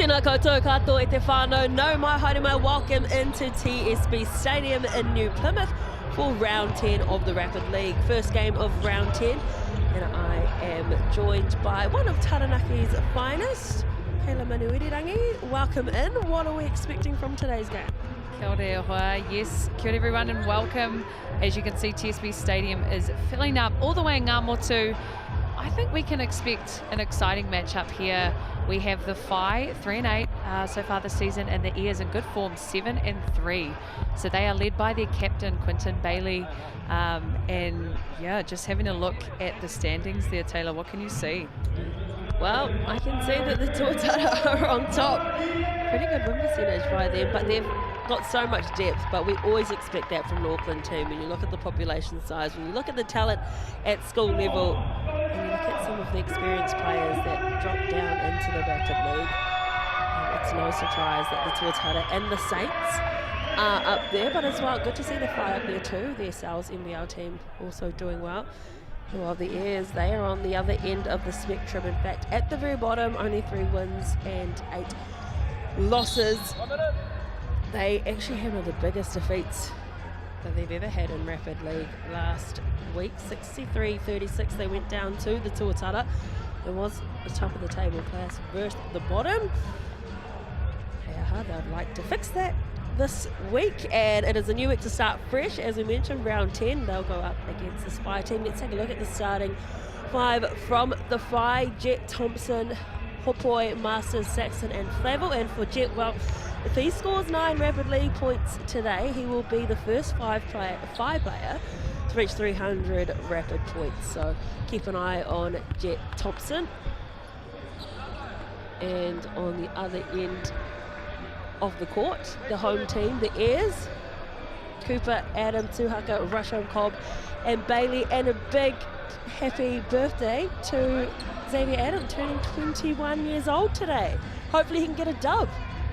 Tēnā koutou katoa e te whānau, no mai haere mai, welcome into TSB Stadium in New Plymouth for round 10 of the Rapid League. First game of round 10, and I am joined by one of Taranaki's finest, Kayla Manuirirangi. Welcome in. What are we expecting from today's game? Kia ora hoa. Yes, kia ora everyone and welcome. As you can see, TSB Stadium is filling up all the way in Ngā Motu. I think we can expect an exciting matchup here. We have the Whai 3-8 so far this season, and the Ears in good form 7-3. So they are led by their captain Quinton Bailey. And yeah, just having a look at the standings there, Taylor, what can you see? Well, I can see that the Tuatara are on top. Pretty good win percentage by them, but they've got so much depth, but we always expect that from an Auckland team. When you look at the population size, when you look at the talent at school level, and you look at some of the experienced players that drop down into the Rapid League, it's no surprise that the Tuatara and the Saints are up there, but as well, good to see the Whai up there too. Their Sal's NBL team also doing well. Well, the Ears, they are on the other end of the spectrum. In fact, at the very bottom, only 3 wins and 8 losses. They actually had one of the biggest defeats that they've ever had in Rapid League last week. 63-36 they went down to the Tuatara. It was the top of the table class versus the bottom. They'd like to fix that this week, and it is a new week to start fresh. As we mentioned, round 10, they'll go up against the Spy team. Let's take a look at the starting 5 from the Whai: Jet, Thompson, Hopoi, Masters, Saxon and Flavel. And for Jet, well, if he scores 9 Rapid League points today, he will be the first Whai player to reach 300 Rapid points. So keep an eye on Jet Thompson. And on the other end of the court, the home team, the Ears, Cooper, Adam, Tuhaka, Rusham, Cobb and Bailey. And a big happy birthday to Xavier Adam, turning 21 years old today. Hopefully he can get a dub.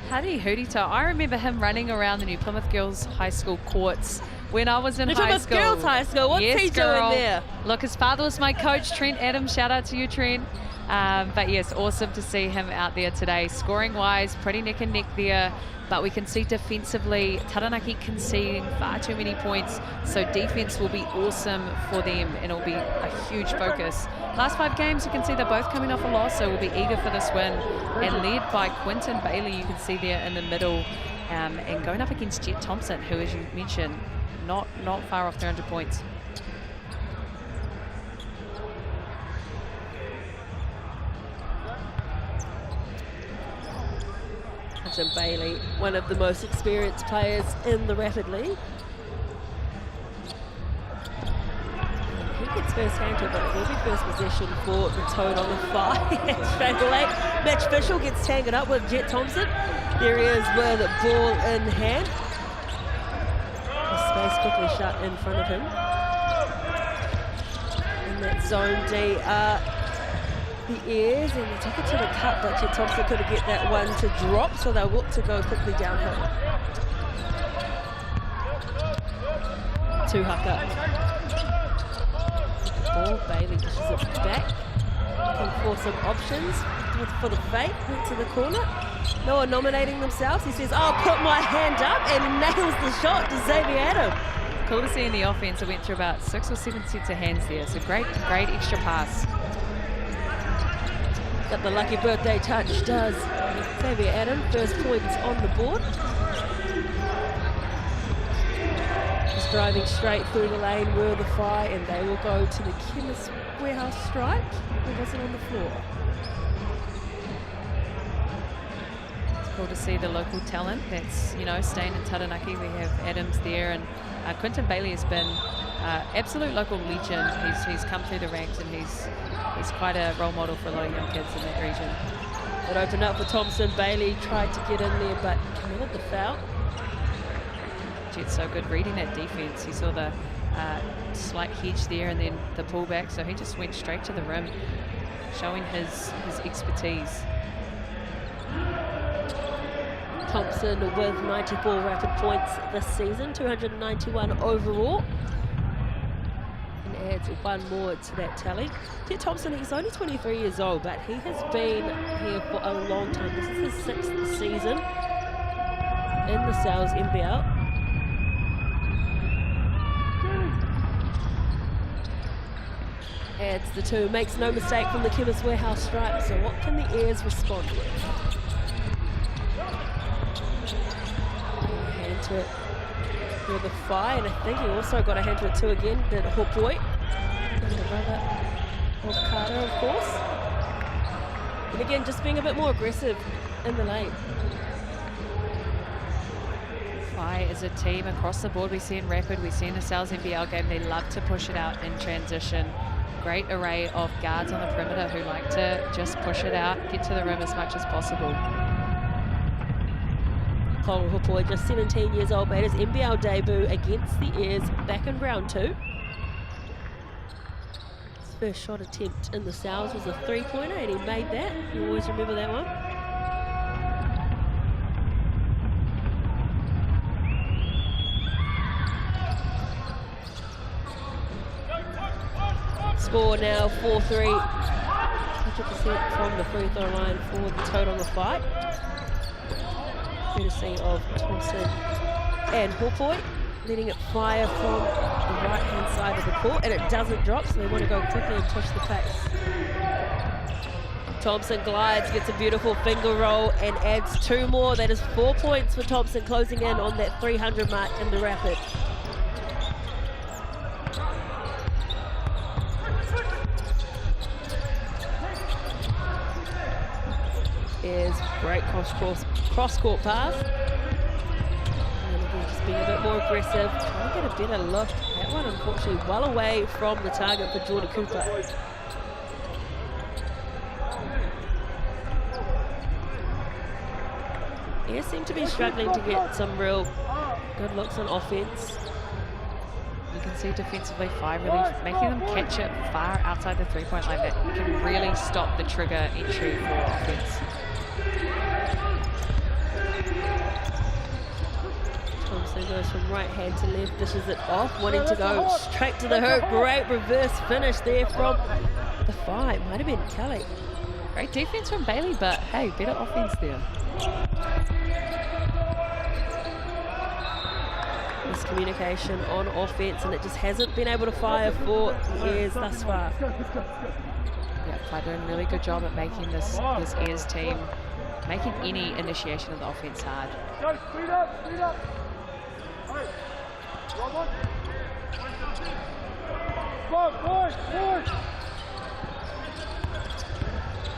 Howdy Hurita. I remember him running around the New Plymouth Girls High School courts when I was in high school. New Plymouth Girls High School, what's he doing there? Look, his father was my coach, Trent Adams. Shout out to you, Trent. But yes, awesome to see him out there today. Scoring wise, pretty neck and neck there, but we can see defensively, Taranaki conceding far too many points, so defense will be awesome for them and it'll be a huge focus. Last 5 games, you can see they're both coming off a loss, so we'll be eager for this win. And led by Quinton Bailey, you can see there in the middle, and going up against Jet Thompson, who, as you mentioned, not far off 300 points. Quinton Bailey, one of the most experienced players in the Rapid League. He gets first hand to it, but it will be first possession for the Toad on the Whai. Straight away, Mitch Fishel gets tangled up with Jet Thompson. There he is with the ball in hand. The space quickly shut in front of him. In that zone D, the Ears, and they took it to the cut, but Jet Thompson couldn't get that one to drop, so they'll look to go quickly downhill. Tuhaka. Ball, Bailey dishes it back. Looking for some options for the fake. Went to the corner. No one nominating themselves. He says, I'll put my hand up, and nails the shot to Xavier Adam. Cool to see in the offense. It went through about 6 or 7 sets of hands there. So great extra pass. Got the lucky birthday touch, does Xavier Adam. First points on the board. Just driving straight through the lane were the Whai, and they will go to the Chemist Warehouse stripe. Or was it on the floor? It's cool to see the local talent that's, staying in Taranaki. We have Adams there, and Quinton Bailey has been absolute local legend. He's come through the ranks, and he's quite a role model for a lot of young kids in that region. It opened up for Thompson. Bailey tried to get in there, but committed the foul. Jet's so good reading that defense. He saw the slight hedge there and then the pullback, so he just went straight to the rim, showing his expertise. Thompson with 94 Rapid points this season, 291 overall. And adds one more to that tally. Jet Thompson, he's only 23 years old, but he has been here for a long time. This is his 6th season in the Sal's NBL. Adds the 2, makes no mistake from the Chemist Warehouse stripe. So what can the Airs respond with? Hand to it for the Whai, and I think he also got a hand to it too again, did Hopoi. And the brother of Carter, of course. And again, just being a bit more aggressive in the lane. Whai is a team across the board. We see in Rapid, we see in the Sal's NBL game, they love to push it out in transition. Great array of guards on the perimeter who like to just push it out, get to the rim as much as possible. Cole Hopoi, just 17 years old, made his NBL debut against the Airs back in round 2. His first shot attempt in the Sal's was a 3-pointer, and he made that. You always remember that one. Score now 4-3, 100% from the free throw line for the Tauranga Whai. Courtesy of Thompson and Hopoi, letting it fire from the right-hand side of the court, and it doesn't drop, so they want to go quickly and push the pace. Thompson glides, gets a beautiful finger roll, and adds 2 more. That is 4 points for Thompson, closing in on that 300 mark in the Rapid. Is great cross-court pass. And again, just being a bit more aggressive, trying to get a better look. That one, unfortunately, well away from the target for Jordan Cooper. Airs seem to be struggling to get some real good looks on offense. You can see defensively Whai really making them catch it far outside the three-point line. That can really stop the trigger entry for offense. Thompson goes from right hand to left, dishes it off, wanting to go straight to the hoop. Great reverse finish there from the Whai. Might have been Kelly. Great defense from Bailey, but hey, better offense there. Miscommunication on offense, and it just hasn't been able to fire for Airs thus far. Yeah, Whai doing a really good job at making this Airs team, making any initiation of the offense hard. Speed up, speed up.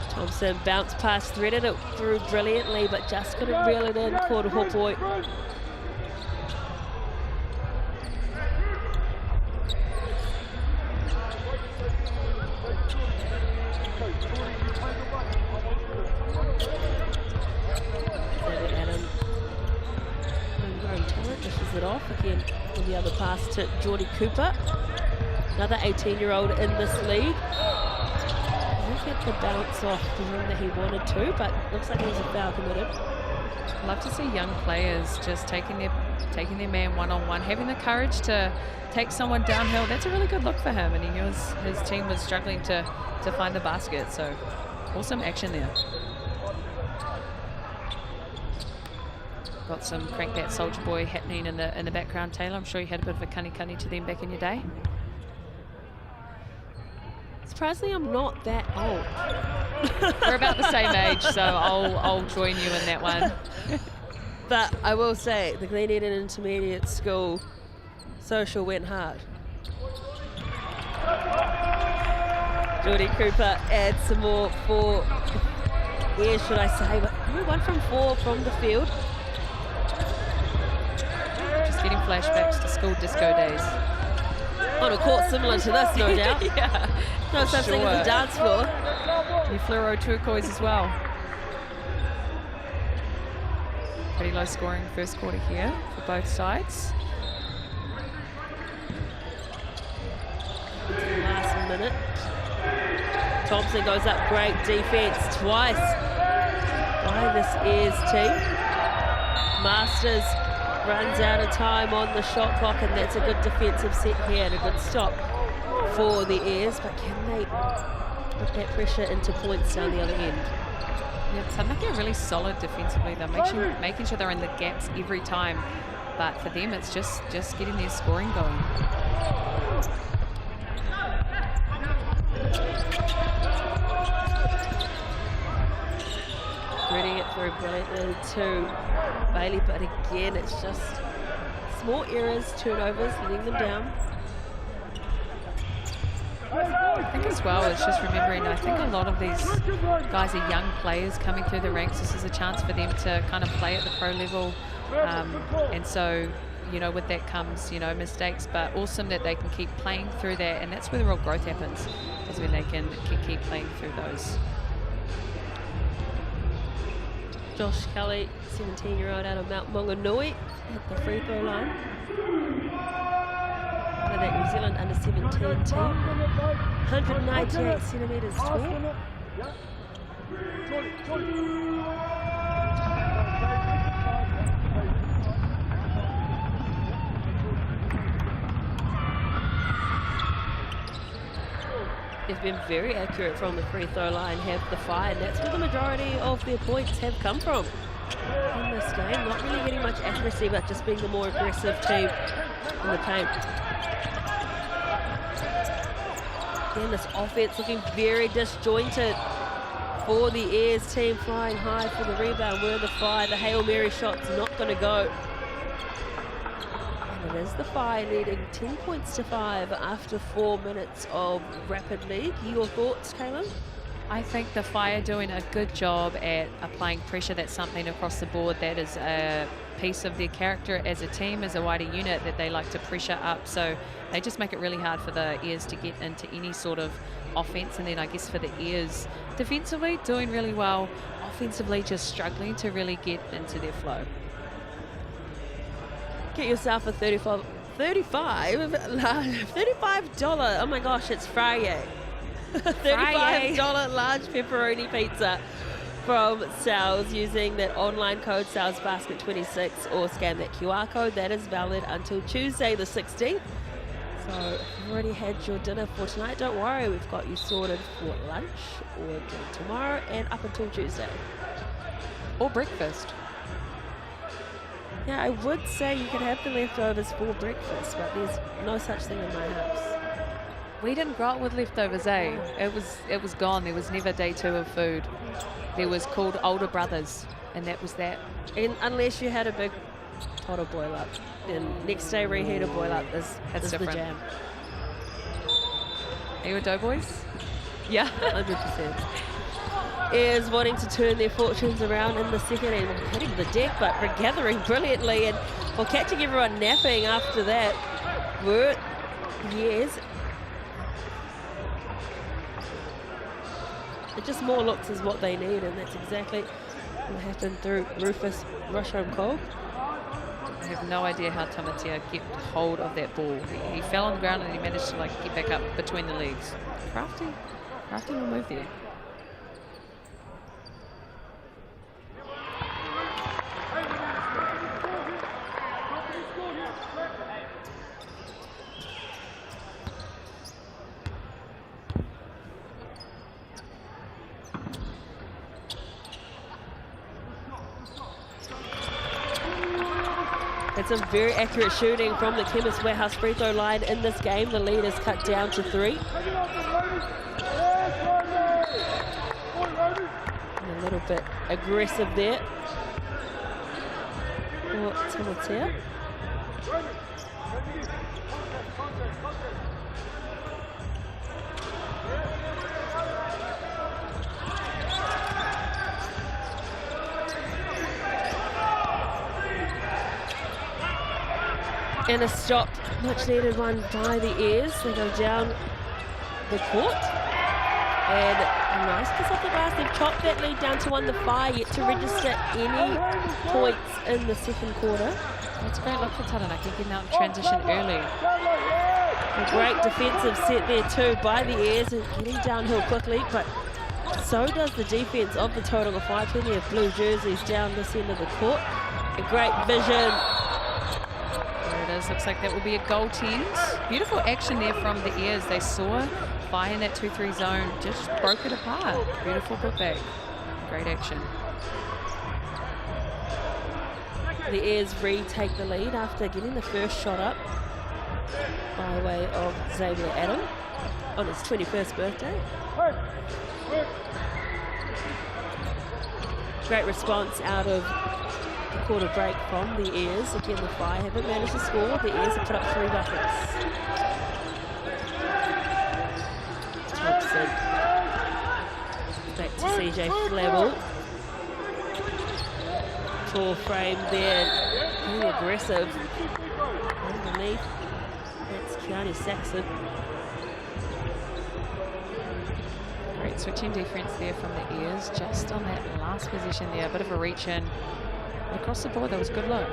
Thompson bounced past, threaded it through brilliantly, but just couldn't reel it in. Caught Hopoi. Dishes it off again on the other pass to Jordy Cooper, another 18-year-old in this league. Didn't get the bounce off the rim that he wanted to, but looks like there's a foul committed. Love to see young players just taking their man one-on-one, having the courage to take someone downhill. That's a really good look for him, and he knew his team was struggling to find the basket, so awesome action there. Got some Crank That Soldier Boy happening in the background, Taylor. I'm sure you had a bit of a cunny to them back in your day. Surprisingly, I'm not that old. We're about the same age, so I'll join you in that one. But I will say, the Glen Eden Intermediate School social went hard. Jordy Cooper adds some more for Airs, should I say, but only 1 from 4 from the field. Just getting flashbacks to school disco days. On a court similar to this, no doubt. Yeah, no such thing as a dance floor. Your fluoro turquoise as well. Pretty low scoring first quarter here for both sides. Last minute. Thompson goes up, great defense twice by this Airs team. Masters runs out of time on the shot clock, and that's a good defensive set here and a good stop for the Airs, but can they put that pressure into points down the other end? Yeah, Taranaki are really solid defensively. They're making sure they're in the gaps every time. But for them, it's just getting their scoring going. Reading it through brilliantly to Bailey, but again, it's just small errors, turnovers, letting them down. I think as well, it's just remembering, I think a lot of these guys are young players coming through the ranks. This is a chance for them to kind of play at the pro level. And so, you know, with that comes, you know, mistakes, but awesome that they can keep playing through that. And that's where the real growth happens, is when they can keep playing through those. Josh Kelly, 17-year-old out of Mount Maunganui, at the free throw line. Out of that New Zealand under-17 team. 198 centimetres tall. They've been very accurate from the free throw line, have the Fire, and that's where the majority of their points have come from in this game. Not really getting much accuracy, but just being the more aggressive team in the paint. Again, this offense looking very disjointed for the Airs team, flying high for the rebound. Where the Fire, the Hail Mary shot's not going to go. And it is the Fire leading 10 points to 5 after 4 minutes of rapid lead. Your thoughts, Kaylin? I think the Fire doing a good job at applying pressure. That's something across the board that is a piece of their character as a team, as a wider unit, that they like to pressure up. So they just make it really hard for the Airs to get into any sort of offense. And then I guess for the Airs, defensively doing really well, offensively just struggling to really get into their flow. Get yourself a $35, oh my gosh, it's Friday. $35 large pepperoni pizza from Sal's using that online code SalesBasket26 or scan that QR code. That is valid until Tuesday the 16th. So if you've already had your dinner for tonight, don't worry, we've got you sorted for lunch or dinner tomorrow and up until Tuesday. Or breakfast. Yeah, I would say you could have the leftovers for breakfast, but there's no such thing in my house. We didn't grow up with leftovers, eh? It was gone. There was never day 2 of food. There was called older brothers, and that was that. And unless you had a big pot of boil up, then next day reheat a boil up is the jam. Are you a Doughboys? Yeah, 100%. Is wanting to turn their fortunes around in the second and hitting the deck, but regathering brilliantly and catching everyone napping after that. Yes. Just more looks is what they need, and that's exactly what happened through Rufus rush home cold. I have no idea how Tamatea kept hold of that ball. He fell on the ground and he managed to get back up between the legs. Crafty will move there. It's a very accurate shooting from the Chemist Warehouse free throw line in this game. The lead is cut down to 3. A little bit aggressive there for Tamatea. And a stop, much needed one by the Airs. They go down the court. And a nice piece off the glass. They've chopped that lead down to 1. The Fire yet to register any points in the second quarter. That's a great look for Taranaki, getting out in transition early. A great defensive set there too by the Airs and getting downhill quickly, but so does the defense of the Tauranga Whai. Plenty of blue jerseys down this end of the court. A great vision. it is. Looks like that will be a goaltend. Beautiful action there from the Airs. They saw Whai in that 2-3 zone, just broke it apart. Beautiful putback. Great action. The Airs retake the lead after getting the first shot up by way of Xavier Adam on his 21st birthday. Great response out of the quarter break from the Airs. Again, the Whai haven't managed to score. The Airs have put up 3 buckets. Thompson. Back to CJ Flavel. Tall frame there. Really aggressive. Underneath. That's Keanu Saxon. Great switching defense there from the Airs. Just on that last possession there. A bit of a reach in. But across the board, that was a good look.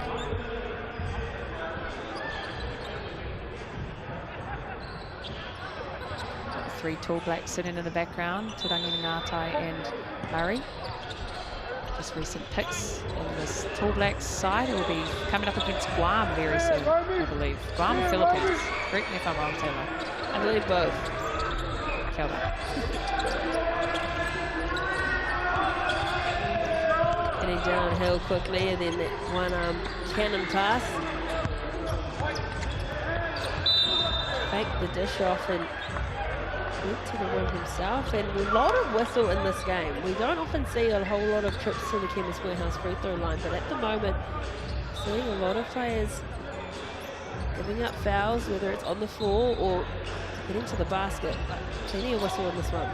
Got 3 tall blacks sitting in the background. Tarangi Ngatai and Murray. Just recent picks in this Tall Blacks side. It will be coming up against Guam very soon, I believe. Guam and Philippines. Correct me if I'm wrong, Taylor. I believe both. Kia ora. Getting downhill quickly, and then that one-arm cannon pass. Faked the dish off and went to the rim himself, and a lot of whistle in this game. We don't often see a whole lot of trips to the Chemist Warehouse free throw line, but at the moment, seeing a lot of players giving up fouls, whether it's on the floor or getting to the basket. But plenty of whistle in this one.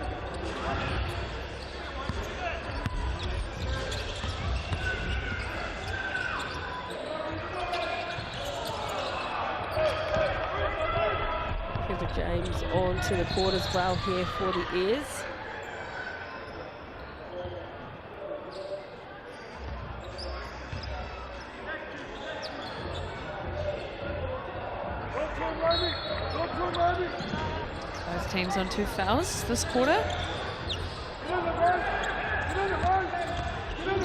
James on to the court as well here for the Airs. Both teams on 2 fouls this quarter.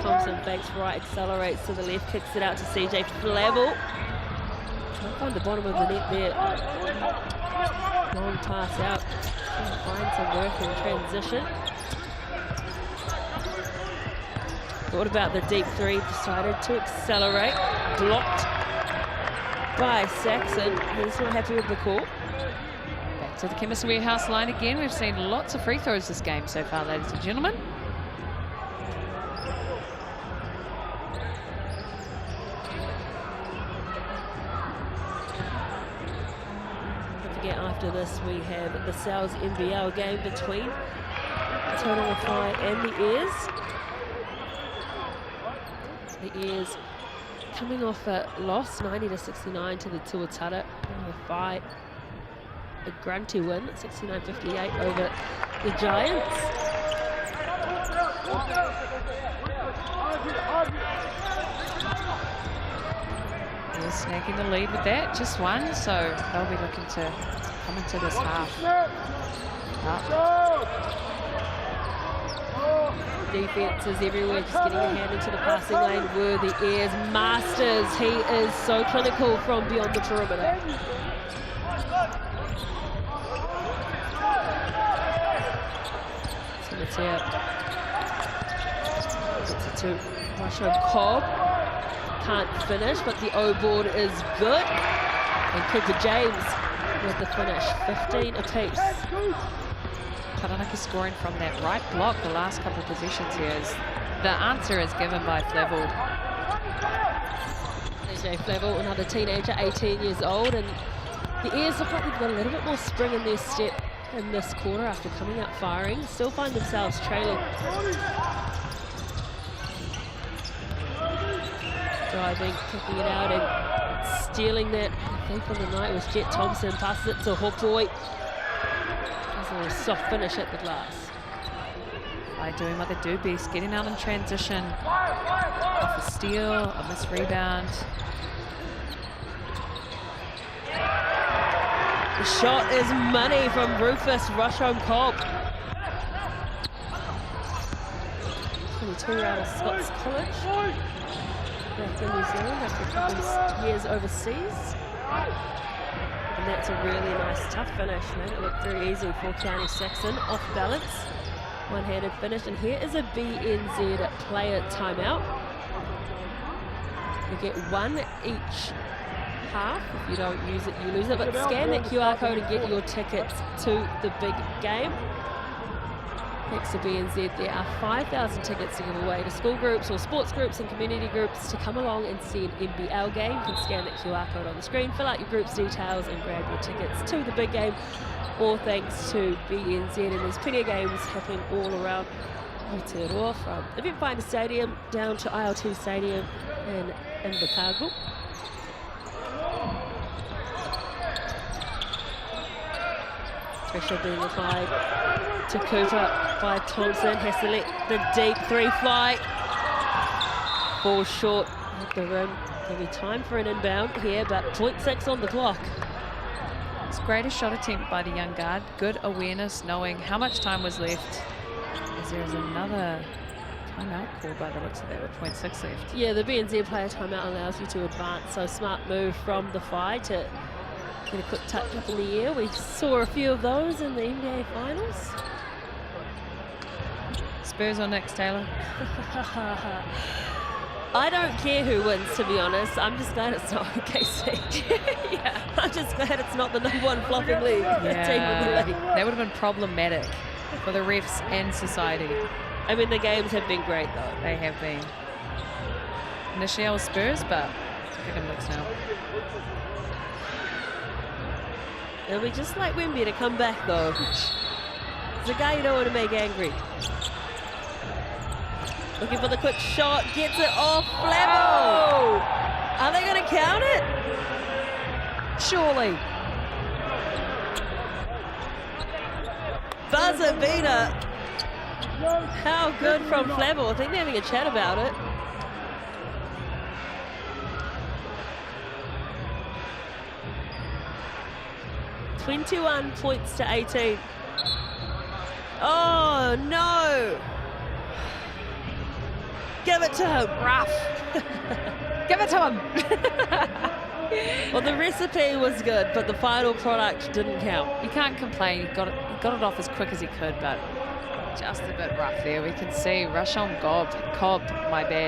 Thompson fakes right, accelerates to the left, kicks it out to CJ Flavel. Trying to find the bottom of the net there. Long pass out. Trying to find some work in transition. Thought about the deep 3, decided to accelerate. Blocked by Saxon. He's not happy with the call. Back to the Chemist Warehouse line again. We've seen lots of free throws this game so far, ladies and gentlemen. After this, we have the Sal's NBL game between Tauranga Whai and the Airs. The Airs coming off a loss, 90-69 to the Tuatara. And the Whai, a grunty win, 69-58 over the Giants. They're snagging the lead with that, just one, so they'll be looking to come into this half. Defense is everywhere, just getting a hand into the passing lane were the Airs masters. He is so clinical from beyond the perimeter. Timothea gets it to Russian Cobb. Can't finish, but the O board is good. And Cooper James with the finish, 15 apiece. Taranaki scoring from that right block the last couple of possessions here. The answer is given by Flavel. CJ Flavel, another teenager, 18 years old, and the Airs look like they've got a little bit more spring in their step in this quarter after coming out firing. Still find themselves trailing. Driving, kicking it out and stealing that. I think on the night was Jet Thompson, passes it to Hopoi. Has a little soft finish at the glass. By doing what they do best, getting out in transition. Off a steal, a missed rebound. The shot is money from Rufus Rushhome Cobb. 22 out of Scots College. Back in New Zealand after a couple of years overseas. And that's a really nice, tough finish. Made it look very easy for Keanu Saxon. Off balance, one-handed finish. And here is a BNZ player timeout. You get one each half. If you don't use it, you lose it. But scan that QR code and get your tickets to the big game. Thanks to BNZ, there are 5,000 tickets to give away to school groups or sports groups and community groups to come along and see an NBL game. You can scan that QR code on the screen, fill out your group's details and grab your tickets to the big game. All thanks to BNZ, and there's plenty of games happening all around Aotearoa, from Event Finder Stadium down to ILT Stadium and Invercargill. Pressure being applied to Cooper by Thompson. Has to let the deep three fly. Falls short at the rim. There'll be time for an inbound here, but 0.6 on the clock. It's great a shot attempt by the young guard. Good awareness, knowing how much time was left. As there is another timeout called by the looks of that with 0.6 left. Yeah, the BNZ player timeout allows you to advance. So smart move from the Whai to get a quick touch up in the air. We saw a few of those in the NBA finals. Spurs on next, Taylor. I don't care who wins, to be honest. I'm just glad it's not KC. Yeah. I'm just glad it's not the #1 flopping league. Yeah. Team of the league. That would have been problematic for the refs and society. I mean, the games have been great, though. They have been. Initial Spurs, but pick them looks now. It'll be just like Wemby to come back, though. It's a guy you don't want to make angry. Looking for the quick shot, gets it off. Flavo! Are they going to count it? Surely. Buzzer beater. How good from Flavo. I think they're having a chat about it. $21 points to 18. Oh no! Give it to him. Rough. Give it to him. Well, the recipe was good, but the final product didn't count. You can't complain. He got it off as quick as he could, but just a bit rough there. We can see Rashawn Cobb,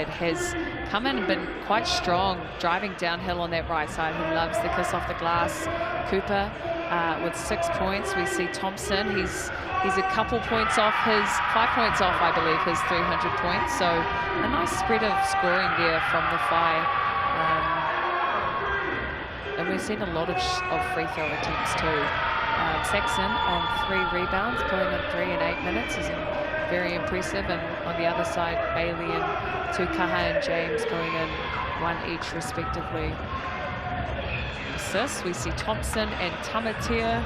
has come in and been quite strong, driving downhill on that right side. He loves the kiss off the glass. Cooper with 6 points. We see Thompson. He's a couple points off 5 points off, I believe, his 300 points. So a nice spread of scoring there from the Whai. And we've seen a lot of free throw attempts too. Saxon on 3 rebounds, pulling in 3 in 8 minutes is very impressive. And on the other side, Bailey and Tukaha and James going in 1 each respectively. Assists, we see Thompson and Tamatea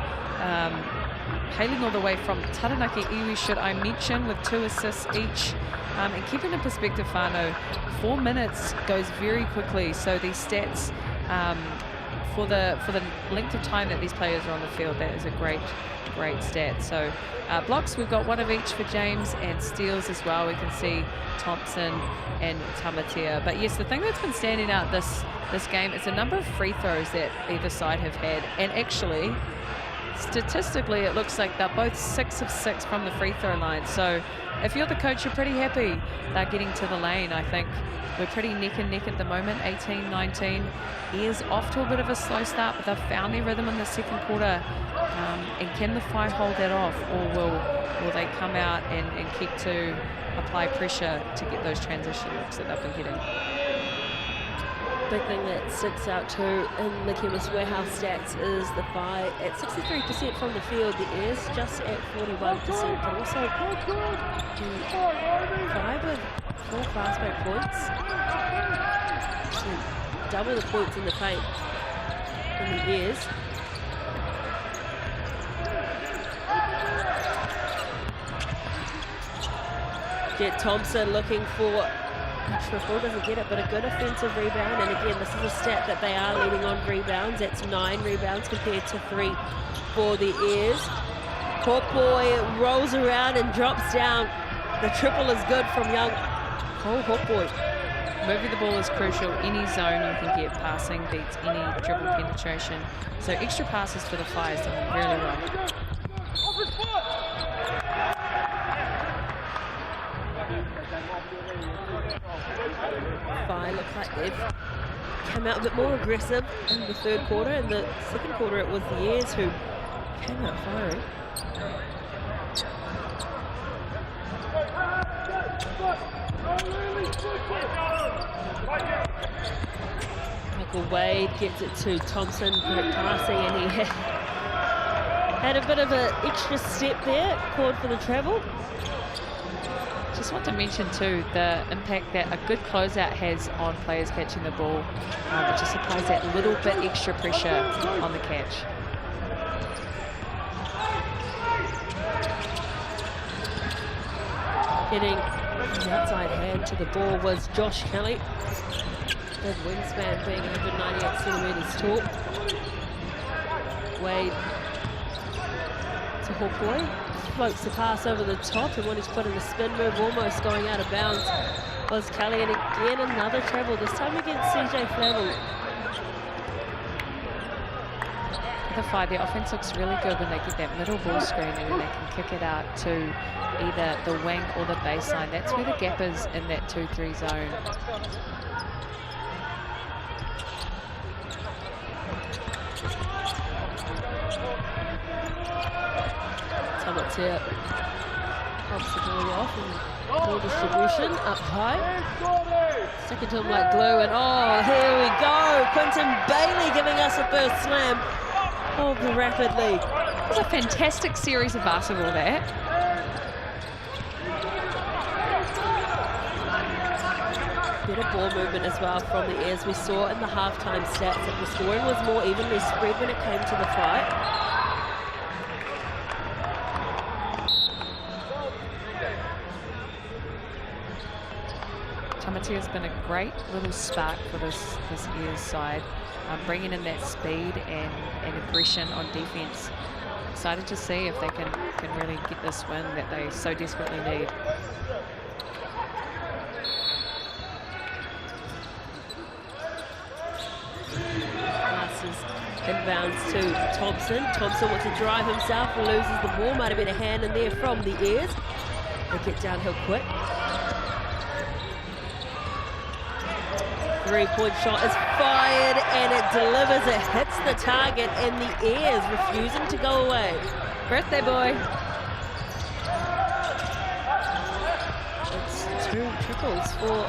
hailing all the way from Taranaki Iwi, should I mention, with 2 assists each. And keeping in perspective, Whānau, 4 minutes goes very quickly. So these stats, for the length of time that these players are on the field, that is a great stat. So blocks, we've got 1 of each for James, and steals as well. We can see Thompson and Tamatea. But yes, the thing that's been standing out this game is the number of free throws that either side have had. And actually, statistically, it looks like they're both 6 of 6 from the free throw line. So if you're the coach, you're pretty happy they're getting to the lane. I think we're pretty neck and neck at the moment, 18-19. Is off to a bit of a slow start, but they've found their rhythm in the second quarter. And can the Whai hold that off, or will they come out and keep to apply pressure to get those transition looks that they've been getting? Big thing that sticks out too in the Chemist Warehouse stats is the Whai at 63% from the field. The Airs just at 41%, but also the Whai with 4 fast break points. So double the points in the paint in the Airs. Get Thompson looking for triple, doesn't get it, but a good offensive rebound. And again, this is a stat that they are leading on rebounds. That's 9 rebounds compared to 3 for the Airs. Hawkboy rolls around and drops down. The triple is good from young Cole Hawkboy. moving the ball is crucial. Any zone you can get passing beats any dribble penetration. So extra passes for the Whai has done really well. Whai look like they've come out a bit more aggressive in the third quarter. In the second quarter, it was the Airs who came out firing. Michael Wade gets it to Thompson, great passing, and he had a bit of an extra step there, called for the travel. Just want to mention too the impact that a good closeout has on players catching the ball. It just applies that little bit extra pressure on the catch. Getting the outside hand to the ball was Josh Kelly. Big wingspan, being 198 centimetres tall. Wade to Hawkeye. Floats the pass over the top, and when he's put in a spin move, almost going out of bounds, was Kelly. And again, another travel, this time against CJ Flavel. The Whai, the offense looks really good when they get that middle ball screen and then they can kick it out to either the wing or the baseline. That's where the gap is in that 2-3 zone. Thomas here pumps the ball off and ball distribution up high. Sticking to him like glue, and oh, here we go. Quinton Bailey giving us a first slam of the Rapid League. It was a fantastic series of basketball there. Better ball movement as well from the Airs. We saw in the halftime stats that the scoring was more evenly spread when it came to the fight. Tamati has been a great little spark for this Airs side, bringing in that speed and aggression on defense. Excited to see if they can really get this win that they so desperately need. Passes inbounds to Thompson. Thompson wants to drive himself, loses the ball. Might have been a hand in there from the Airs. They get downhill quick. Three-point shot is fired and it delivers. It hits the target and the Airs refusing to go away. Birthday boy. It's 2 triples for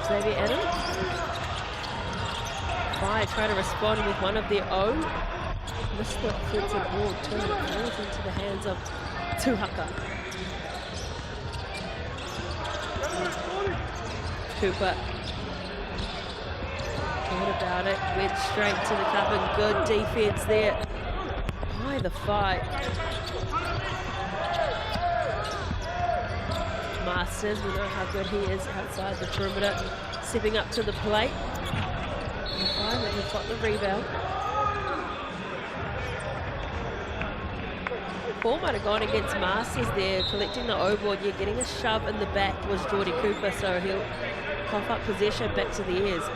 Xavier Adams. Whai try to respond with one of their own. Missed the offensive ball, turn it forward into the hands of Tuhaka. Cooper. Thought about it, went straight to the cup, and good defense there by the Whai. Masters, we know how good he is outside the perimeter, stepping up to the plate. And the Whai have got the rebound. Ball might have gone against Masters there, collecting the O-board. Yeah, getting a shove in the back was Jordy Cooper, so he'll cough up possession back to the Airs.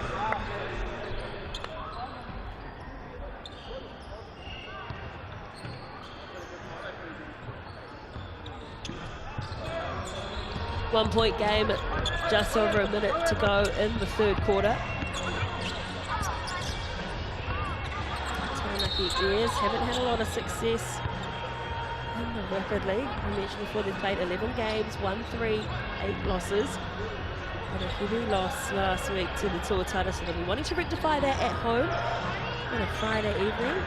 One-point game, just over a minute to go in the third quarter. Taranaki Airs haven't had a lot of success in the Rapid League. I mentioned before they played 11 games, 1-3, 8 losses. And a heavy loss last week to the Tuatara, so they'll be wanting to rectify that at home on a Friday evening.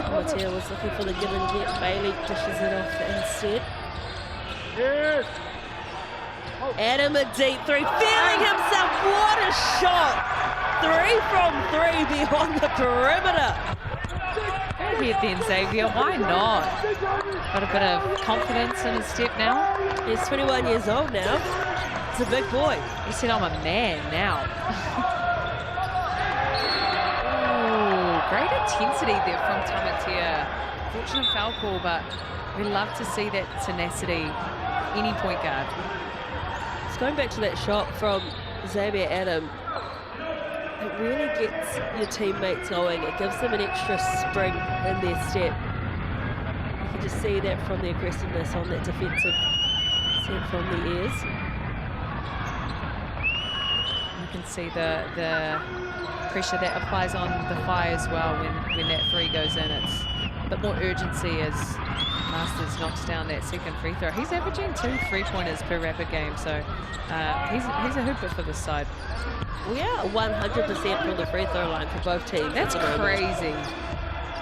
Matia was looking for the give and get. Bailey dishes it off instead. Yes. Adam a deep three, feeling himself. What a shot! 3 from 3 beyond the perimeter. Go ahead then, Xavier. Why not? Got a bit of confidence in his step now. He's 21 years old now. He's a big boy. He said, I'm a man now. Great intensity there from Tamatea. Fortunate foul call, but we love to see that tenacity, any point guard. It's going back to that shot from Xavier Adam. It really gets your teammates going. It gives them an extra spring in their step. You can just see that from the aggressiveness on that defensive set from the ears. You can see the pressure that applies on the Whai as well when that three goes in. It's a bit more urgency as Masters knocks down that second free throw. He's averaging 2 3-pointers per rapid game, so he's a hooper for this side. We are 100% from the free throw line for both teams. That's crazy.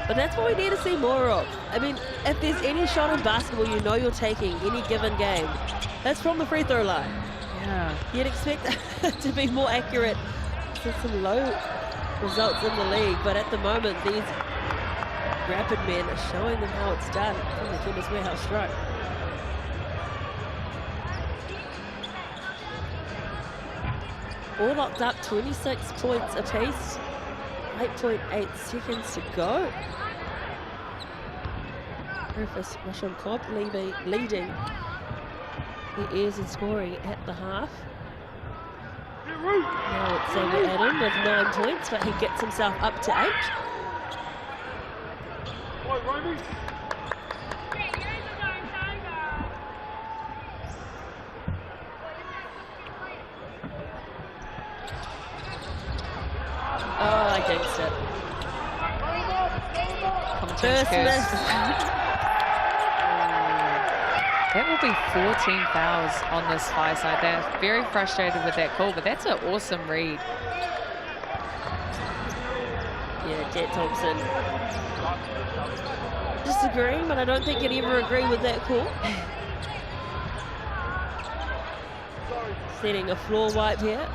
But that's what we need to see more of. I mean, if there's any shot in basketball you know you're taking any given game, that's from the free throw line. Yeah. You'd expect to be more accurate. There's some low results in the league, but at the moment, these rapid men are showing them how it's done from the Chemist Warehouse stroke. All locked up, 26 points apiece. 8.8 seconds to go. Rufus Rushon Cobb leading the Airs in scoring at the half. Now it's Xavier Adam with 9 points, but he gets himself up to 8. Oh, I jinxed it. First miss. That will be 14 fouls on this Whai side. They're very frustrated with that call, but that's an awesome read. Yeah, Jet Thompson disagreeing, but I don't think he'd ever agree with that call. Setting a floor wipe here.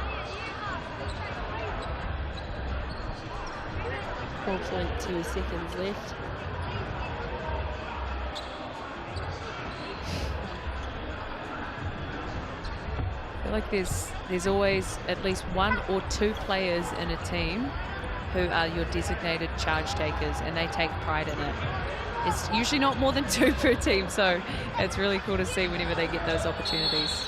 4.2 seconds left. I feel like there's always at least 1 or 2 players in a team who are your designated charge takers, and they take pride in it. It's usually not more than 2 per team, so it's really cool to see whenever they get those opportunities.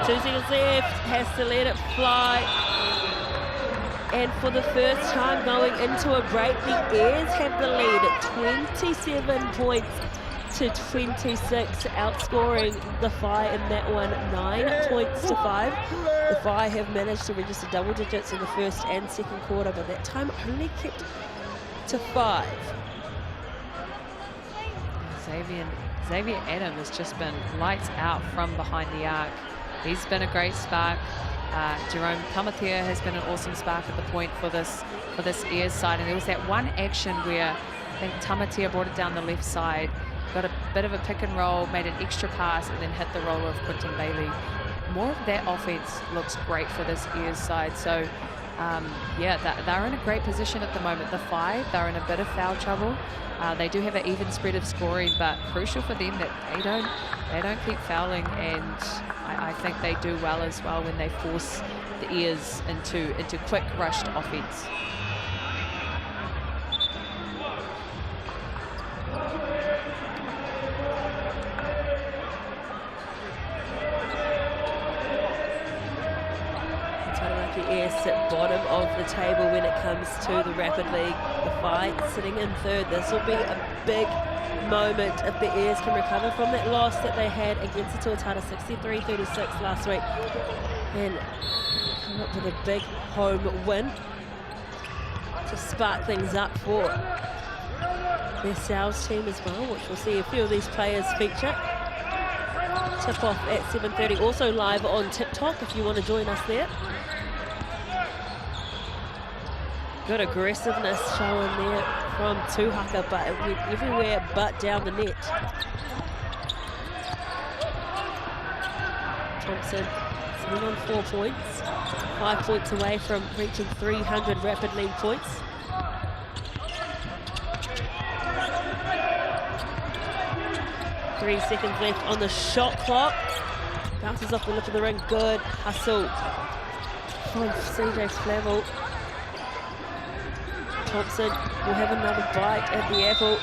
Two seconds left, has to let it fly. And for the first time going into a break, the Airs have the lead at 27 points to 26, outscoring the Whai in that one 9 points to 5. The Whai have managed to register double digits in the first and second quarter, but that time only kept to 5. Xavier Adam has just been lights out from behind the arc. He's been a great spark. Jerome Tamatea has been an awesome spark at the point for this Airs side. And there was that one action where I think Tamatea brought it down the left side, got a bit of a pick and roll, made an extra pass, and then hit the roller of Quinton Bailey. More of that offense looks great for this Airs side. So, yeah, they're in a great position at the moment. The Whai, they're in a bit of foul trouble. They do have an even spread of scoring, but crucial for them that they don't keep fouling, and I think they do well as well when they force the Airs into quick rushed offense. Taranaki Airs sit bottom of the table when it comes to the Rapid League. The Whai sitting in third. This will be a big moment if the Airs can recover from that loss that they had against the Tuatara 63-36 last week and come up with a big home win to spark things up for their Souths team as well, which we'll see a few of these players feature. Tip off at 7:30, also live on TikTok if you want to join us there. Good aggressiveness showing there from Tuhaka, but it went everywhere but down the net. Thompson sitting on 4 points, 5 points away from reaching 300 Rapid League points. Three seconds left on the shot clock. Bounces off the lip of the ring. Good hustle from CJ Flavel. Thompson will have another bite at the apple.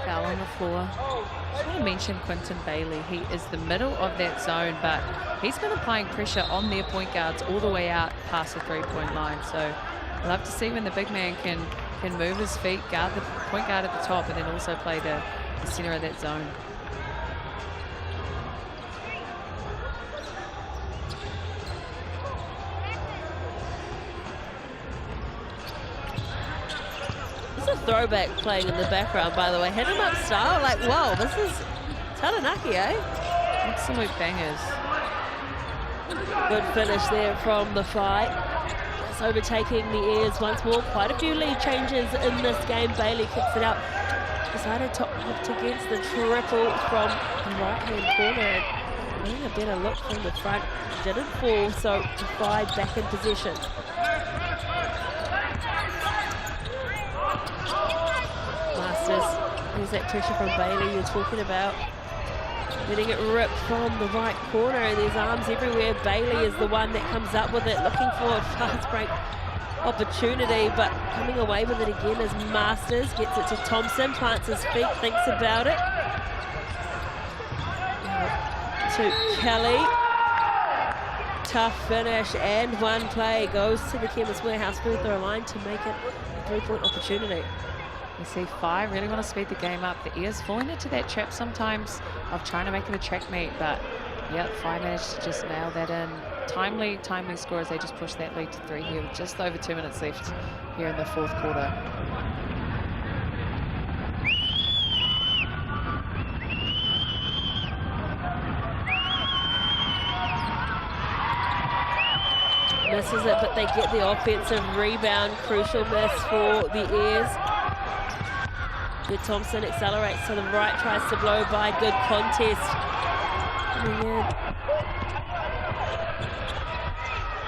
Foul on the floor. I just want to mention Quinton Bailey. He is the middle of that zone, but he's been applying pressure on their point guards all the way out past the three-point line. So I love to see when the big man can move his feet, guard the point guard at the top, and then also play the center of that zone. Throwback playing in the background, by the way. Hit him up style, like, whoa, this is Taranaki, eh? Absolute bangers. Good finish there from the fight. Just overtaking the ears once more. Quite a few lead changes in this game. Bailey kicks it out. Decided to opt against the triple from the right-hand corner. And getting a better look from the front. Didn't fall, so Whai back in possession. There's that pressure from Bailey you're talking about. Letting it rip from the right corner, and there's arms everywhere. Bailey is the one that comes up with it, looking for a fast break opportunity, but coming away with it again as Masters gets it to Thompson, plants his feet, thinks about it. To Kelly. Tough finish, and one play goes to the Chemist Warehouse free throw line to make it a three-point opportunity. You see Whai really want to speed the game up. The ears falling into that trap sometimes of trying to make it a track meet, but yeah, Whai managed to just nail that in. Timely score as they just push that lead to 3 here with just over 2 minutes left here in the fourth quarter. Misses it, but they get the offensive rebound. Crucial miss for the ears. Good Thompson accelerates to the right, tries to blow by. Good contest.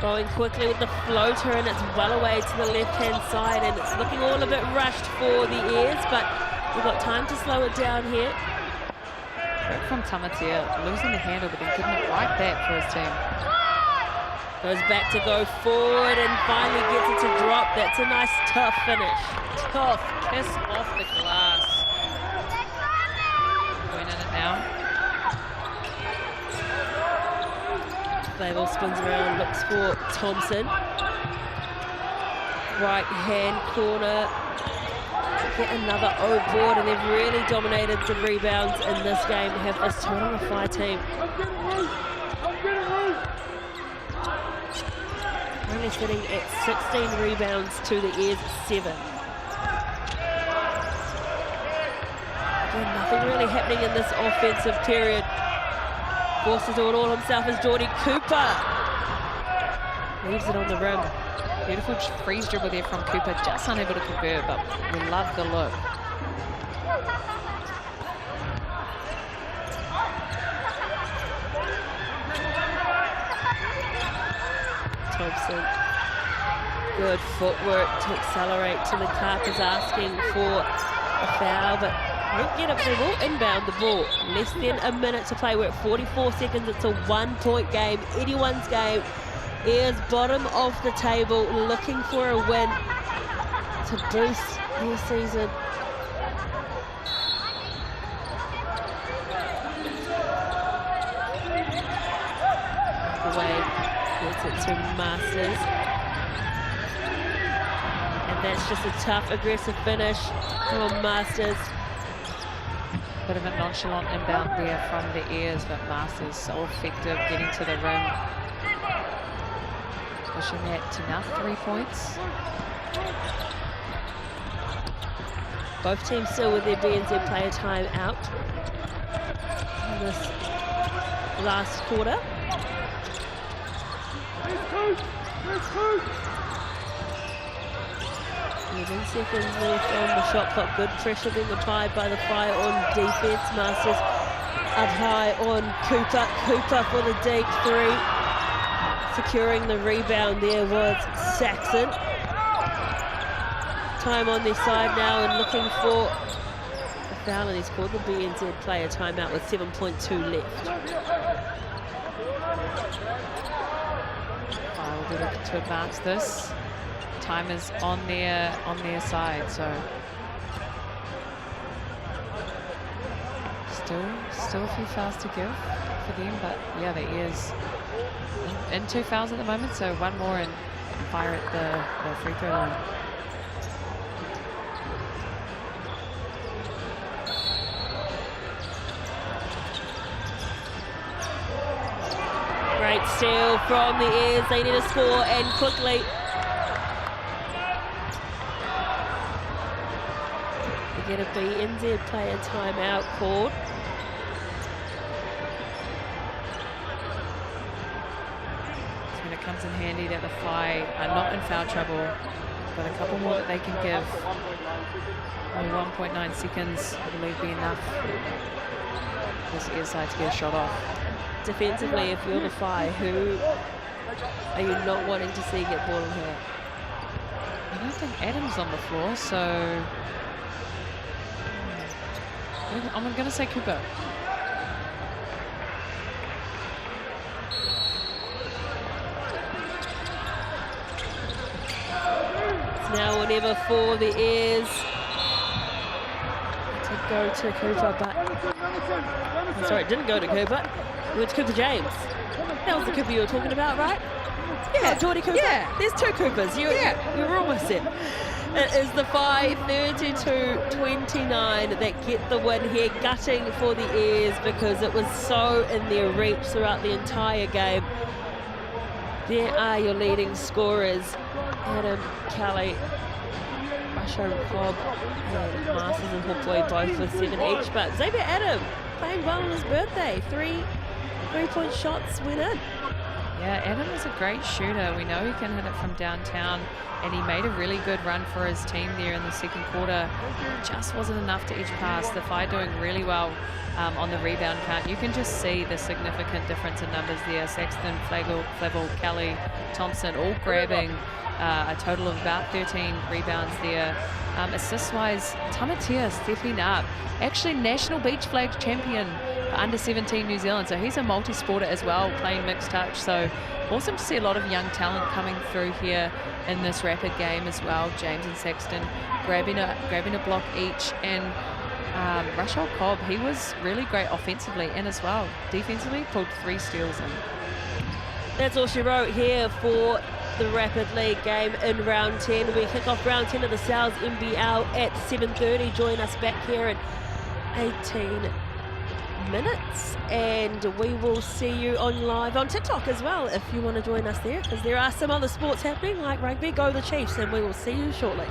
Going quickly with the floater, and it's well away to the left-hand side, and it's looking all a bit rushed for the ears, but we've got time to slow it down here. Great from Tamatea, losing the handle, but then getting it right back for his team. Goes back to go forward and finally gets it to drop. That's a nice tough finish. Tough kiss off the glass. Going in it now. Flavel spins around, looks for Thompson. Right hand corner. Get another O board, and they've really dominated the rebounds in this game. They have this Tauranga Whai team. Only sitting at 16 rebounds to the ears 7. Again, nothing really happening in this offensive period. Forced to do it all himself is Jordy Cooper. Leaves it on the rim. Beautiful freeze dribble there from Cooper, just unable to convert, but we love the look. Thompson. Good footwork to accelerate to the cup, is asking for a foul, but won't get it. They will inbound the ball. Less than a minute to play. We're at 44 seconds. It's a 1-point game. Anyone's game. Ears bottom of the table, looking for a win to boost their season. Away, gets it to Masters. And that's just a tough, aggressive finish from Masters. Bit of a nonchalant inbound there from the ears, but Masters so effective getting to the rim. Pushing that to now 3 points. Both teams still with their BNZ player time out in this last quarter. 11 seconds left on the shot clock. Good pressure being applied by the Whai on defense. Masters up high on Cooper. Cooper for the deep 3. Securing the rebound there was Saxon. Time on their side now and looking for a foul, and he's called the BNZ player timeout with 7.2 left. I will be looking to advance this. Time is on their side, so still a few fouls to give for them, but yeah, there is in 2 fouls at the moment, so one more and fire at the free throw line. Great steal from the Airs. They need a score and quickly. Get a BNZ player timeout called. So when it comes in handy that the Whai are not in foul trouble, but a couple more that they can give. Only 1.9 seconds, I believe, be enough for this Air side to get a shot off. Defensively, if you're the Whai, who are you not wanting to see get ball in here? I don't think Adam's on the floor, so I'm going to say Cooper. It's now or never for the Airs. It did go to Cooper, but I'm sorry, it didn't go to Cooper. It went to Cooper James. That was the Cooper you were talking about, right? Yeah, Geordie Cooper. Yeah, there's 2 Coopers. You were almost there. It is the Whai 32-29 that get the win here, gutting for the Airs because it was so in their reach throughout the entire game. There are your leading scorers, Adam, Kelly, Rasho Cobb, and Masters and Hopeway both with 7 each, but Xavier Adam playing well on his birthday. 3 3-point shots went in. Yeah, Adam is a great shooter. We know he can hit it from downtown, and he made a really good run for his team there in the second quarter. It just wasn't enough to edge past. The Whai doing really well on the rebound count. You can just see the significant difference in numbers there. Saxton, Flavel, Kelly, Thompson all grabbing a total of about 13 rebounds there. Assist-wise, Tamatea stepping up. Actually, National Beach Flag champion for under 17 New Zealand. So he's a multi-sporter as well, playing mixed touch. So awesome to see a lot of young talent coming through here in this rapid game as well. James and Saxton grabbing a block each. And Rashel Cobb, he was really great offensively and as well defensively, pulled 3 steals in. That's all she wrote here for the Rapid League game in round 10. We kick off round 10 of the Sal's NBL at 7:30. Join us back here in 18 minutes, and we will see you live on TikTok as well if you want to join us there, because there are some other sports happening like rugby. Go the Chiefs, and we will see you shortly.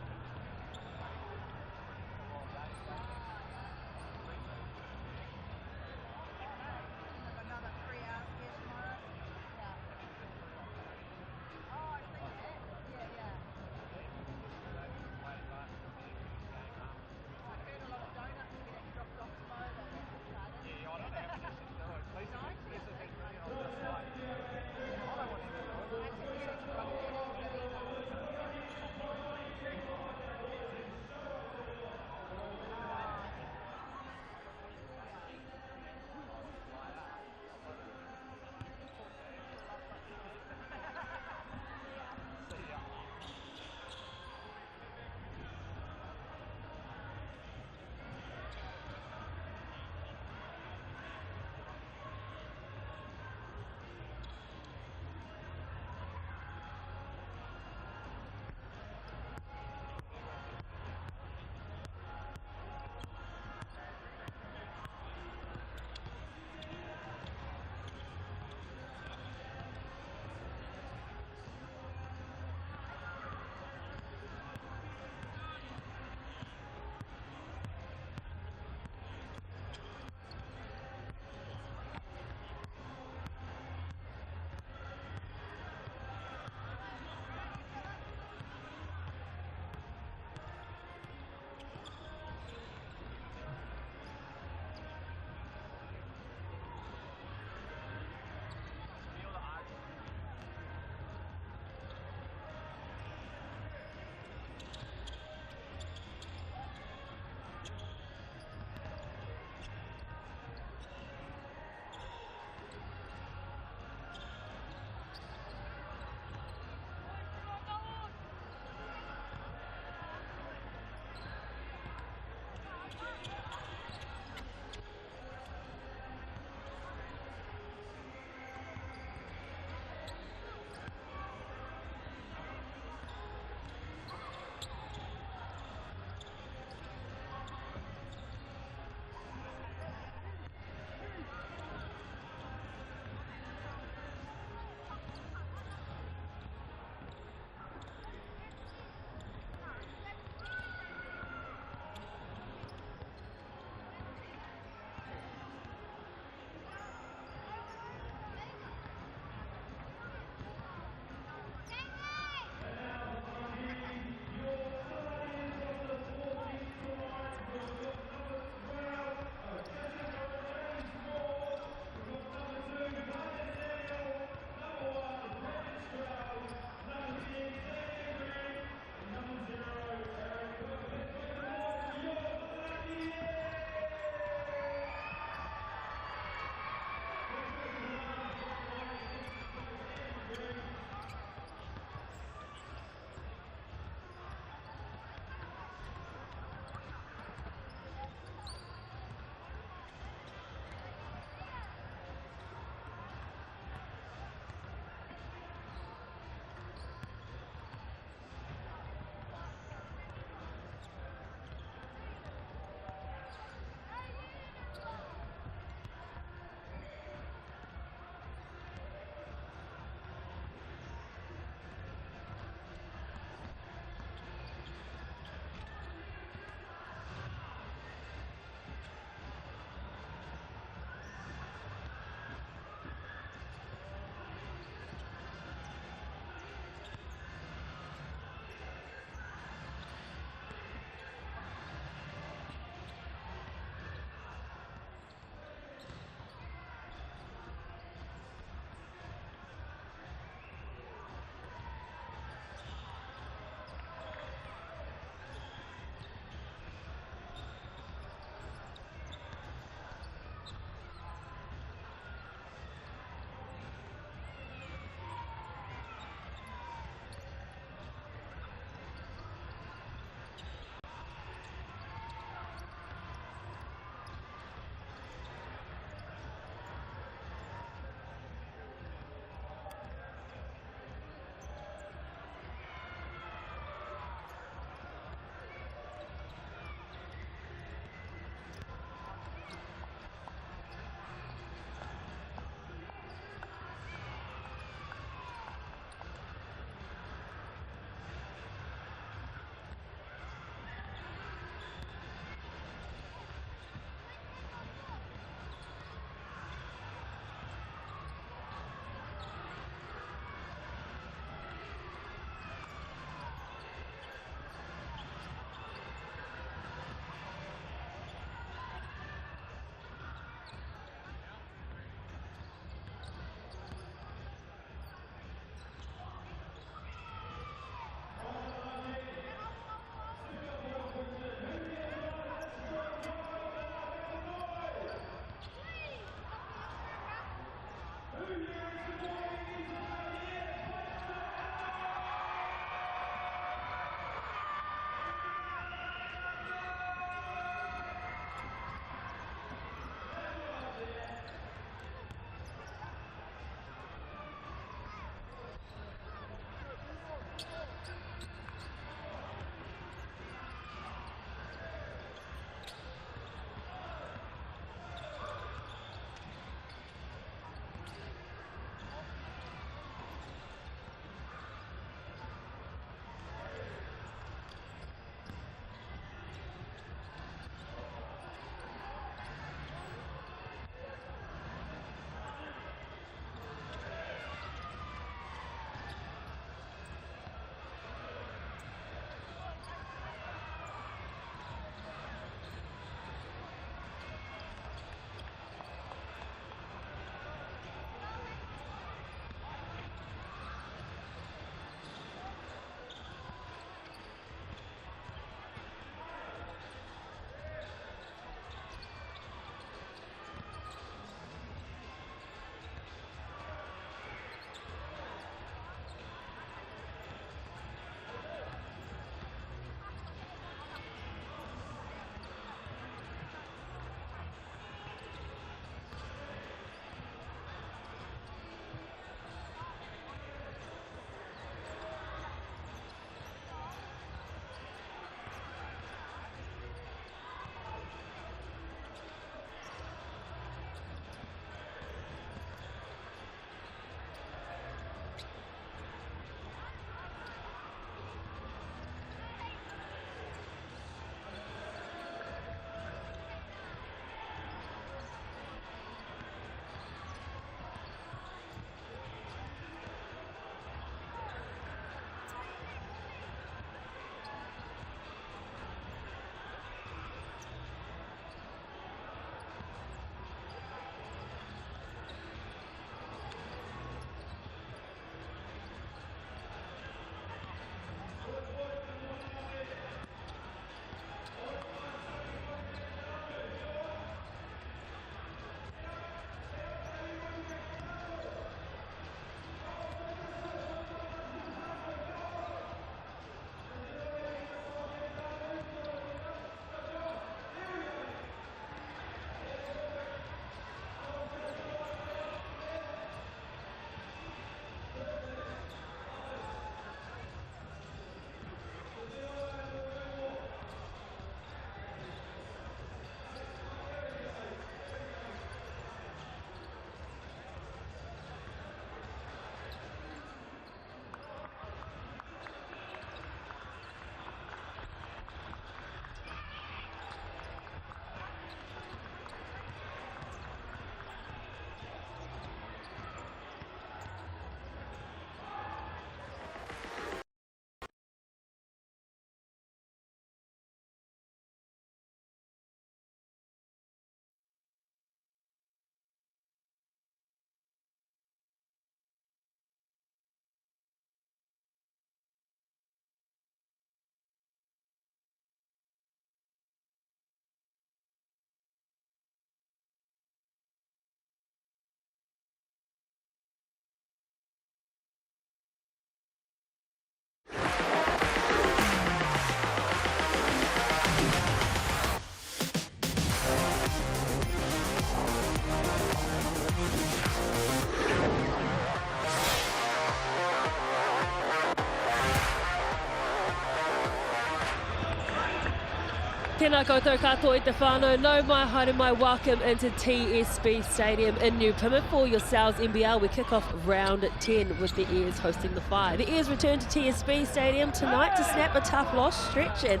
Tēnā koutou katoa I te whānau, no mai haere mai, welcome into TSB Stadium in New Plymouth for your NZNBL. We kick off round 10 with the Ears hosting the Whai. The Ears return to TSB Stadium tonight to snap a tough loss stretch and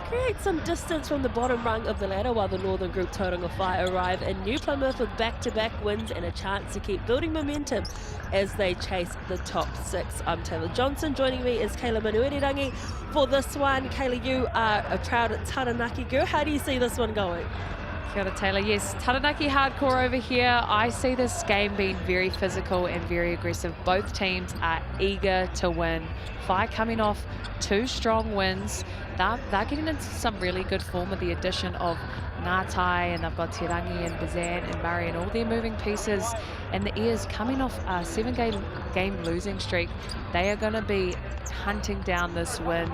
create some distance from the bottom rung of the ladder, while the Northern Group Tauranga Whai arrive in New Plymouth with back-to-back wins and a chance to keep building momentum as they chase the top 6. I'm Taylor Johnson. Joining me is Kayla Manuerirangi for this one. Kayla, you are a proud Taranaki girl. How do you see this one going? Kia ora, Taylor. Yes, Taranaki hardcore over here. I see this game being very physical and very aggressive. Both teams are eager to win. Whai coming off 2 strong wins. They're getting into some really good form with the addition of Ngātai, and they've got Te Rangi and Bazan and Murray and all their moving pieces. And the Ears coming off a 7-game losing streak. They are going to be hunting down this win.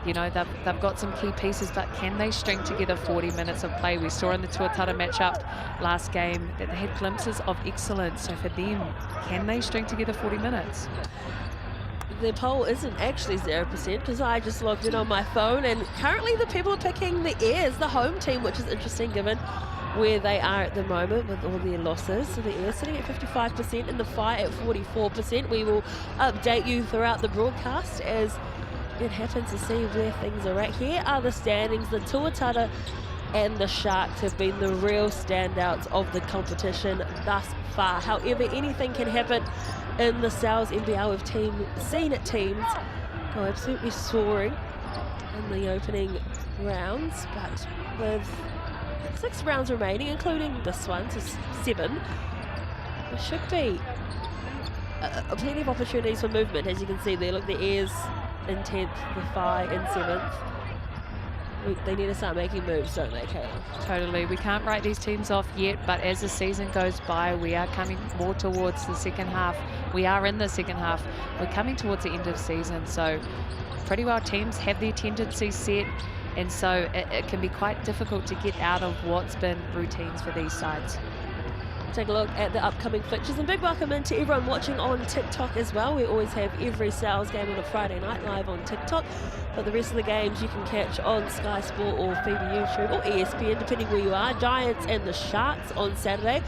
You know, they've got some key pieces, but can they string together 40 minutes of play? We saw in the Tuatara matchup last game that they had glimpses of excellence. So for them, can they string together 40 minutes? The poll isn't actually 0% because I just logged in on my phone, and currently the people are picking the Ears, the home team, which is interesting given where they are at the moment with all their losses. So the Ears sitting at 55% and the Whai at 44%. We will update you throughout the broadcast as it happens to see where things are at. Here are the standings. The Tuatara and the Sharks have been the real standouts of the competition thus far. However, anything can happen in the NZNBL. We've seen teams go absolutely soaring in the opening rounds, but with 6 rounds remaining, including this one, so 7, there should be plenty of opportunities for movement. As you can see there, look, the Ears in 10th, the Whai in 7th. They need to start making moves, don't they, Kayla? Totally. We can't write these teams off yet, but as the season goes by, we are coming more towards the second half. We are in the second half. We're coming towards the end of season, so pretty well teams have their tendencies set, and so it can be quite difficult to get out of what's been routines for these sides. Take a look at the upcoming fixtures, and big welcome in to everyone watching on TikTok as well. We always have every sales game on a Friday night live on TikTok, but the rest of the games you can catch on Sky Sport or FIBA YouTube or ESPN, depending where you are. Giants and the Sharks on Saturday,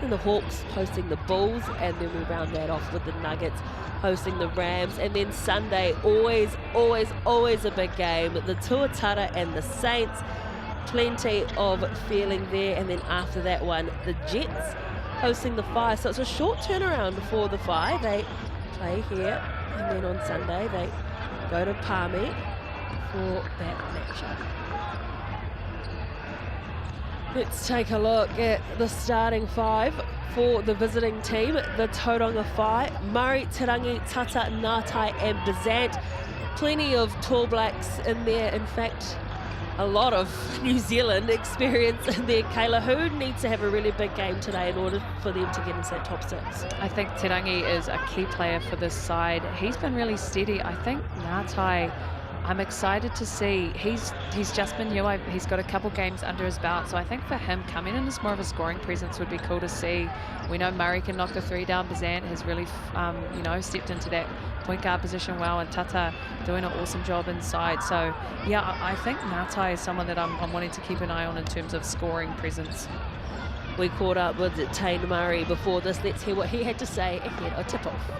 and the Hawks hosting the Bulls, and then we round that off with the Nuggets hosting the Rams. And then Sunday, always a big game, the Tuatara and the Saints. Plenty of feeling there, and then after that one, the Jets hosting the Whai. So it's a short turnaround for the Whai. They play here, and then on Sunday they go to Plymouth for that matchup. Let's take a look at the starting 5 for the visiting team. The Tauranga Whai, Murray, Te Rangi, Tata, Ngātai and Bazant. Plenty of tall blacks in there. In fact, a lot of New Zealand experience in there. Kayla, who needs to have a really big game today in order for them to get into that top 6? I think Te Rangi is a key player for this side. He's been really steady. I think Ngātai, I'm excited to see. He's just been new. He's got a couple games under his belt, so I think for him coming in as more of a scoring presence would be cool to see. We know Murray can knock the 3 down. Bazan has really, you know, stepped into that point guard position well, and Tata doing an awesome job inside. So yeah, I think Ngātai is someone that I'm wanting to keep an eye on in terms of scoring presence. We caught up with Tane Murray before this. Let's hear what he had to say ahead of tip-off.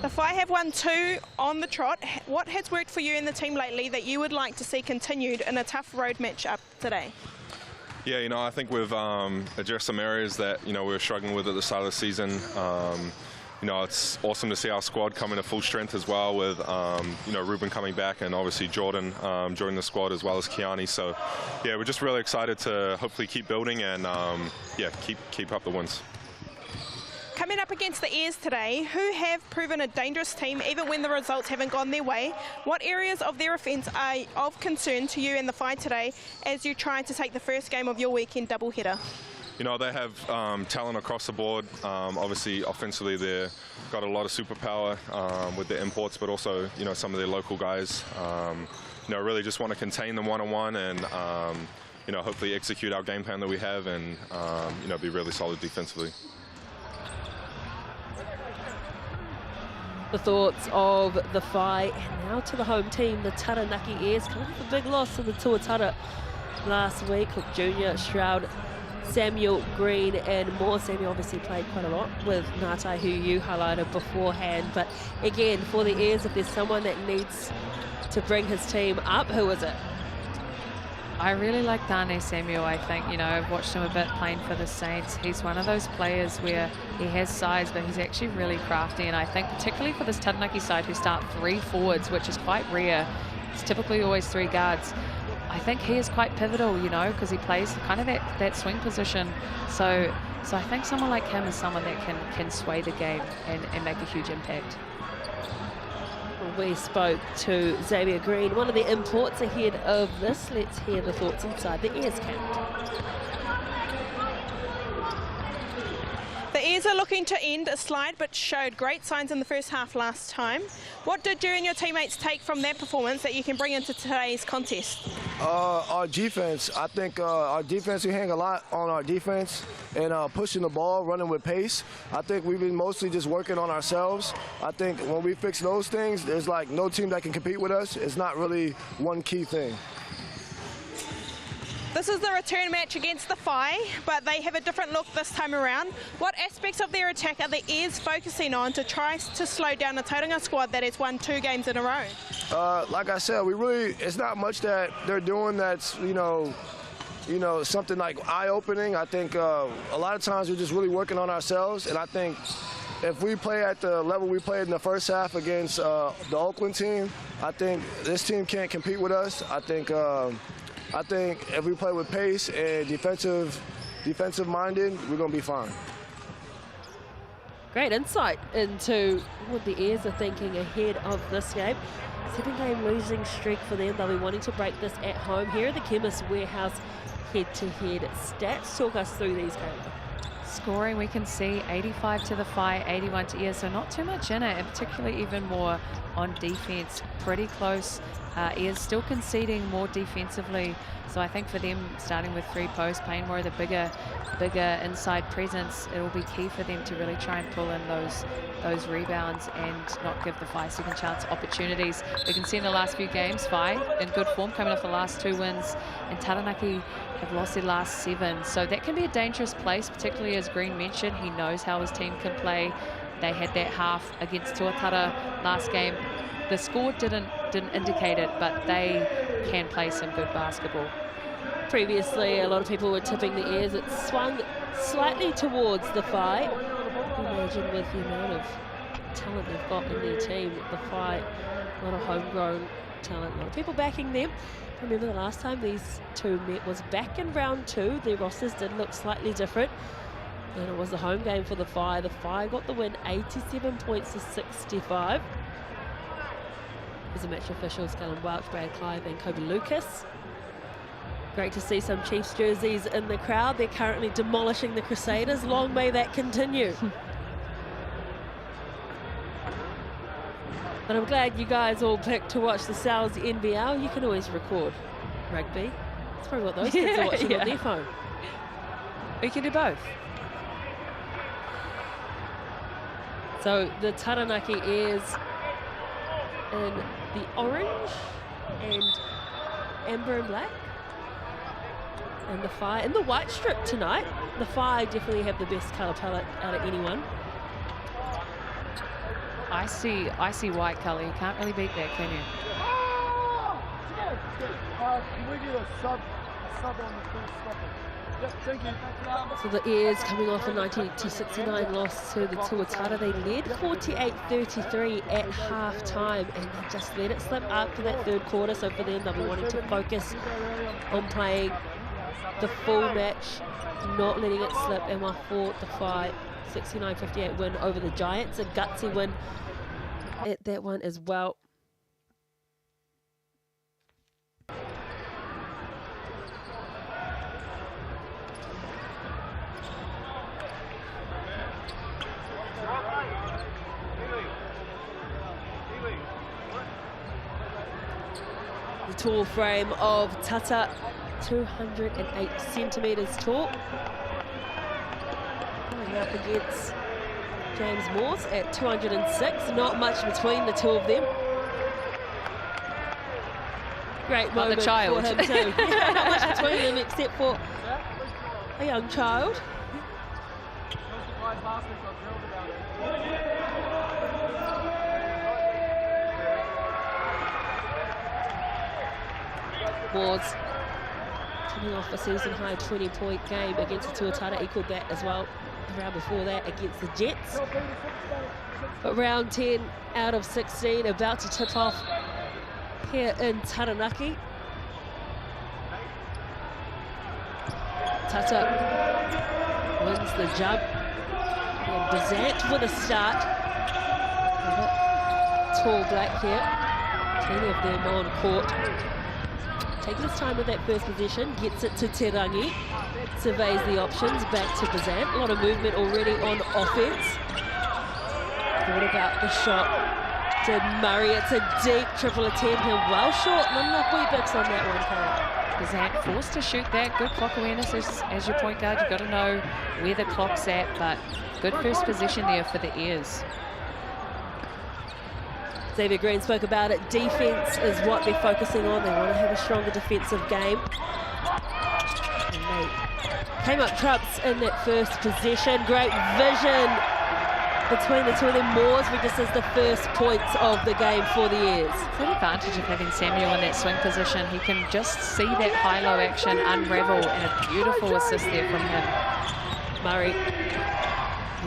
The Whai have won 2 on the trot. What has worked for you and the team lately that you would like to see continued in a tough road match up today? Yeah, you know, I think we've addressed some areas that, you know, we were struggling with at the start of the season. You know, it's awesome to see our squad come into full strength as well with, you know, Ruben coming back and obviously Jordan joining the squad as well as Kiani. So, yeah, we're just really excited to hopefully keep building and, yeah, keep up the wins. Coming up against the Ears today, who have proven a dangerous team even when the results haven't gone their way, what areas of their offence are of concern to you and the Whai today as you try to take the first game of your weekend doubleheader? You know, they have talent across the board. Obviously, offensively, they've got a lot of superpower with their imports, but also, you know, some of their local guys. You know, really just want to contain them one-on-one and, you know, hopefully execute our game plan that we have and, you know, be really solid defensively. the thoughts of the Whai. And now to the home team, the Taranaki Airs, coming off a big loss to the Tuatara last week. Cook Jr., Stroud, Samuel Green and more. Samuel obviously played quite a lot with Ngatai, who you highlighted beforehand. But again, for the Airs, if there's someone that needs to bring his team up, who is it? I really like Dane Samuel. I think, you know, I've watched him a bit playing for the Saints. He's one of those players where he has size, but he's actually really crafty. And I think particularly for this Taranaki side who start 3 forwards, which is quite rare, it's typically always 3 guards. I think he is quite pivotal, you know, because he plays kind of that swing position. So I think someone like him is someone that can sway the game and make a huge impact. We spoke to Xavier Green, one of the imports ahead of this. Let's hear the thoughts inside the Airs camp. The Airs are looking to end a slide, but showed great signs in the first half last time. What did you and your teammates take from that performance that you can bring into today's contest? Our defense. I think our defense, we hang a lot on our defense and pushing the ball, running with pace. I think we've been mostly just working on ourselves. I think when we fix those things, there's like no team that can compete with us. It's not really one key thing. This is the return match against the Whai, but they have a different look this time around. What aspects of their attack are the Airs focusing on to try to slow down the Tauranga squad that has won 2 games in a row? Like I said, it's not much that they're doing that's, you know, something like eye-opening. I think a lot of times we're just really working on ourselves, and I think if we play at the level we played in the first half against the Oakland team, I think this team can't compete with us. I think if we play with pace and defensive-minded, we're going to be fine. Great insight into what the Airs are thinking ahead of this game. 7-game losing streak for them. They'll be wanting to break this at home. Here are the Chemist Warehouse head-to-head stats. Talk us through these, Kayla. Scoring, we can see 85 to the Whai, 81 to Airs, so not too much in it, and particularly even more on defense. Pretty close. Airs still conceding more defensively, so I think for them starting with 3 posts, playing more of the bigger inside presence, it will be key for them to really try and pull in those rebounds and not give the Whai second chance opportunities. We can see in the last few games, Whai in good form, coming off the last 2 wins, and Taranaki have lost their last 7. So that can be a dangerous place, particularly as Green mentioned, he knows how his team can play. They had that half against Tuatara last game. The score didn't indicate it, but they can play some good basketball. Previously, a lot of people were tipping the Airs. It swung slightly towards the Whai. Imagine with the amount of talent they've got in their team, the Whai, a lot of homegrown talent, a lot of people backing them. Remember the last time these two met was back in round 2. Their rosters did look slightly different. And it was the home game for the Whai. The Whai got the win, 87 points to 65. As the match officials, Callum Welch, Brad Clive and Kobe Lucas. Great to see some Chiefs jerseys in the crowd. They're currently demolishing the Crusaders. Long may that continue. But I'm glad you guys all picked to watch the Sal's NBL. You can always record rugby. That's probably what those kids are watching on their phone. We can do both. So the Taranaki Airs in the orange and amber and black, and the Whai in the white strip tonight. The Whai definitely have the best colour palette out of anyone. I see white colour. You can't really beat that, can you? Can we get a sub on the first stopper? Yep, thank you. So the Airs coming off a 90-69 loss to the Tuatara. They led 48-33 at half-time, and they just let it slip after that 3rd quarter. So for them, they'll be wanting to focus on playing the full match, not letting it slip. And I thought the Whai 69-58 win over the Giants, a gutsy win at that one as well. The tall frame of Tata, 208 centimetres tall. Going up against James Moores at 206. Not much between the two of them. Great moment for him too. Yeah, not much between them except for a young child. Moores coming off a season-high 20-point game against the Tuatara, equalled that as well the round before that against the Jets. But round 10 out of 16, about to tip off here in Taranaki. Tata wins the jump. And Bazant with a start. Tall black here. 10 of them on court. Taking his time with that first position, gets it to Tarangi, surveys the options, back to Bazant. A lot of movement already on offense. Thought about the shot. Did Murray, it's a deep triple attempt and well short. Not enough Weet-Bix on that one, Kara. Bazant forced to shoot that. Good clock awareness as your point guard. You've got to know where the clock's at, but good first position there for the Ears. Xavier Green spoke about it. Defense is what they're focusing on. They want to have a stronger defensive game. And they came up trumps in that first possession. Great vision between the two of them. Moores registers the first points of the game for the Ears. It's an advantage of having Samuel in that swing position. He can just see that high-low action unravel, and a beautiful assist there from him. Murray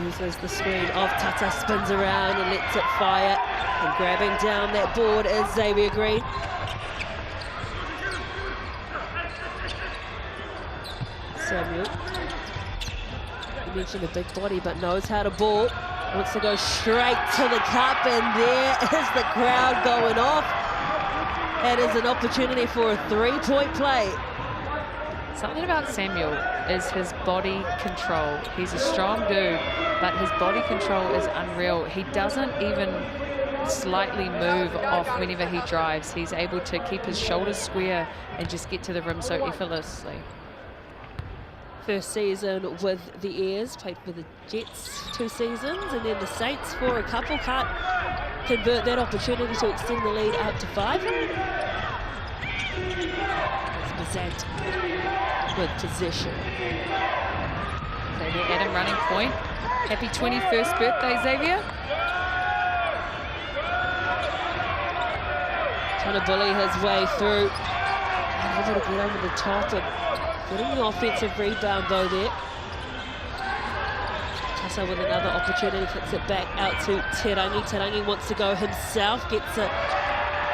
uses the screen of Tata, spins around and lets it fire. And grabbing down that board is Xavier Green. Samuel. You mentioned a big body, but knows how to ball. Wants to go straight to the cup, and there is the crowd going off. That is an opportunity for a three-point play. Something about Samuel is his body control. He's a strong dude, but his body control is unreal. He doesn't even slightly move off whenever he drives. He's able to keep his shoulders square and just get to the rim so effortlessly. First season with the Ears, played for the Jets 2 seasons, and then the Saints for a couple. Can't convert that opportunity to extend the lead out to 5. That's Bazant with possession. Xavier Adam running point. Happy 21st birthday, Xavier. Trying to bully his way through. Able to get over the top and getting the offensive rebound though there. Tassa with another opportunity, kicks it back out to Tarangi. Tarangi wants to go himself, gets an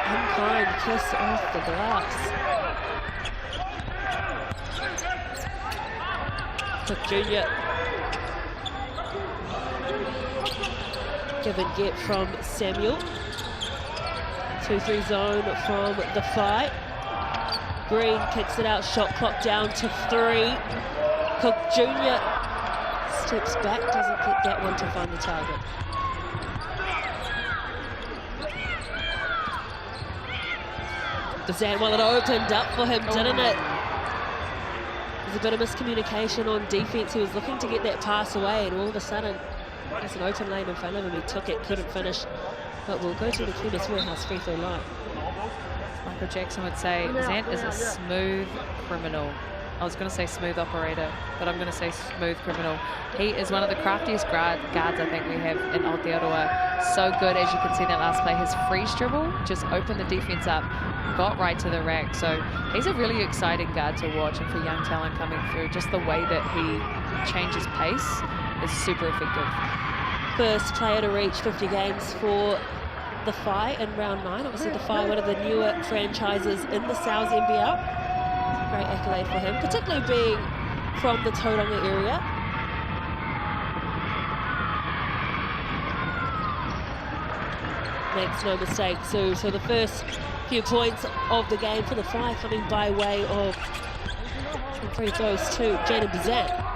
unkind kiss off the glass. Cook Jr. Give and get from Samuel. 2-3 zone from the fight. Green kicks it out, shot clock down to 3. Cook Jr. steps back, doesn't get that one to find the target. Bazant, well, it opened up for him, didn't it? There's a bit of miscommunication on defense. He was looking to get that pass away, and all of a sudden, there's an open lane in front of him. He took it, couldn't finish. But we'll go to the Chemist Warehouse free throw line. Michael Jackson would say Bazant is a smooth criminal. I was going to say smooth operator, but I'm going to say smooth criminal. He is one of the craftiest guards I think we have in Aotearoa. So good, as you can see in that last play. His freeze dribble just opened the defense up, got right to the rack. So he's a really exciting guard to watch, and for young talent coming through, just the way that he changes pace is super effective. First player to reach 50 games for the Phi in round 9. Obviously the Phi, one of the newer franchises in the South NBL. It's a great accolade for him, particularly being from the Tauranga area. Makes no mistake, Sue. So the first few points of the game for the Phi coming by way of free throws to Jaden Bazant.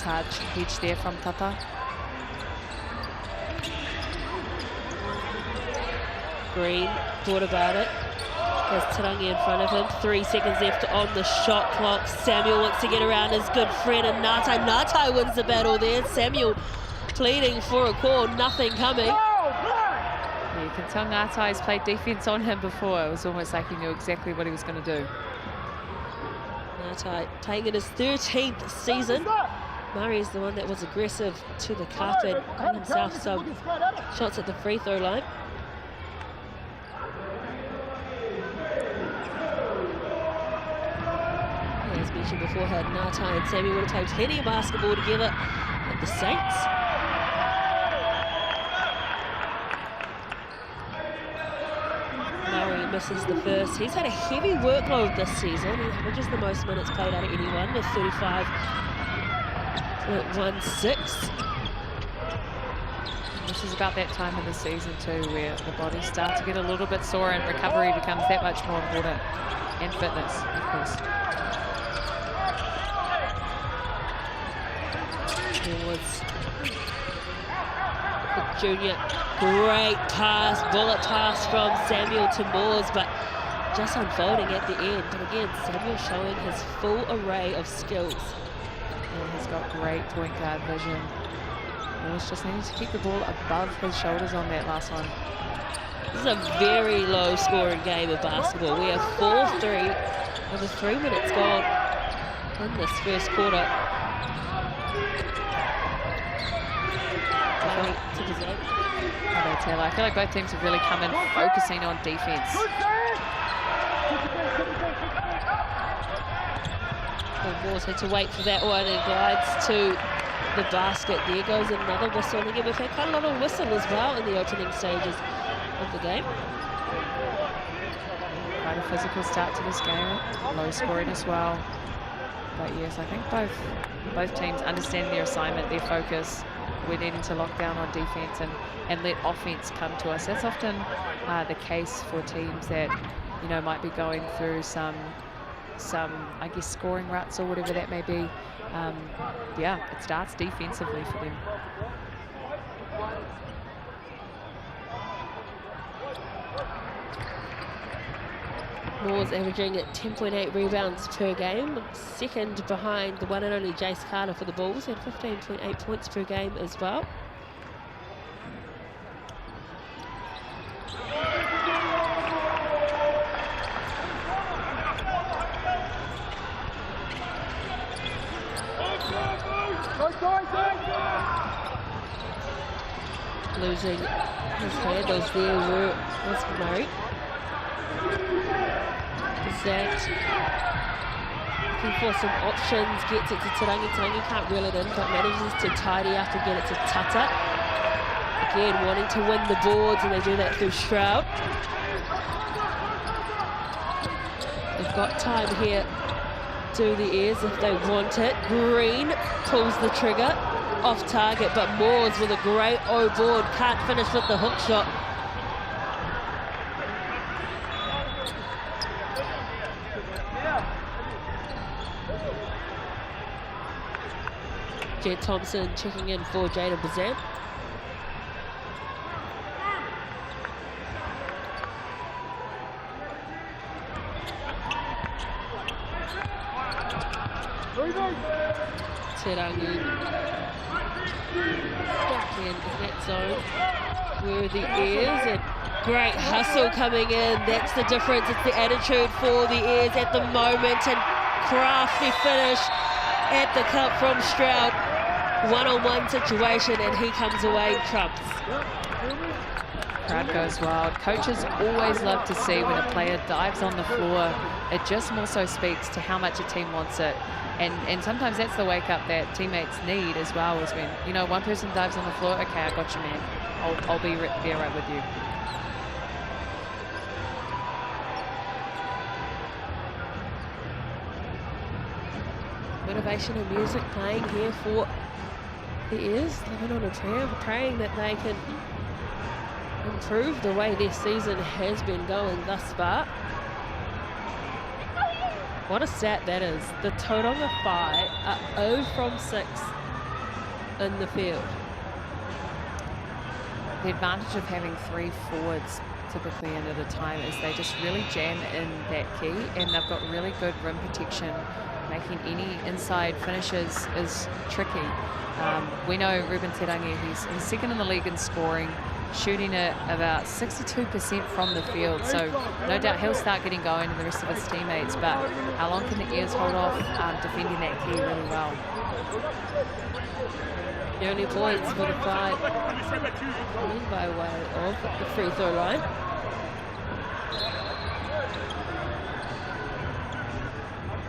Hard hedge there from Tata. Green thought about it. There's Tarangi in front of him. 3 seconds left on the shot clock. Samuel wants to get around his good friend and Ngatai. Ngatai wins the battle there. Samuel pleading for a call, nothing coming. Yeah, you can tell Ngatai's played defense on him before. It was almost like he knew exactly what he was going to do. Ngatai taking his 13th season. Murray is the one that was aggressive to the cup and got himself some shots at the free throw line. As mentioned beforehand, Ngatai and Sammy would have played plenty of basketball together at the Saints. Murray misses the first. He's had a heavy workload this season. He averages the most minutes played out of anyone with 35.16. This is about that time of the season too where the bodies start to get a little bit sore and recovery becomes that much more important. And fitness, of course. There was the junior, great pass, bullet pass from Samuel to Moores, but just unfolding at the end. And again, Samuel showing his full array of skills. Yeah, he's got great point guard vision. Moores just needed to keep the ball above his shoulders on that last one. This is a very low scoring game of basketball. We have 4-3, over 3 minutes gone in this first quarter. I feel like both teams have really come in focusing on defense. Moores had to wait for that one and glides to the basket. There goes another whistle. And again, we've had quite a lot of whistle as well in the opening stages of the game. Quite a physical start to this game, low scoring as well. But yes, I think both teams understand their assignment, their focus. We're needing to lock down on defense and let offense come to us. That's often the case for teams that, you know, might be going through some I guess scoring ruts or whatever that may be. Yeah, it starts defensively for them. Moores averaging at 10.8 rebounds per game, second behind the one and only Jace Carter for the Bulls, and 15.8 points per game as well. Losing his handles there was Murray. Zant looking for some options, gets it to Tarangi. Tarangi can't reel it in, but manages to tidy up and get it to Tata. Again, wanting to win the boards, and they do that through Stroud. They've got time here. Do the ears if they want it. Green pulls the trigger, off target, but Moores with a great O-board, can't finish with the hook shot. Jed Thompson checking in for Jada Bazan. Tarangi stuck in that zone where the ears, and great hustle coming in. That's the difference. It's the attitude for the ears at the moment, and crafty finish at the cup from Stroud. One-on-one situation, and he comes away trumps. Crowd goes wild. Coaches always love to see when a player dives on the floor. It just more so speaks to how much a team wants it. And sometimes that's the wake up that teammates need as well, is when, you know, one person dives on the floor, okay, I got you, man. I'll be there right with you. Motivation and music playing here for the Ears, living on a prayer, praying that they can improve the way their season has been going thus far. What a stat that is. The Tauranga Whai are 0 from 6 in the field. The advantage of having 3 forwards typically in at a time is they just really jam in that key, and they've got really good rim protection, making any inside finishes is tricky. We know Ruben Tarangi, he's second in the league in scoring, shooting at about 62% from the field, so no doubt he'll start getting going and the rest of his teammates, but how long can the Ears hold off defending that key really well? The only points for the fight coming by way of the free throw line.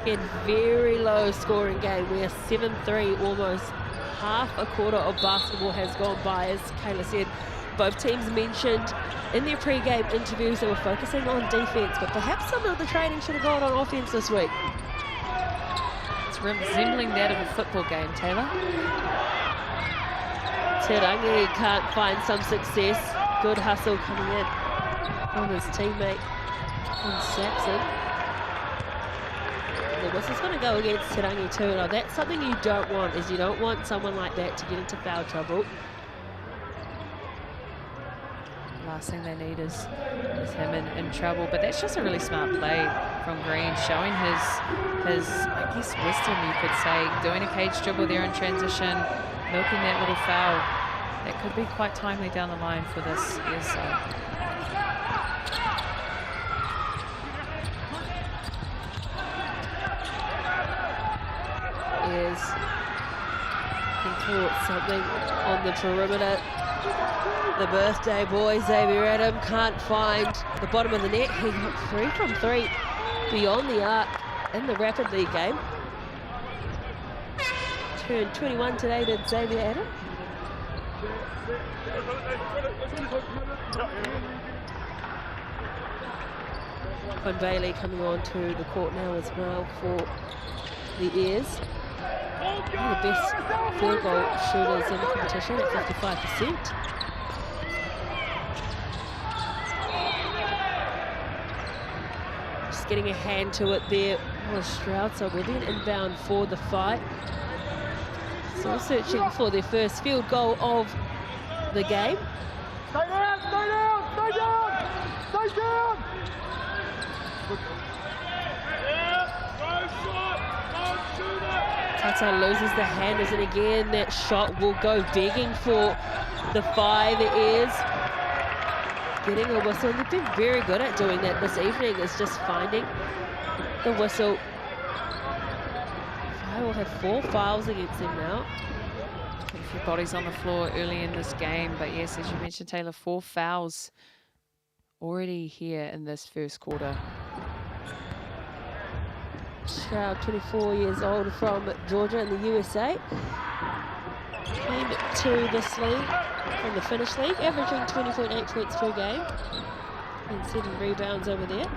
Again, very low scoring game. We are 7-3, almost half a quarter of basketball has gone by. As Kayla said, both teams mentioned in their pre-game interviews they were focusing on defense, but perhaps some of the training should have gone on offense this week. It's resembling that of a football game, Taylor. Tarangi can't find some success. Good hustle coming in from his teammate on Saxon. And the whistle's going to go against Tarangi too. Now that's something you don't want, is you don't want someone like that to get into foul trouble. Last thing they need is him in trouble, but that's just a really smart play from Green, showing his I guess wisdom, you could say, doing a cage dribble there in transition, milking that little foul. That could be quite timely down the line for this Ears side. Ears can thwart something on the perimeter. The birthday boy, Xavier Adam, can't find the bottom of the net. He got 3 from 3 beyond the arc in the Rapid League game. Turned 21 today, did Xavier Adam. Con Bailey coming on to the court now as well for the Ears. One of the best field goal shooters in the competition at 55%. Just getting a hand to it there was Stroud, so we'll be an inbound for the fight. So searching for their first field goal of the game. Stay down, stay down, stay down, stay down. Tata loses the handles, and again that shot will go begging for the 5 Ears. Getting a whistle, and they've been very good at doing that this evening, is just finding the whistle. I will have 4 fouls against him now. A few bodies on the floor early in this game, but yes, as you mentioned, Taylor, 4 fouls already here in this first quarter. Stroud, 24 years old, from Georgia in the USA. Came to this league from the Finnish league, averaging 20.8 points per game and 7 rebounds over there.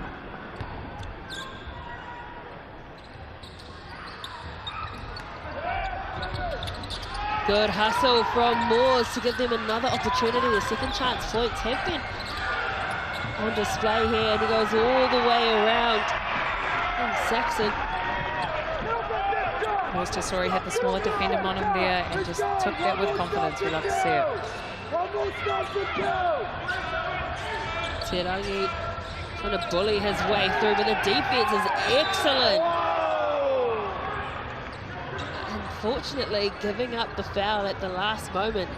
Good hustle from Moores to give them another opportunity. The second chance points have been on display here, and he goes all the way around. And Saxon. Moores just already had the smaller defender on him there and just took that with confidence. We love to see it. Tarangi trying to bully his way through, but the defense is excellent. Unfortunately, giving up the foul at the last moment.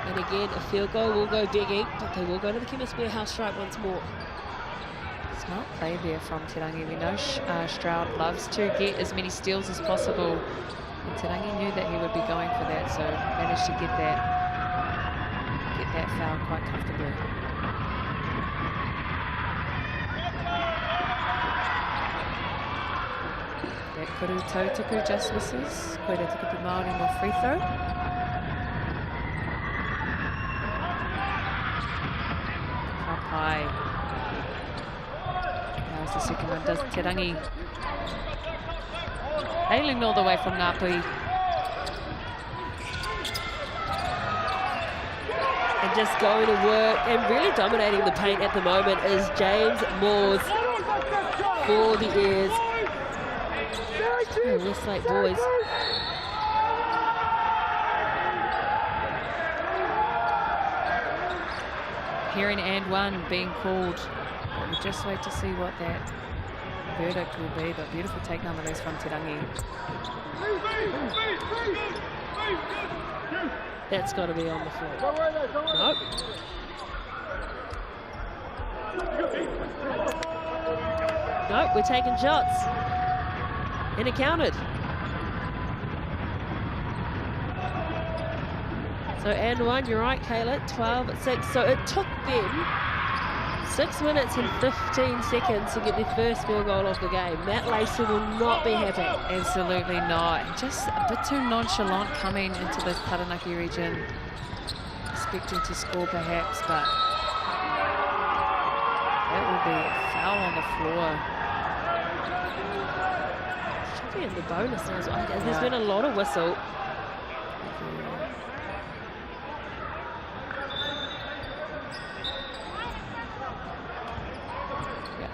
And again, a field goal will go begging, but they will go to the Chemist Warehouse stripe once more. Smart play there from Tarangi. We know Stroud loves to get as many steals as possible. And Tarangi knew that he would be going for that, so managed to get that foul quite comfortably. That Kuru Tautaku just misses. Koira Tukupi Māori more free throw. Up high. Now's the second one, does Tarangi. Hailing all the way from Ngāpui. And just going to work and really dominating the paint at the moment is James Moores for the Ears. Oh, Westlake boys. hearing and one being called. But we'll just wait to see what that verdict will be. But beautiful take nonetheless from Tarangi. That's got to be on the floor. Nope. Nope, we're taking shots. And it counted. So and one, you're right, Kayla, 12-6. So it took them 6 minutes and 15 seconds to get their first field goal of the game. Matt Lacey will not be happy. Absolutely not. Just a bit too nonchalant coming into the Taranaki region. Expecting to score perhaps, but that will be a foul on the floor. Should be in the bonus now as well. There's been a lot of whistle.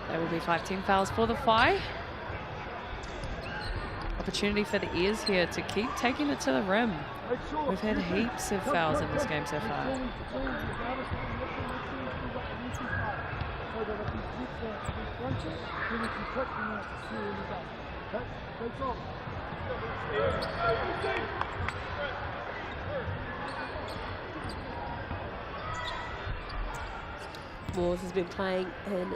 There will be 5 team fouls for the Whai. Opportunity for the Ears here to keep taking it to the rim. We've had heaps of fouls in this game so far. Moores has been playing in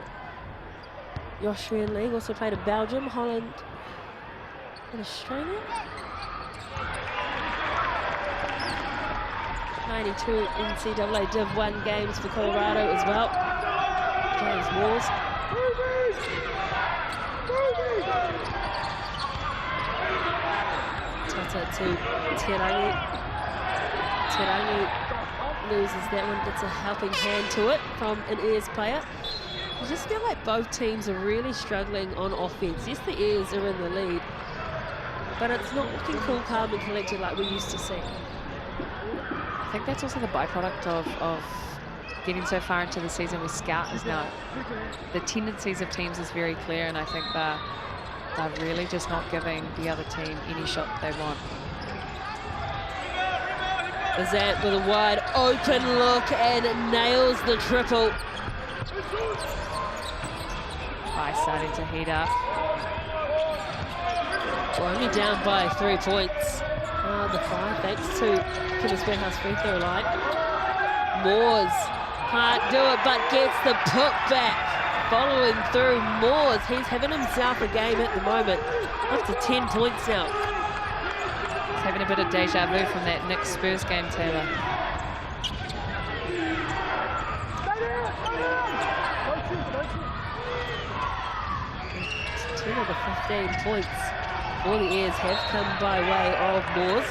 the Austrian League, also played in Belgium, Holland, and Australia. 92 NCAA Div 1 games for Colorado as well. James Moores. Tata to Tarangi. Tarangi loses that one, gets a helping hand to it from an Ears player. I just feel like both teams are really struggling on offense. Yes, the Ears are in the lead, but it's not looking cool, calm and collected like we used to see. I think that's also the byproduct of getting so far into the season with scouters now. The tendencies of teams is very clear, and I think they're really just not giving the other team any shot they want. Bazant with a wide open look and nails the triple. Whai starting to heat up. We're only down by 3 points. The Whai, thanks to Kenneth Warehouse free throw line. Moores can't do it, but gets the putback. Following through Moores. He's having himself a game at the moment. Up to 10 points now. He's having a bit of deja vu from that Knicks Spurs game, Taylor. 10 of the 15 points for the Ears have come by way of Moores.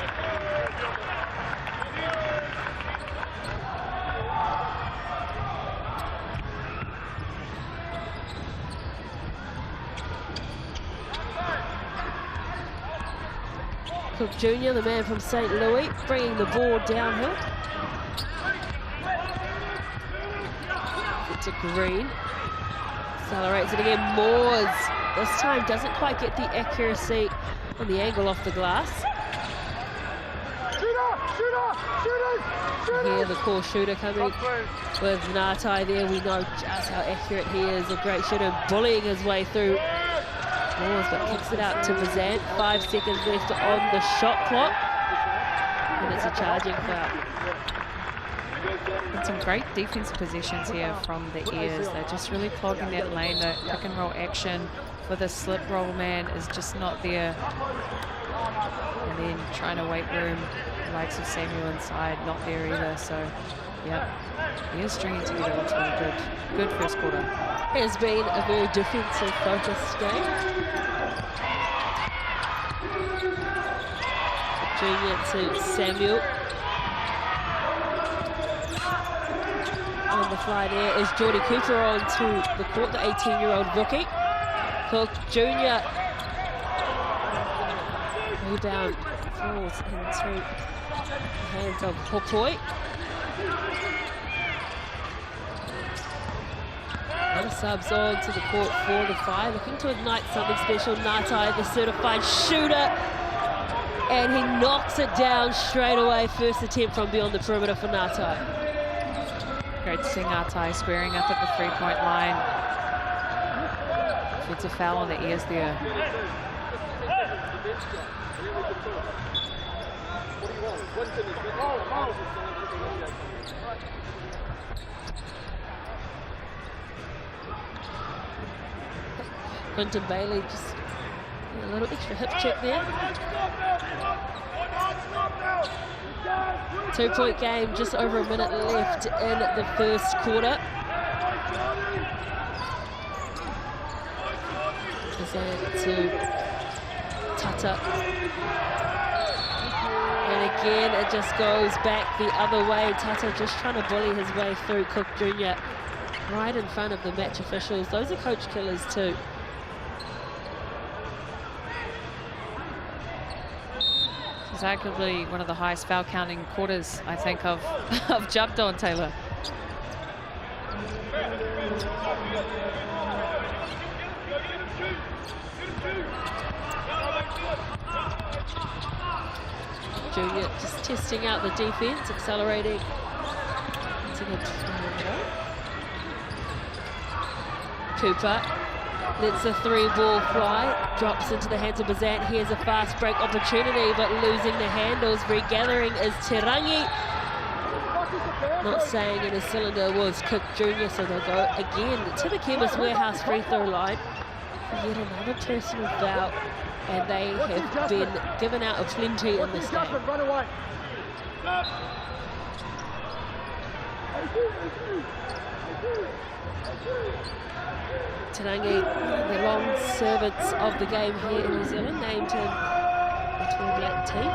Cook Jr., the man from St. Louis, bringing the ball downhill. To Green. Accelerates it again. Moores this time doesn't quite get the accuracy on the angle off the glass. Here the core shooter coming with Ngatai there. We know just how accurate he is. A great shooter bullying his way through Moores, but kicks it out to Bazant. 5 seconds left on the shot clock. And it's a charging foul. And some great defensive possessions here from the Ears. They're just really clogging that lane. The pick and roll action for the slip roll man is just not there. And then trying to wait room, the likes of Samuel inside, not there either. So, yeah, Ears stringing together looks really good. Good first quarter. It has been a very defensive focused game. Junior to Samuel. On the fly there is Jordy Cooper onto the court, the 18-year-old rookie. Cook Jr. Rebound falls into the hands of Hopoi. And subs on to the court for the Whai, looking to ignite something special. Ngatai, the certified shooter, and he knocks it down straight away. First attempt from beyond the perimeter for Ngatai. Great to see Ngatai squaring up at the three-point line. It's a foul on the ears there. Quinton Bailey just a little extra hip check there. 2-point game, just over a minute left in the first quarter. To Tata. And again, it just goes back the other way. Tata just trying to bully his way through Cook Jr. right in front of the match officials. Those are coach killers too. It's arguably one of the highest foul counting quarters, I think, of jumped on Taylor. Junior just testing out the defense, accelerating into the Cooper lets the 3-ball fly, drops into the hands of Bazant. Here's a fast break opportunity, but losing the handles. Regathering is Tarangi. Not staying in his cylinder was Cook Jr., so they'll go again to the Chemist Warehouse free throw line. Yet another personal foul, and they have been given out of plenty in this game. Tarangi, the long servants of the game here in New Zealand, named him the Tall Black team.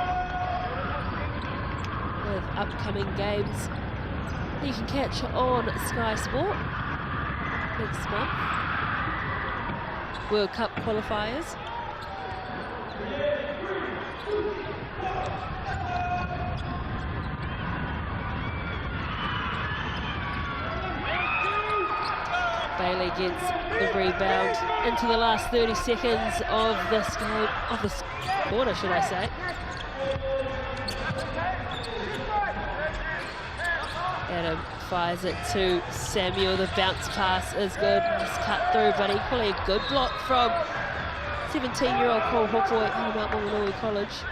With upcoming games you can catch on Sky Sport next month. World Cup qualifiers. Bailey gets the rebound into the last 30 seconds of this game, of this quarter, should I say. Adam fires it to Samuel. The bounce pass is good. Just cut through, but equally a good block from 17-year-old Cole Hopoi out of Mount Maunganui College.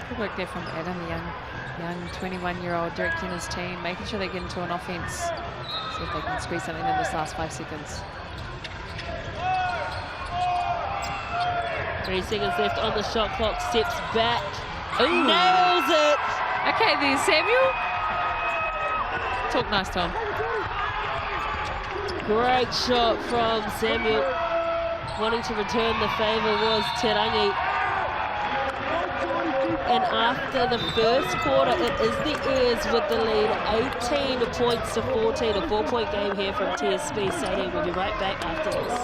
Good work there from Adam, the young 21-year-old directing his team, making sure they get into an offense. See if they can squeeze something in this last 5 seconds. 3 seconds left on the shot clock. Steps back. Ooh. Nails it. Okay, there's Samuel. Talk nice, Tom. Great shot from Samuel. Wanting to return the favour was Tarangi. And after the first quarter, it is the Airs with the lead, 18 points to 14. A 4-point game here from TSB Stadium. We'll be right back after this.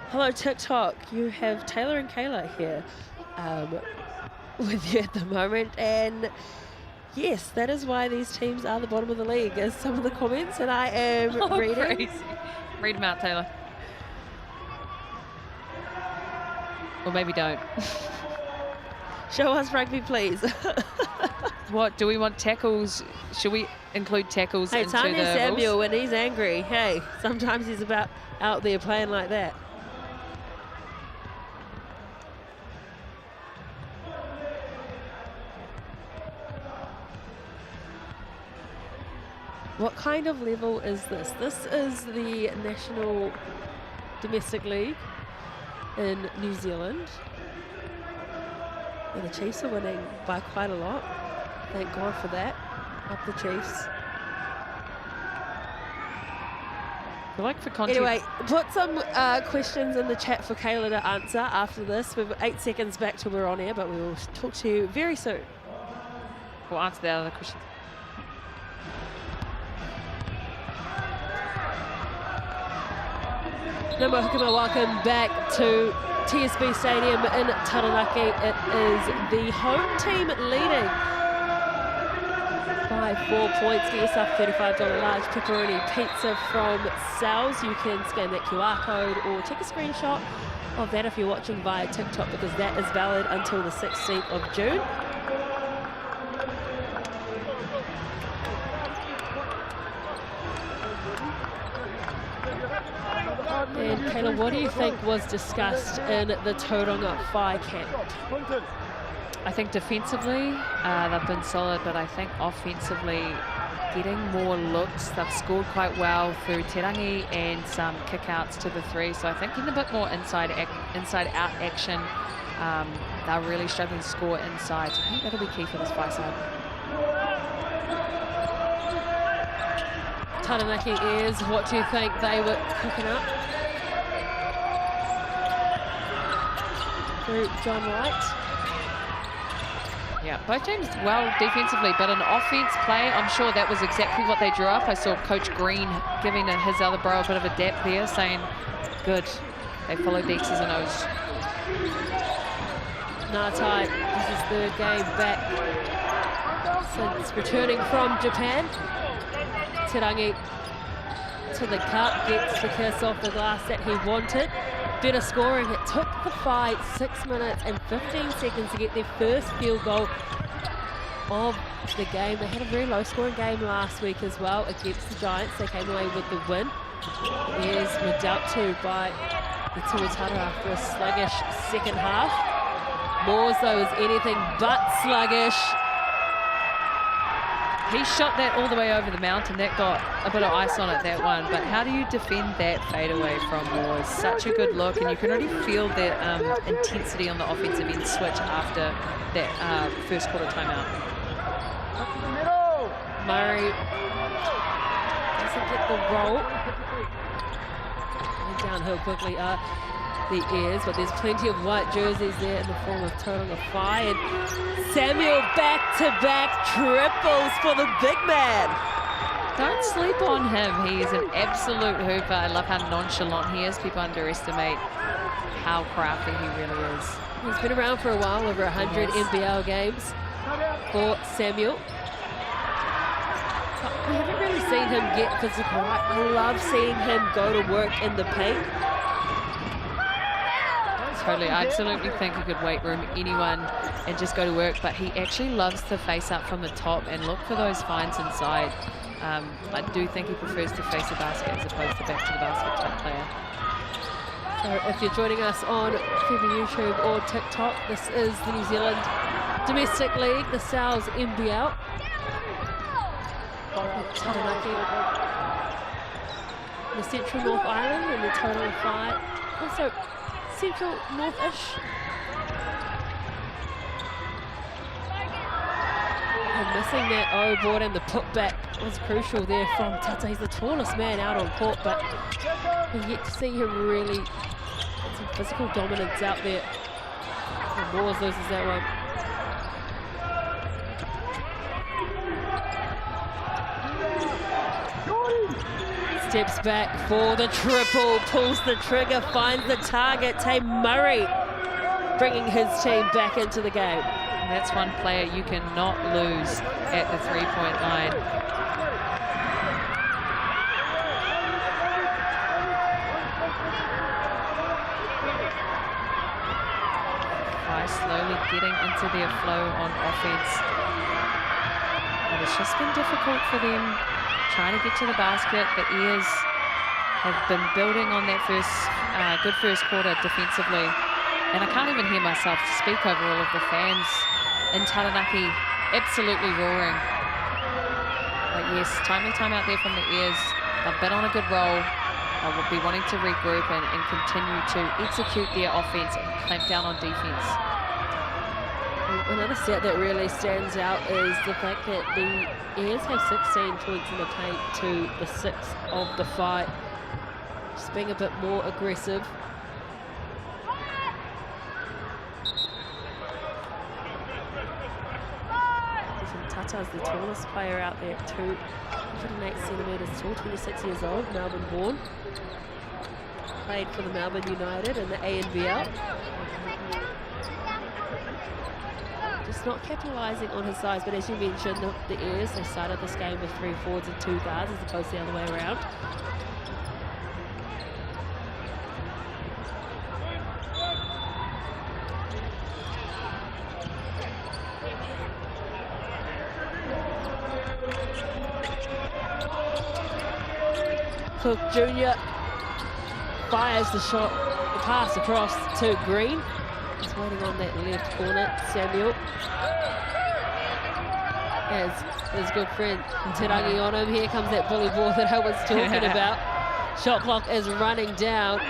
Hello TikTok, you have Taylor and Kayla here with you at the moment, and yes, that is why these teams are the bottom of the league, as some of the comments that I am reading. Crazy. Read them out, Taylor. Or maybe don't. Show us rugby, please. What, do we want tackles? Should we include tackles into the Tanya rules? Samuel, when he's angry, hey, sometimes he's about out there playing like that. What kind of level is this? This is the National Domestic League in New Zealand. And the Chiefs are winning by quite a lot. Thank God for that. Up the Chiefs. I like for content. Anyway, put some questions in the chat for Kayla to answer after this. We've 8 seconds back till we're on air, but we will talk to you very soon. We'll answer the other questions. No more hukama, welcome back to TSB Stadium in Taranaki. It is the home team leading by 4 points. Get yourself a $35 large pepperoni pizza from Sal's. You can scan that QR code or take a screenshot of that if you're watching via TikTok, because that is valid until the 16th of June. And Kayla, what do you think was discussed in the Tauranga Whai camp? I think defensively they've been solid, but I think offensively getting more looks. They've scored quite well through te rangi and some kickouts to the three. So I think getting a bit more inside out action. They're really struggling to score inside. So I think that'll be key for this Whai side. Taranaki is, what do you think they were cooking up? Through John White. Yeah, both teams well defensively, but an offense play, I'm sure that was exactly what they drew up. I saw Coach Green giving his other bro a bit of a dap there, saying, good, they followed the X's and O's. Natai, this is the game back since returning from Japan. Te rangi to the cup, gets the kiss off the glass that he wanted. Better scoring. It took the fight 6 minutes and 15 seconds to get their first field goal of the game. They had a very low scoring game last week as well against the Giants. They came away with the win. There's were dealt to by the Tuatara after a sluggish second half. Moores though is anything but sluggish. He shot that all the way over the mountain. That got a bit of ice on it, that one. But how do you defend that fadeaway from Moores? Such a good look, and you can already feel that intensity on the offensive end switch after that first quarter timeout. Murray doesn't get the roll. And downhill quickly are the Airs, but there's plenty of white jerseys there in the form of Tauranga Whai. And Samuel back-to-back triples for the big man. Don't sleep on him. He is an absolute hooper. I love how nonchalant he is. People underestimate how crafty he really is. He's been around for a while, over 100 NBL games for Samuel. But we haven't really seen him get physical. I love seeing him go to work in the paint. Totally, I absolutely think he could weight room anyone and just go to work, but he actually loves to face up from the top and look for those finds inside. I do think he prefers to face the basket as opposed to back to the basket type player. So if you're joining us on FIBA YouTube or TikTok, this is the New Zealand Domestic League, the Sal's NBL. Taranaki, the Central North Island, and the Tauranga Whai. Also, Central North-ish. And missing that O board, and the putback was crucial there from Tata. He's the tallest man out on court, but we've yet to see him really get some physical dominance out there. And Moores loses that one. Steps back for the triple, pulls the trigger, finds the target. Tay Murray bringing his team back into the game. And that's one player you cannot lose at the three-point line. Whai slowly getting into their flow on offense. But it's just been difficult for them trying to get to the basket. The Airs have been building on that good first quarter defensively. And I can't even hear myself speak over all of the fans in Taranaki, absolutely roaring. But yes, timely time out there from the Airs. They've been on a good roll. They will be wanting to regroup and continue to execute their offense and clamp down on defense. Another stat that really stands out is the fact that the Airs have 16 points in the paint to the 6 of the fight. Just being a bit more aggressive. Tata's the tallest player out there at 208 centimetres tall, 26 years old, Melbourne born. played for the Melbourne United in the ANBL. Just not capitalising on his size, but as you mentioned, the Airs, they started this game with 3 forwards and 2 guards as opposed to the other way around. Cook Jr. fires the shot, the pass across to Green. He's waiting on that left corner. Samuel has his good friend Taranaki on him. Here comes that bully ball that I was talking about. Shot clock is running down.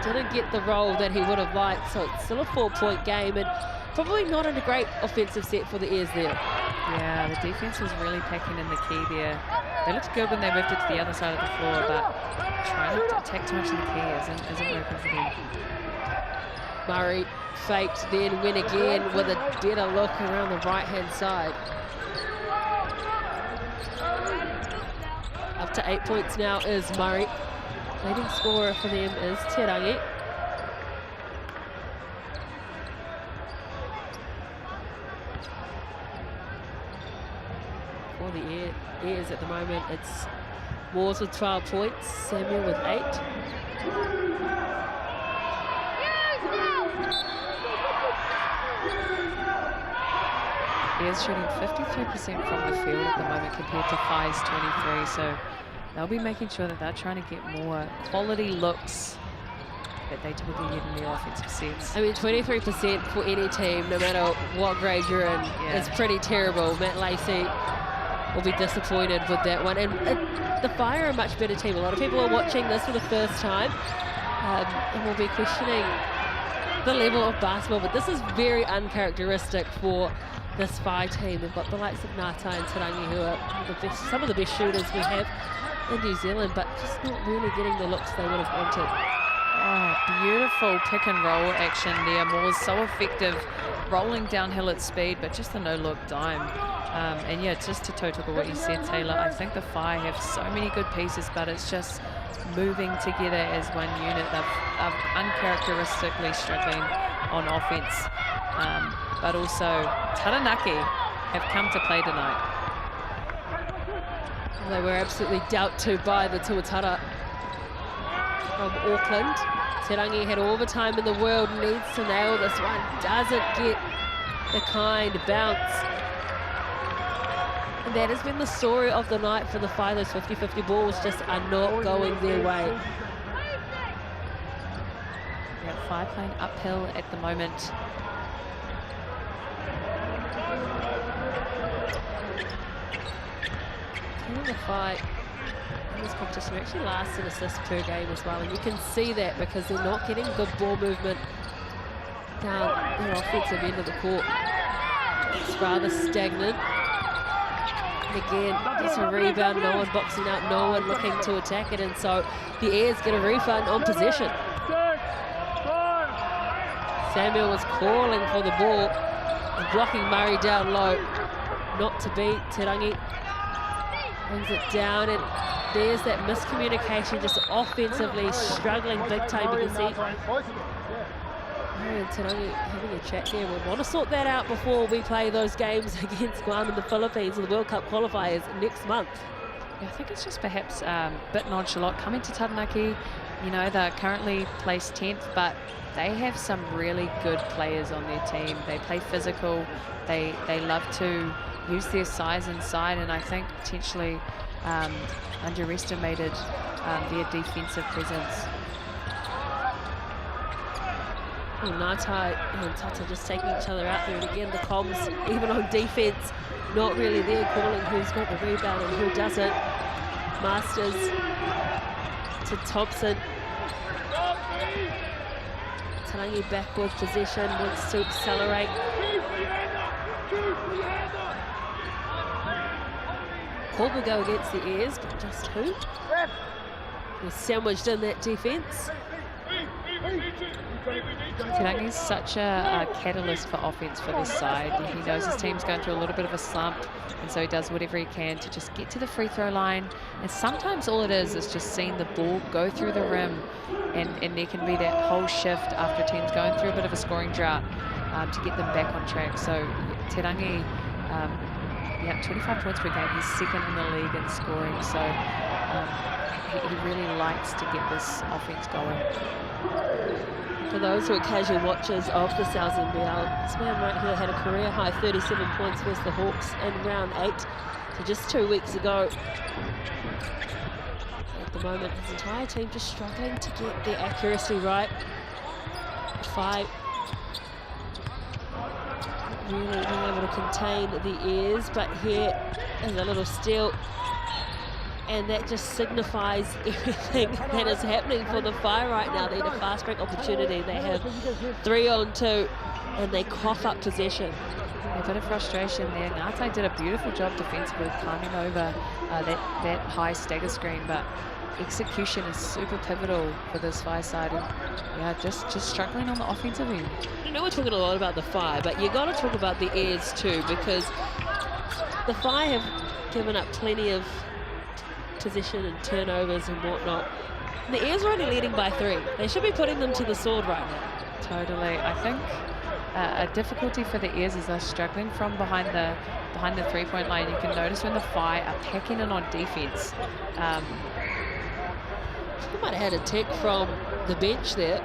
Didn't get the roll that he would have liked, so it's still a 4-point game and probably not in a great offensive set for the Airs there. Yeah, the defense was really packing in the key there. They looked good when they moved it to the other side of the floor, but trying to attack too much of the key isn't working for them. Murray faked, then went again with a better look around the right-hand side. Up to 8 points now is Murray. Leading scorer for them is Taranaki. For the Airs at the moment, it's Moores with 12 points, Samuel with 8. Airs shooting 53% from the field at the moment compared to Phi's 23, so they'll be making sure that they're trying to get more quality looks that they typically get in their offensive sets. I mean, 23% for any team, no matter what grade you're in, is pretty terrible. Matt Lacey will be disappointed with that one. And the Fire are a much better team. A lot of people are watching this for the first time and will be questioning the level of basketball, but this is very uncharacteristic for this Phi team. They've got the likes of Ngata and Tarangi, who are some of the best shooters we have in New Zealand, but just not really getting the looks they would have wanted. Oh, beautiful pick and roll action there. Moore's so effective rolling downhill at speed, but just a no-look dime. And yeah, just to toe to what you said, Taylor, I think the Phi have so many good pieces, but it's just moving together as one unit. They're uncharacteristically struggling on offense. But also Taranaki have come to play tonight. They were absolutely dealt to by the Tuatara from Auckland. Tarangi had all the time in the world, needs to nail this one, doesn't get the kind bounce. And that has been the story of the night for the Phi. Those 50-50 balls just are not going their way. Yeah, Phi playing uphill at the moment. The Phi in this competition actually last in assists per game as well, and you can see that because they're not getting good ball movement down their offensive end of the court. It's rather stagnant. And again, just a rebound, no one boxing out, no one looking to attack it, and so the Airs get a refund on possession. Samuel was calling for the ball, blocking Murray down low. Not to beat. Tarangi brings it down, and there's that miscommunication, just offensively struggling big time. You can see Murray and Tarangi having a chat here. We'll want to sort that out before we play those games against Guam and the Philippines in the World Cup qualifiers next month. Yeah, I think it's just perhaps a bit nonchalant coming to Taranaki. You know, they're currently placed 10th, but they have some really good players on their team. They play physical. They love to use their size inside, and I think potentially underestimated their defensive presence. Well, Ngata and Tata just taking each other out there, and again the comms, even on defense, not really there, calling who's got the rebound and who doesn't. Masters to Thompson. Tarangi back with possession, wants to accelerate. Call will go against the Airs, but just who? We're sandwiched in that defense. Taranaki is such a catalyst for offense for this side. He knows his team's going through a little bit of a slump, and so he does whatever he can to just get to the free throw line. And sometimes all it is just seeing the ball go through the rim, and there can be that whole shift after a team's going through a bit of a scoring drought to get them back on track. So Taranaki, yeah, 25 points per game. He's second in the league in scoring. So he really likes to get this offense going. For those who are casual watchers of the NZNBL, this man right here had a career high 37 points versus the Hawks in round 8, so just 2 weeks ago. At the moment, his entire team just struggling to get their accuracy right. Whai really being able to contain the ears, but here is a little steal. And that just signifies everything that is happening for the Whai right now. They need a fast break opportunity. They have 3-on-2, and they cough up possession. A bit of frustration there. Ngātai did a beautiful job defensively climbing over that high stagger screen, but execution is super pivotal for this Whai side. And yeah, just struggling on the offensive end. I know we're talking a lot about the Whai, but you got to talk about the Airs too, because the Whai have given up plenty of possession and turnovers and whatnot. And the Airs are only leading by 3. They should be putting them to the sword right now. Totally. I think a difficulty for the Airs is they're struggling from behind the 3-point line. You can notice when the Whai are packing in on defense. They might have had a tech from the bench there.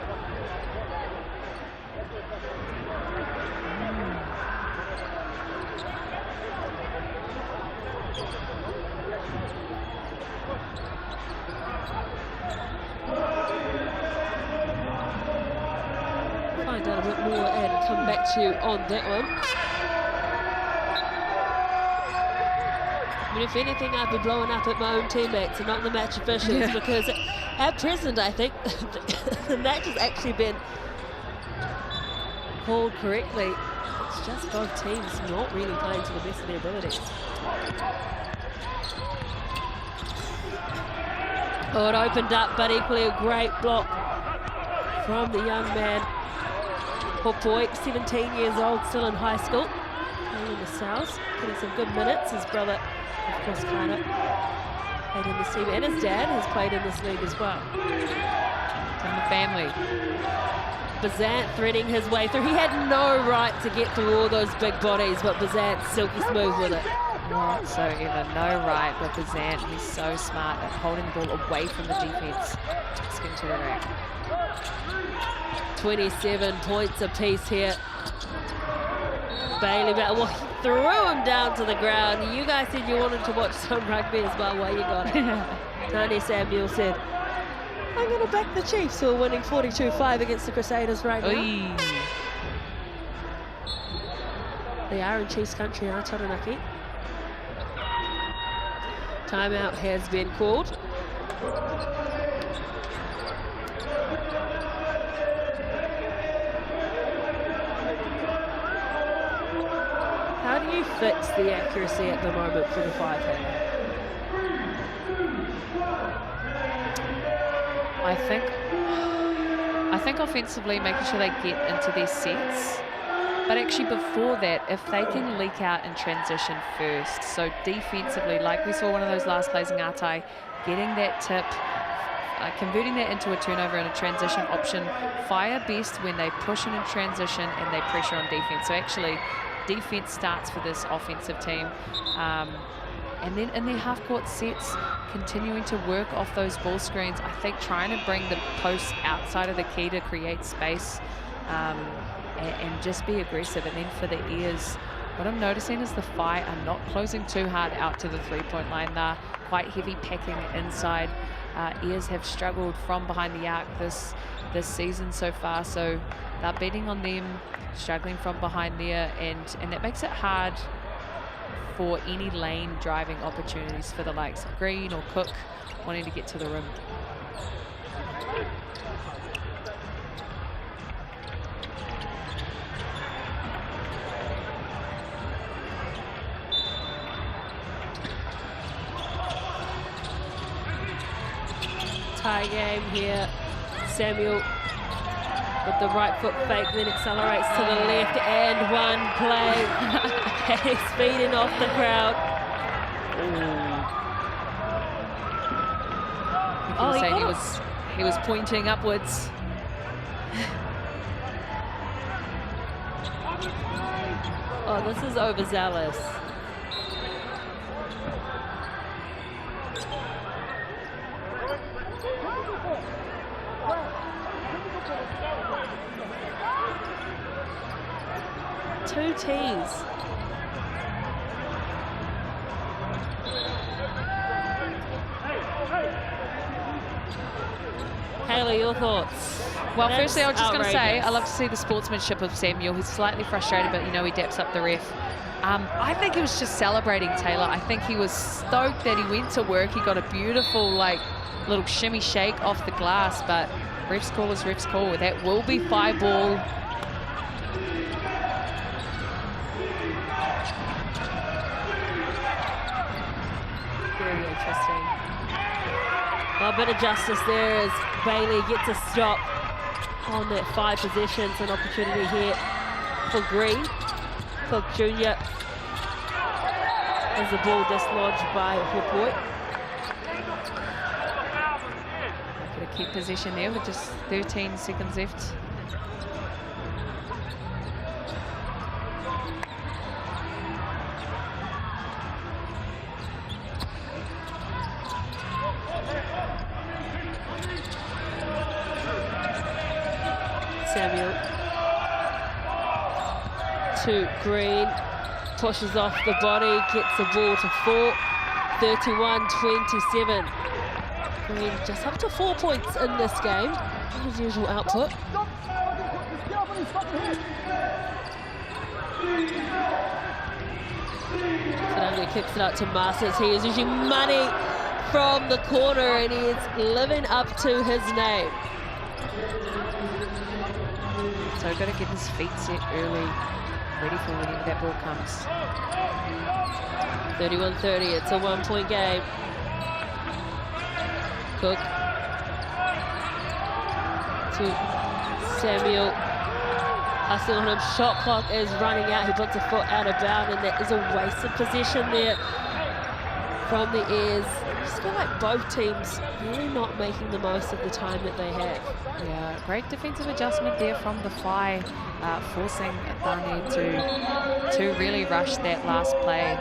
Find out a bit more and come back to you on that one. I mean, if anything, I'd be blowing up at my own teammates and not the match officials, because at present, I think the match has actually been called correctly. It's just both teams not really playing to the best of their abilities. Oh, it opened up, but equally a great block from the young man. Hopoi, 17 years old, still in high school, playing in the South, getting some good minutes. His brother, of course, kind of played in this team, and his dad has played in this league as well. In the family. Bazant threading his way through. He had no right to get through all those big bodies, but Bazant silky smooth with it. Whatsoever, no right with Bazant. He's so smart at holding the ball away from the defense, just into the rack. 27 points apiece here. Bailey, well, he threw him down to the ground. You guys said you wanted to watch some rugby as well. Well, you got it. Tony Samuel said, I'm going to back the Chiefs, who are winning 42-5 against the Crusaders right now. They are in Chiefs country now, Taranaki. Timeout has been called. How do you fix the accuracy at the moment for the Whai? I think offensively making sure they get into their sets, but actually before that, if they can leak out and transition first. So defensively, like we saw one of those last plays in Ngātai, getting that tip, converting that into a turnover and a transition option. Whai best when they push in transition and they pressure on defense. So actually, defense starts for this offensive team. And then in their half-court sets, continuing to work off those ball screens. I think trying to bring the posts outside of the key to create space and just be aggressive. And then for the Airs, what I'm noticing is the Whai are not closing too hard out to the three-point line. They're quite heavy packing inside. Airs have struggled from behind the arc this season so far, so they're betting on them, struggling from behind there, and that makes it hard for any lane driving opportunities for the likes of Green or Cook wanting to get to the rim. Tie game here. Samuel with the right foot fake, then accelerates to the left, and one play. He's feeding off the crowd. He was pointing upwards. Oh, this is overzealous. Two tees. Kayla, your thoughts? Well, firstly, I was just going to say, I love to see the sportsmanship of Samuel. He's slightly frustrated, but, you know, he daps up the ref. I think he was just celebrating Taylor. I think he was stoked that he went to work. He got a beautiful, like, little shimmy shake off the glass, but ref's call is ref's call. That will be 5 ball. Very interesting. Well, a bit of justice there as Bailey gets a stop on that 5 possessions. An opportunity here for Green. Cook Jr. as the ball dislodged by Hopoi. Going to keep possession there with just 13 seconds left. Samuel to Green, pushes off the body, gets the ball to 4, 31-27. Green just up to 4 points in this game, his usual output. Taranaki kicks it out to Masters. He is using money from the corner and he is living up to his name. So got to get his feet set early, ready for whenever that ball comes. 31-30, it's a 1-point game. Cook to Samuel. Hustling on him, shot clock is running out. He puts a foot out of bounds and that is a wasted possession there from the Airs. I just feel like both teams really not making the most of the time that they have. Yeah, great defensive adjustment there from the Whai, forcing Dani to really rush that last play.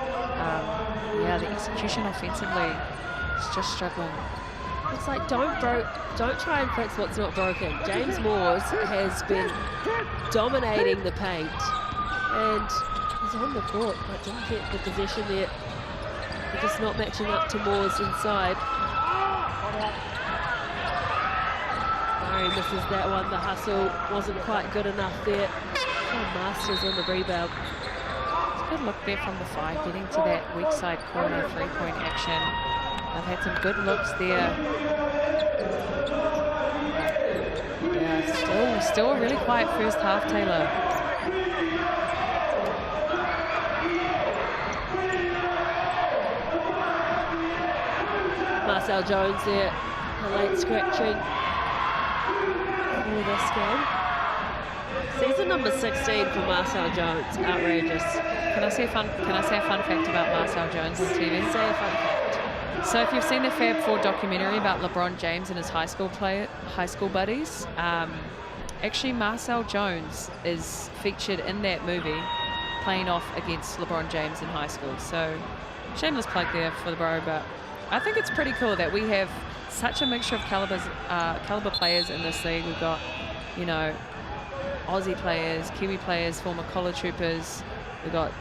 Yeah, the execution offensively is just struggling. It's like don't try and fix what's not broken. James Moores has been dominating the paint and he's on the court, but didn't get the possession there. They're just not matching up to Moores inside. Murray misses that one. The hustle wasn't quite good enough there. Oh, Masters on the rebound. Good look there from the Whai, getting to that weak side corner, 3-point action. They've had some good looks there. Yeah, still a really quiet first half, Taylor. Marcel Jones there, a late scratching for this game. Season number 16 for Marcel Jones, outrageous. Can I say a fun fact about Marcel Jones on TV? Say a fun fact. So if you've seen the Fab 4 documentary about LeBron James and his high school buddies, actually Marcel Jones is featured in that movie playing off against LeBron James in high school. So shameless plug there for the bro, but I think it's pretty cool that we have such a mixture of caliber players in this league. We've got, you know, Aussie players, Kiwi players, former college troopers. We've got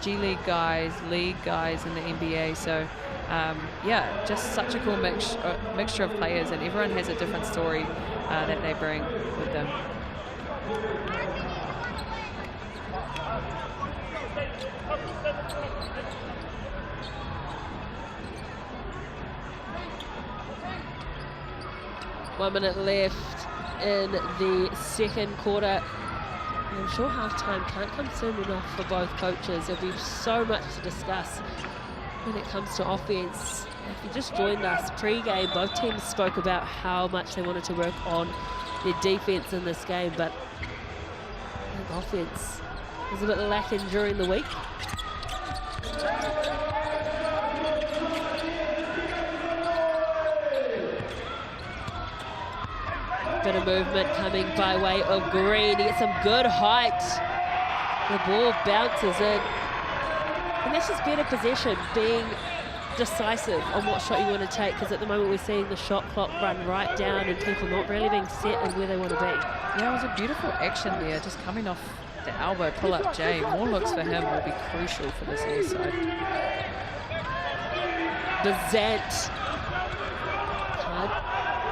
G League guys, league guys in the NBA. So yeah, just such a cool mixture of players, and everyone has a different story that they bring with them. One minute left in the second quarter. I'm sure halftime can't come soon enough for both coaches. There'll be so much to discuss when it comes to offense. If you just joined us pre-game, both teams spoke about how much they wanted to work on their defense in this game, but the offense was a bit lacking during the week. Bit of movement coming by way of Green. He gets some good height. The ball bounces in. And that's just better possession, being decisive on what shot you want to take, because at the moment we're seeing the shot clock run right down and people not really being set in where they want to be. Yeah, it was a beautiful action there, just coming off the elbow pull-up J. More looks for him will be crucial for this air side. Bazant.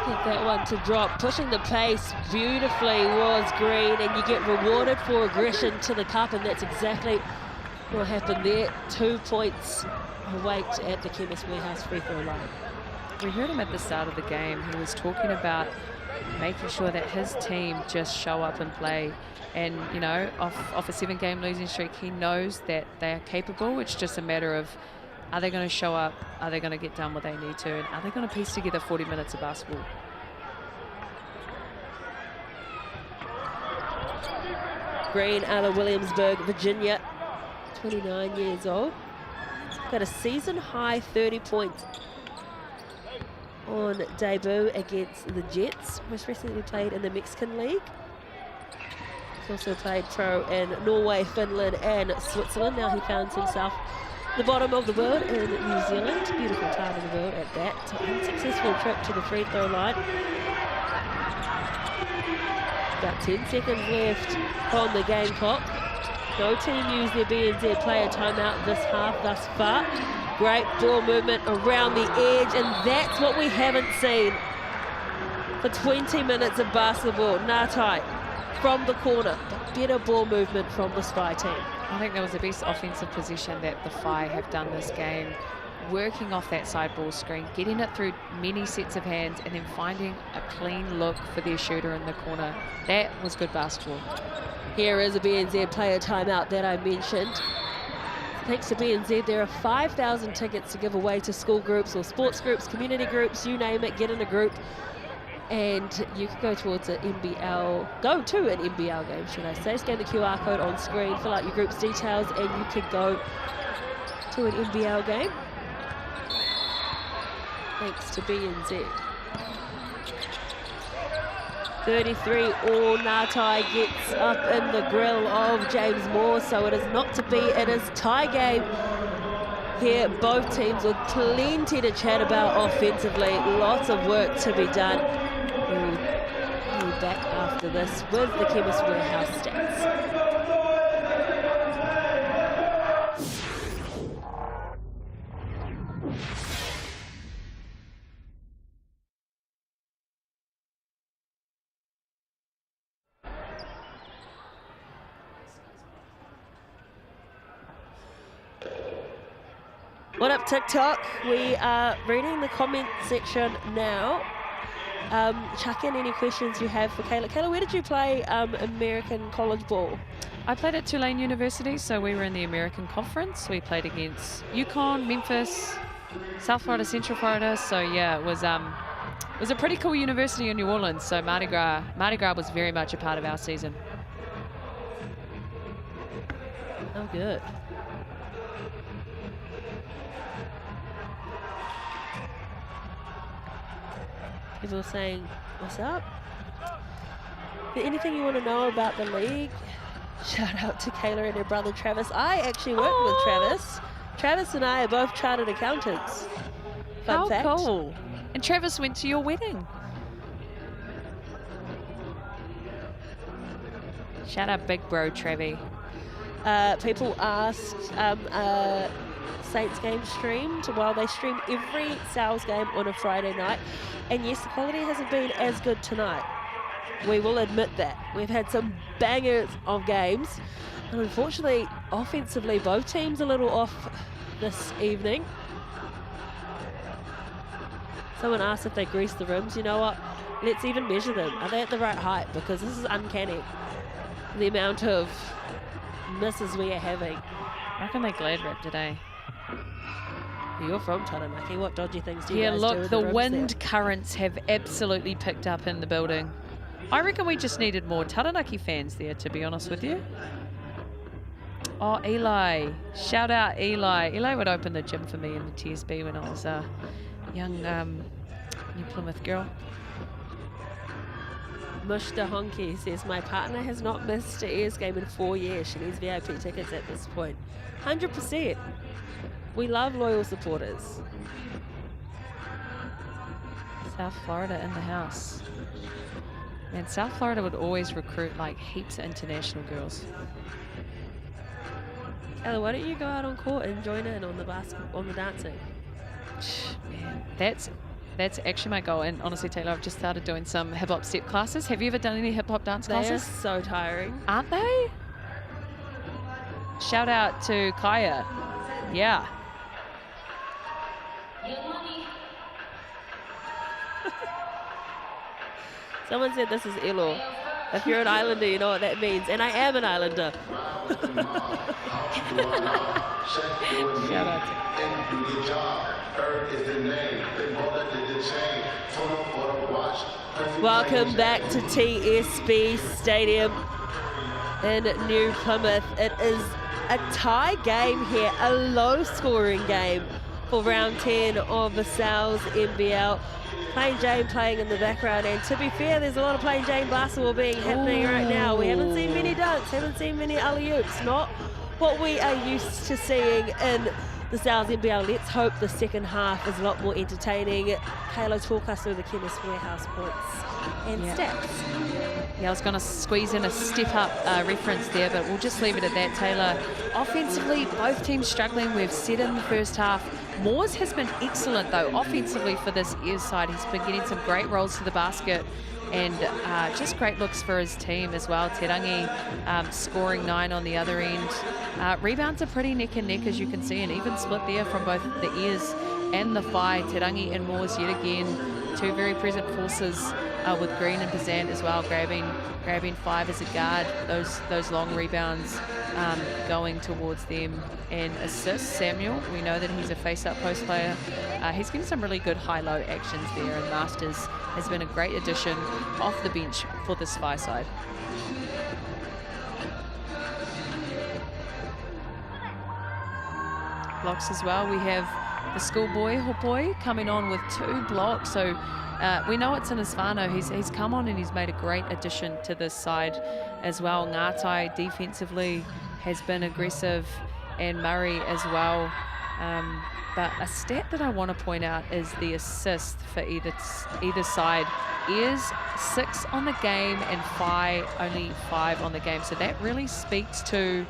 Get that one to drop. Pushing the pace beautifully was Green, and you get rewarded for aggression to the cup, and that's exactly what happened there. 2 points await at the Chemist Warehouse free throw line. We heard him at the start of the game. He was talking about making sure that his team just show up and play. And, you know, off a 7-game losing streak, he knows that they are capable. It's just a matter of, are they going to show up? Are they going to get done what they need to? And are they going to piece together 40 minutes of basketball? Green out of Williamsburg, Virginia, 29 years old. Got a season-high 30 points on debut against the Jets. Most recently played in the Mexican League. He's also played pro in Norway, Finland and Switzerland. Now he finds himself the bottom of the world in New Zealand. Beautiful time in the world at that. Unsuccessful trip to the free throw line. About 10 seconds left on the game clock. No team used their BNZ player timeout this half thus far. Great ball movement around the edge, and that's what we haven't seen for 20 minutes of basketball. Ngatai from the corner, but better ball movement from the Spy team. I think that was the best offensive possession that the Phi have done this game. Working off that side ball screen, getting it through many sets of hands, and then finding a clean look for their shooter in the corner. That was good basketball. Here is a BNZ player timeout that I mentioned. Thanks to BNZ, there are 5,000 tickets to give away to school groups or sports groups, community groups, you name it, get in a group. And you can go towards an NBL, go to an NBL game, should I say. Scan the QR code on screen, fill out your group's details, and you can go to an NBL game. Thanks to BNZ. 33 all. Ngatai gets up in the grill of James Moore, so it is not to be. It is tie game here. Both teams with plenty to chat about offensively. Lots of work to be done. We'll be back after this with the Chemist Warehouse stats. What up, TikTok? We are reading the comment section now. Chuck in any questions you have for Kayla. Kayla, where did you play American college ball? I played at Tulane University, so we were in the American Conference. We played against UConn, Memphis, South Florida, Central Florida. So yeah, it was a pretty cool university in New Orleans. So Mardi Gras was very much a part of our season. Oh, good. People are saying, what's up? Anything you want to know about the league? Shout out to Kayla and her brother Travis. I actually worked with Travis. Travis and I are both chartered accountants. Fun fact. How cool. And Travis went to your wedding. Shout out big bro Trevi. People asked, Saints game streamed? Well, they stream every Sales game on a Friday night. And yes, the quality hasn't been as good tonight. We will admit that. We've had some bangers of games. And unfortunately, offensively, both teams a little off this evening. Someone asked if they greased the rims. You know what? Let's even measure them. Are they at the right height? Because this is uncanny. The amount of misses we are having. I reckon they glad wrap today. You're from Taranaki. What dodgy things do you Yeah, guys do look, with the rims wind there? currents have absolutely picked up in the building. I reckon we just needed more Taranaki fans there, to be honest with you. Oh, Eli. Shout out Eli. Eli would open the gym for me in the TSB when I was a young New Plymouth girl. Mushta Honky says, my partner has not missed an Ears game in 4 years. She needs VIP tickets at this point. 100%. We love loyal supporters. South Florida in the house. Man, South Florida would always recruit like heaps of international girls. Ella, why don't you go out on court and join in on the dancing? Man, that's actually my goal. And honestly, Taylor, I've just started doing some hip-hop step classes. Have you ever done any hip-hop dance classes? They are so tiring. Aren't they? Shout out to Kaya. Yeah. Someone said this is Elo. If you're an Islander, you know what that means. And I am an Islander. Shout out to Welcome back to TSB Stadium in New Plymouth. It is a tie game here, a low-scoring game for round 10 of the Sal's NBL. Plain Jane playing in the background, and to be fair, there's a lot of Plain Jane basketball happening right now. We haven't seen many dunks, haven't seen many alley-oops, not what we are used to seeing in the Sal's NBL. Let's hope the second half is a lot more entertaining. Kayla, talk us through the Chemist Warehouse points and stats. Yeah, I was going to squeeze in a step-up reference there, but we'll just leave it at that, Taylor. Offensively, both teams struggling. We've said in the first half. Moores has been excellent, though, offensively for this Ears side. He's been getting some great rolls to the basket and just great looks for his team as well. Tarangi scoring 9 on the other end. Rebounds are pretty neck and neck, as you can see, and even split there from both the Ears and the Whai. Tarangi and Moores yet again, two very present forces with Green and Pazant as well, grabbing 5 as a guard. Those long rebounds going towards them, and assists. Samuel, we know that he's a face-up post player. He's getting some really good high-low actions there, and Masters has been a great addition off the bench for this Whai side. Blocks as well. We have the schoolboy Hopoi coming on with 2 blocks. So we know it's in Isfano. He's come on and he's made a great addition to this side as well. Ngatai defensively has been aggressive, and Murray as well. But a stat that I want to point out is the assist for either side. Ears 6 on the game and Whai only 5 on the game. So that really speaks to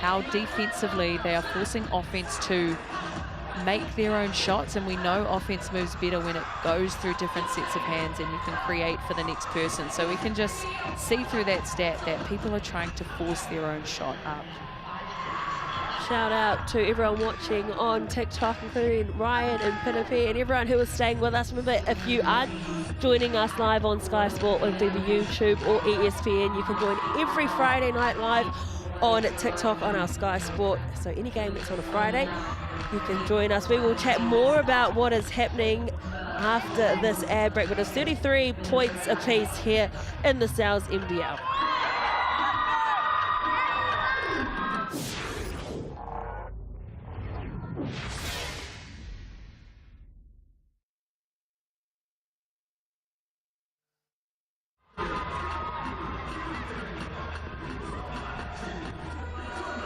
how defensively they are forcing offense to make their own shots, and we know offense moves better when it goes through different sets of hands and you can create for the next person. So we can just see through that stat that people are trying to force their own shot up. Shout out to everyone watching on TikTok, including Ryan and Pinapi and everyone who is staying with us. Remember, if you are joining us live on Sky Sport or FIBA YouTube or ESPN, you can join every Friday night live on TikTok on our Sky Sport. So any game that's on a Friday, you can join us. We will chat more about what is happening after this ad break, but it's 33 points apiece here in the Sal's NBL.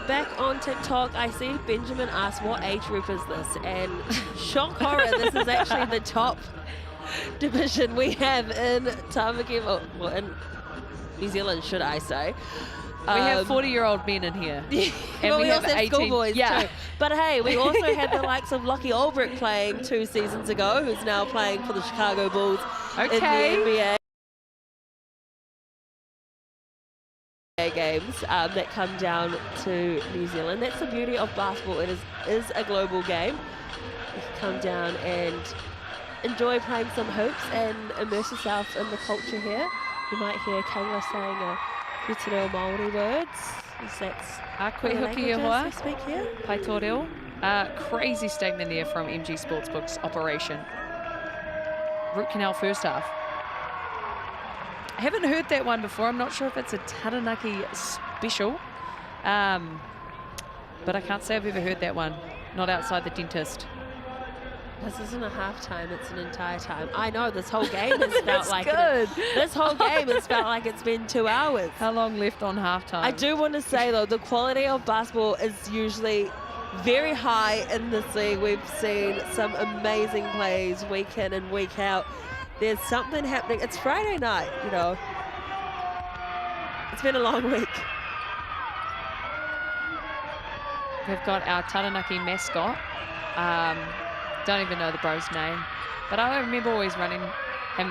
Back on TikTok, I see Benjamin asked, what age group is this? And shock horror, this is actually the top division we have in Taranaki, well, in New Zealand, should I say. We have 40-year-old men in here. And well, we also have schoolboys too. But hey, we also had the likes of Lockie Ulbrich playing 2 seasons ago, who's now playing for the Chicago Bulls in the NBA. Games that come down to New Zealand. That's the beauty of basketball. It is a global game. You can come down and enjoy playing some hoops and immerse yourself in the culture here. You might hear Kayla saying a few te reo Māori words. That's Koe hoki e hoa. we speak here. Pai tō reo. Crazy statement there from MG Sportsbook's operation. Root canal first half. I haven't heard that one before. I'm not sure if it's a Taranaki special. But I can't say I've ever heard that one. Not outside the dentist. This isn't a half-time, it's an entire time. I know, this whole game has felt like this whole game has felt like it's been 2 hours. How long left on halftime? I do want to say, though, the quality of basketball is usually very high in this league. We've seen some amazing plays week in and week out. There's something happening. It's Friday night, you know. It's been a long week. We've got our Taranaki mascot. Don't even know the bro's name, but I remember always him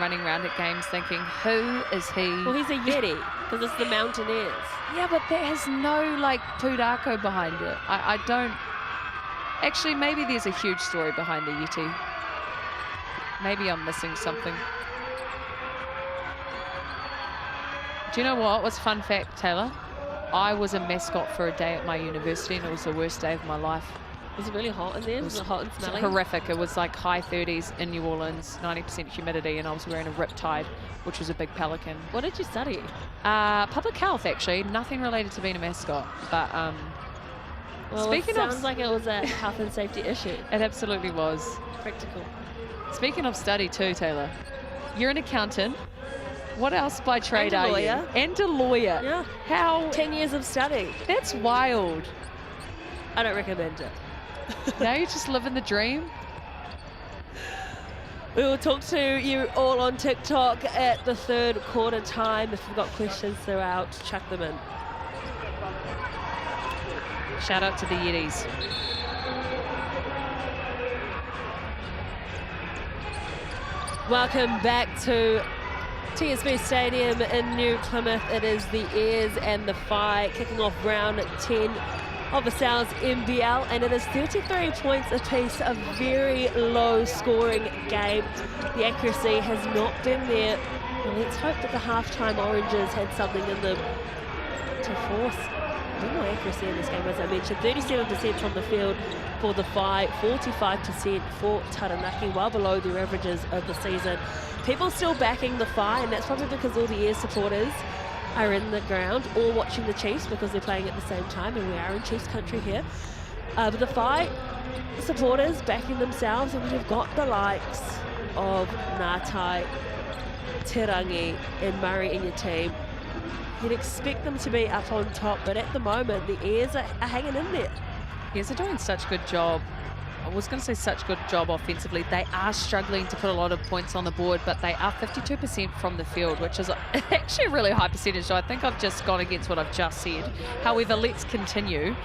running around at games thinking, who is he? Well, he's a Yeti, because it's the Mountaineers. Yeah, but that has no, like, pudako behind it. I don't... Actually, maybe there's a huge story behind the Yeti. Maybe I'm missing something. Do you know what? What's a fun fact, Taylor? I was a mascot for a day at my university, and it was the worst day of my life. Was it really hot in there? Was it hot and smelly? Horrific. It was like high 30s in New Orleans, 90% humidity, and I was wearing a riptide, which was a big pelican. What did you study? Public health, actually. Nothing related to being a mascot. But well, speaking it sounds like it was a health and safety issue. It absolutely was. Practical. Speaking of study too, Taylor, you're an accountant. What else by trade are you? And a lawyer. Yeah. How? 10 years of study. That's wild. I don't recommend it. Now you just living the dream. We will talk to you all on TikTok at the third quarter time. If you've got questions throughout, chuck them in. Shout out to the Yetis. Welcome back to TSB Stadium in New Plymouth. It is the Airs and the Whai kicking off round 10 of the NZNBL, and it is 33 points apiece, a very low scoring game. The accuracy has not been there. Well, let's hope that the halftime Oranges had something in them to force a bit more accuracy in this game. As I mentioned, 37% from the field for the Whai, 45% for Taranaki, well below their averages of the season. People still backing the Whai, and that's probably because all the Airs supporters are in the ground or watching the Chiefs because they're playing at the same time, and we are in Chiefs country here. But the Whai supporters backing themselves, and we've got the likes of Ngātai, Te Rangi and Murray in your team. You'd expect them to be up on top, but at the moment the Airs are hanging in there. Airs are doing such a good job. I was going to say such a good job offensively. They are struggling to put a lot of points on the board, but they are 52% from the field, which is actually a really high percentage. So I think I've just gone against what I've just said. However, let's continue.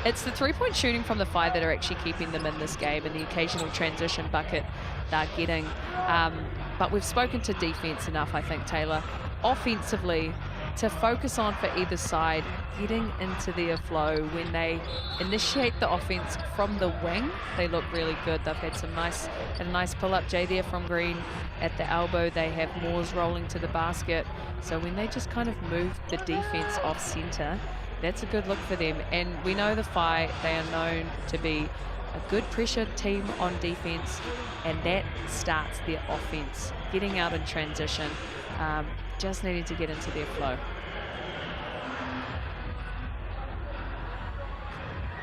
It's the three-point shooting from the Whai that are actually keeping them in this game, and the occasional transition bucket they're getting. But we've spoken to defense enough, I think, Taylor. Offensively, to focus on for either side, getting into their flow. When they initiate the offense from the wing, they look really good. They've had a nice pull-up J there from Green at the elbow. They have Moores rolling to the basket. So when they just kind of move the defense off center, that's a good look for them. And we know the Whai, they are known to be a good pressure team on defense, and that starts their offense, getting out in transition. Just needing to get into their flow.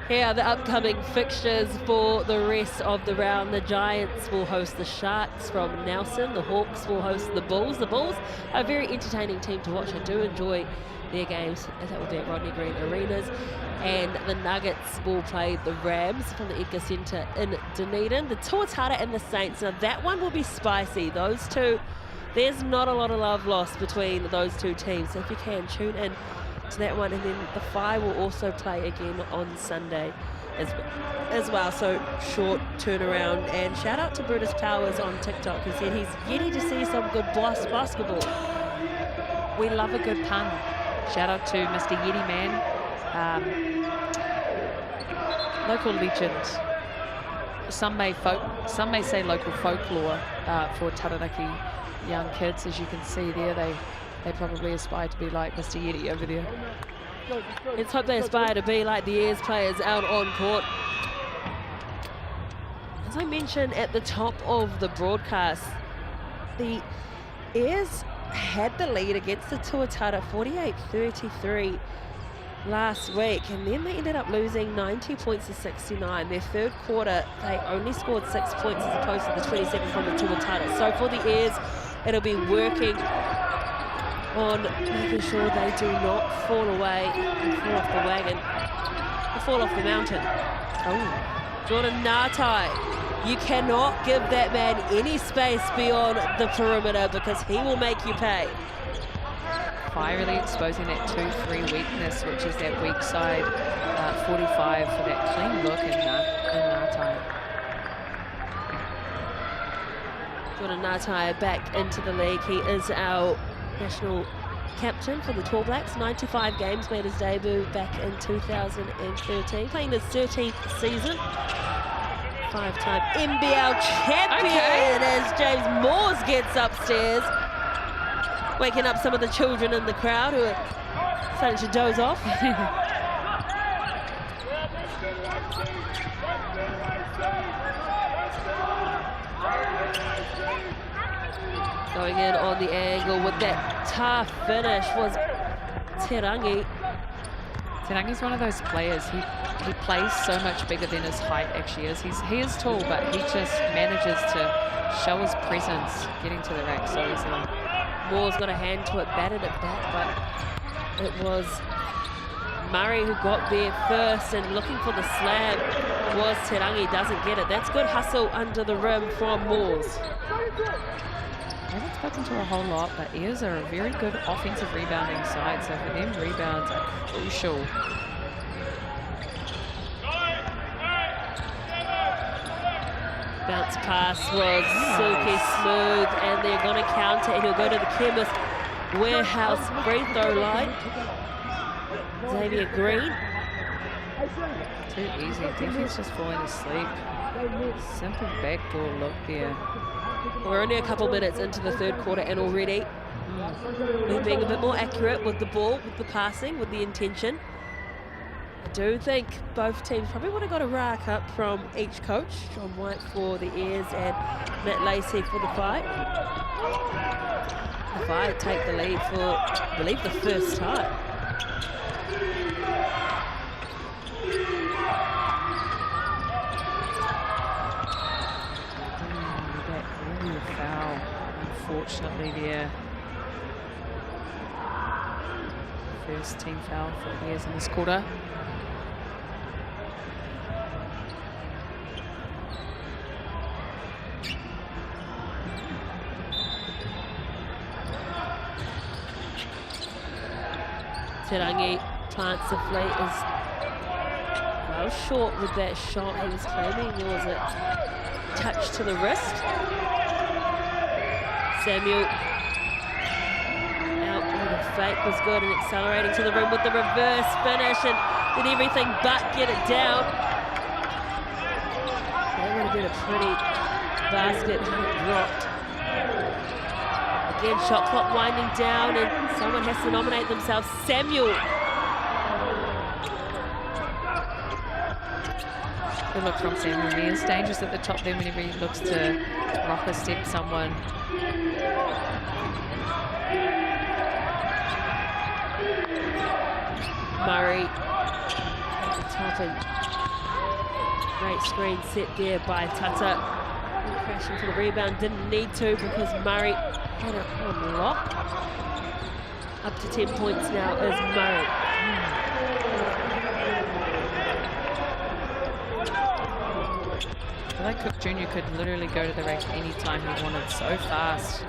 Here are the upcoming fixtures for the rest of the round. The Giants will host the Sharks from Nelson. The Hawks will host the Bulls. The Bulls are a very entertaining team to watch. I do enjoy their games, as that will be at Rodney Green Arenas. And the Nuggets will play the Rams from the Edgar Centre in Dunedin. The Tuatara and the Saints. Now that one will be spicy. Those two, there's not a lot of love lost between those two teams. So if you can, tune in to that one. And then the Whai will also play again on Sunday as well. So short turnaround. And shout out to Brutus Powers on TikTok, who said he's ready to see some good basketball. We love a good pun. Shout out to Mr. Yeti Man. Local legend. Some may say local folklore for Taranaki young kids. As you can see there, they probably aspire to be like Mr. Yeti over there. Let's hope they aspire to be like the Airs players out on court. As I mentioned at the top of the broadcast, the Airs had the lead against the Tuatara 48-33 last week, and then they ended up losing 90 points to 69. Their third quarter, they only scored 6 points as opposed to the 27 from the Tuatara. So for the Airs, it'll be working on making sure they do not fall away and fall off the wagon, or fall off the mountain. Oh, Jordan Ngatai, you cannot give that man any space beyond the perimeter because he will make you pay. Whai really exposing that 2-3 weakness, which is that weak side 45 for that clean look in Ngatai. Jordan Ngatai back into the league. He is our national captain for the Tall Blacks. 95 games, made his debut back in 2013, playing his 13th season. 5-time NBL champion as James Moores gets upstairs, waking up some of the children in the crowd who are starting to doze off. Going in on the angle with that tough finish was Tarangi. Tarangi's one of those players, he plays so much bigger than his height actually is. He is tall, but he just manages to show his presence getting to the rack so easily. Moore's got a hand to it, batted it back, but it was Murray who got there first, and looking for the slam was Tarangi, doesn't get it. That's good hustle under the rim from Moores. I haven't spoken to a whole lot, but Airs are a very good offensive rebounding side, so for them rebounds are crucial. Bounce pass was silky smooth, and they're going to counter, and he'll go to the Chemist Warehouse free throw line. Xavier Green. Too easy, defense just falling asleep. Simple backdoor look there. We're only a couple minutes into the third quarter, and already we're being a bit more accurate with the ball, with the passing, with the intention. I do think both teams probably would have got a rack up from each coach. John White for the Airs and Matt Lacey for the Fight. The Fight take the lead for, I believe, the first time. Foul, unfortunately there. First team foul for Airs in this quarter. Tarangi plants the fleet, is well short with that shot he was claiming. There was a touch to the wrist. Samuel out with a fake was good, and accelerating to the rim with the reverse finish, and did everything but get it down. That would have been a pretty basket had it dropped. Again, shot clock winding down, and someone has to nominate themselves. Samuel. Good look from Samuel. He is dangerous at the top there whenever he looks to rocker step someone. Murray at the top, and great screen set there by Tata. Crashing for the rebound, didn't need to because Murray had it on lock. Up to 10 points now is Murray. I feel like Cook Jr. could literally go to the rack anytime he wanted, so fast.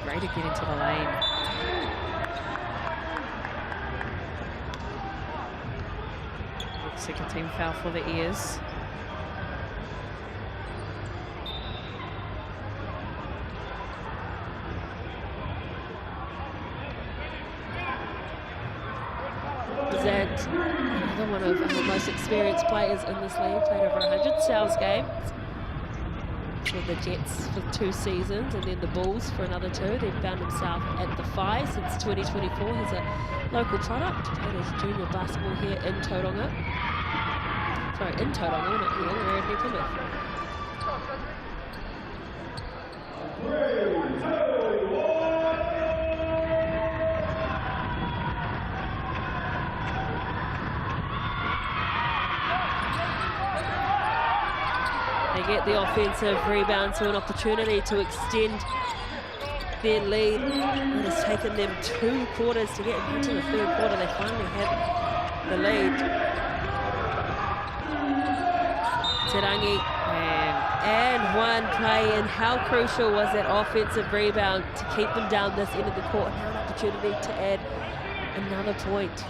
Great to get into the lane. Second team foul for the Airs. Zant, another one of our most experienced players in this league, played over 100 sales games with the Jets for 2 seasons, and then the Bulls for another 2. Then found himself at the Whai since 2024. He's a local product. Played his junior basketball here in Tauranga. Sorry, in Tauranga, not here. We're in New Plymouth. They get the offensive rebound, so an opportunity to extend their lead. It has taken them 2 quarters to get into the 3rd quarter. They finally have the lead. Tarangi and one play, and how crucial was that offensive rebound to keep them down this end of the court. Now an opportunity to add another point.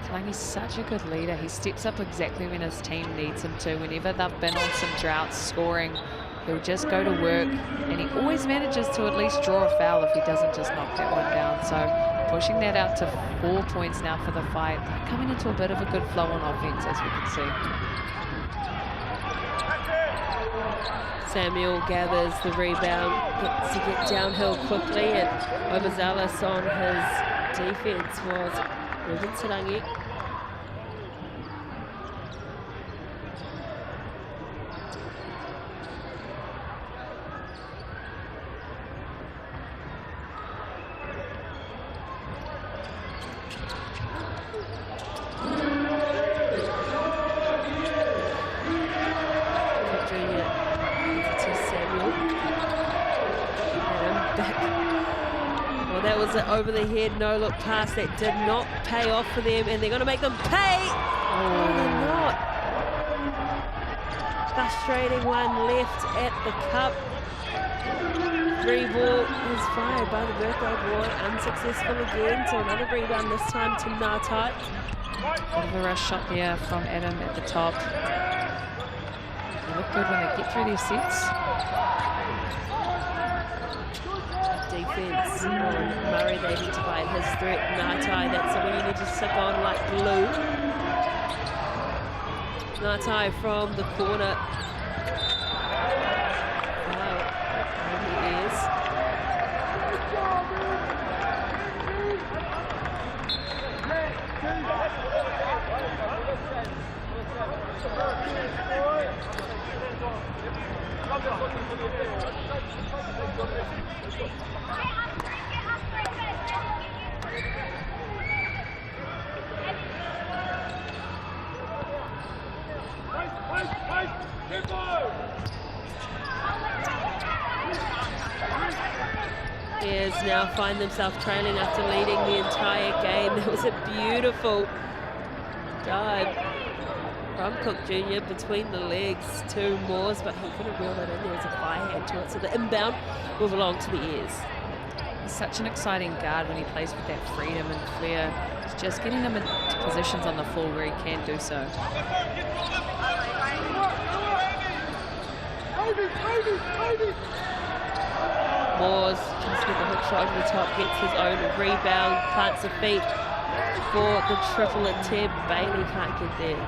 Tarangi's such a good leader. He steps up exactly when his team needs him to. Whenever they've been on some droughts scoring, he'll just go to work, and he always manages to at least draw a foul if he doesn't just knock that one down. So pushing that out to 4 points now for the fight. They're coming into a bit of a good flow on offense, as we can see. Samuel gathers the rebound, gets to get downhill quickly, and overzealous on his defense was Ruben Tarangi. Over the head, no look pass that did not pay off for them, and they're going to make them pay. Oh, they're not. Frustrating one left at the cup. 3 ball is fired by the birthday boy, unsuccessful again. So another rebound, this time to Ngatai. Bit of a rush shot there from Adam at the top. They look good when they get through their sets. Defense on Murray, they identified his threat. Ngatai, that's someone you need to stick on like glue. Ngatai from the corner. Wow, there he is. Bears now find themselves trailing after leading the entire game. There was a beautiful dive from Cook Jr. between the legs to Moores, but he couldn't reel that in. There was a fire hand to it, so the inbound will belong to the Ears. He's such an exciting guard when he plays with that freedom and flair. It's just getting him into positions on the floor where he can do so. Moores tries to get the hook shot over the top, gets his own rebound, plants a feet for the triple attempt. Bailey can't get there.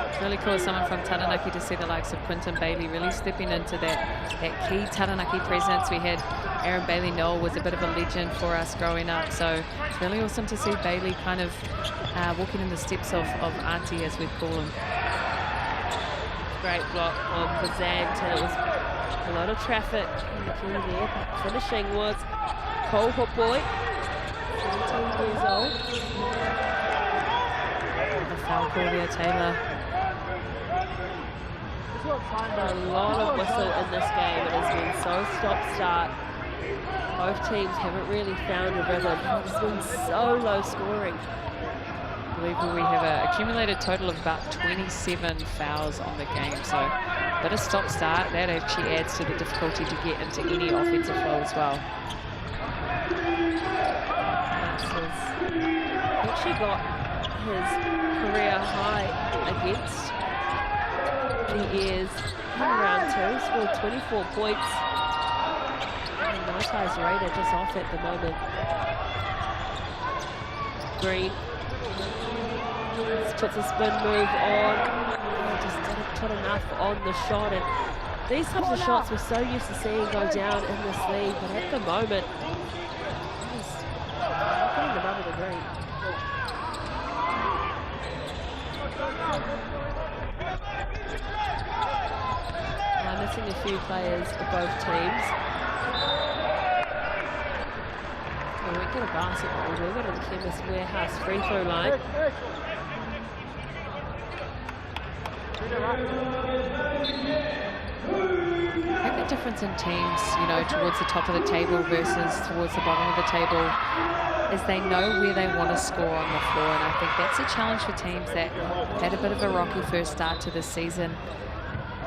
It's really cool as someone from Taranaki to see the likes of Quinton Bailey really stepping into that key Taranaki presence. We had Aaron Bailey Noel was a bit of a legend for us growing up, so it's really awesome to see Bailey kind of walking in the steps of Auntie, as we call him. Great block on Bazant, and it was a lot of traffic in the key there, but finishing was Cole Hopboy, 17 years old. The foul call there, Taylor. A lot of whistle in this game. It has been so stop-start. Both teams haven't really found a rhythm. It's been so low scoring. I believe we have an accumulated total of about 27 fouls on the game, so a bit of stop-start. That actually adds to the difficulty to get into any offensive flow as well. He actually got his career high against the Ears in round 2, scored 24 points. And Ngaitai's radar just off at the moment. Green just puts a spin move on. Just didn't put enough on the shot, and these types of shots we're so used to seeing go down in this league, but at the moment he's putting them over the green. Missing a few players for both teams. We won't get a basketball, we'll go to the Chemist Warehouse free throw line. I think the difference in teams, you know, towards the top of the table versus towards the bottom of the table is they know where they want to score on the floor. And I think that's a challenge for teams that have had a bit of a rocky first start to this season.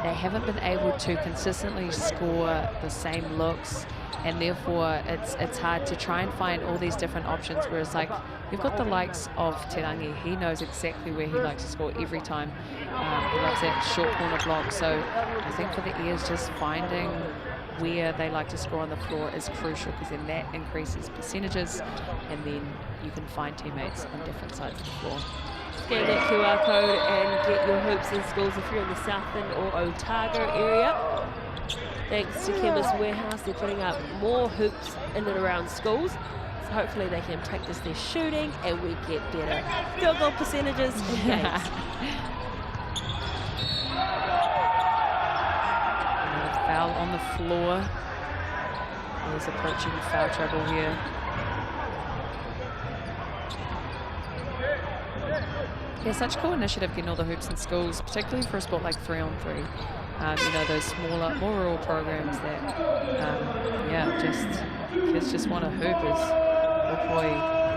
They haven't been able to consistently score the same looks, and therefore it's hard to try and find all these different options, whereas like you've got the likes of Taranaki. He knows exactly where he likes to score every time. He loves that short corner block, so I think for the Ears, just finding where they like to score on the floor is crucial, because then that increases percentages, and then you can find teammates on different sides of the floor. Scan that QR code and get your hoops and schools if you're in the South End or Otago area. Thanks to Chemist Warehouse, they're putting up more hoops in and around schools. So hopefully they can practice their shooting and we get better field goal percentages in games. Another foul on the floor. There's approaching foul trouble here. Yeah, such cool initiative getting all the hoops in schools, particularly for a sport like 3-on-3. You know, those smaller, more rural programs that, yeah, just kids just want to hoop as oh boy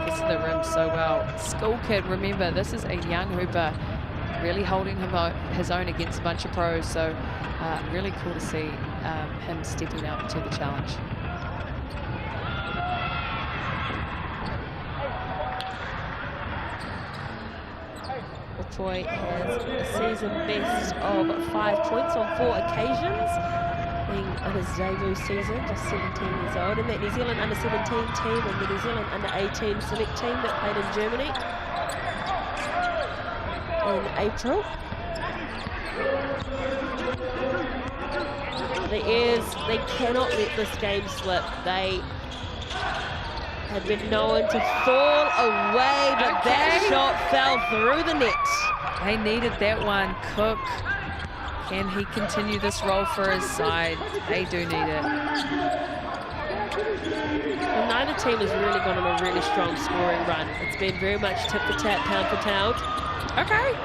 gets to the rim so well. School kid, remember, this is a young hooper, really holding his own against a bunch of pros. So really cool to see him stepping up to the challenge. Troy has a season best of 5 points on 4 occasions, being on his debut season, just 17 years old. And that New Zealand under-17 team and the New Zealand under-18 select team that played in Germany in April. The Airs, they cannot let this game slip. They have been known to fall away, but that shot fell through the net. They needed that one. Cook, can he continue this role for his side? They do need it. Well, neither team has really gone on a really strong scoring run. It's been very much tip for tap, pound for pound. Okay.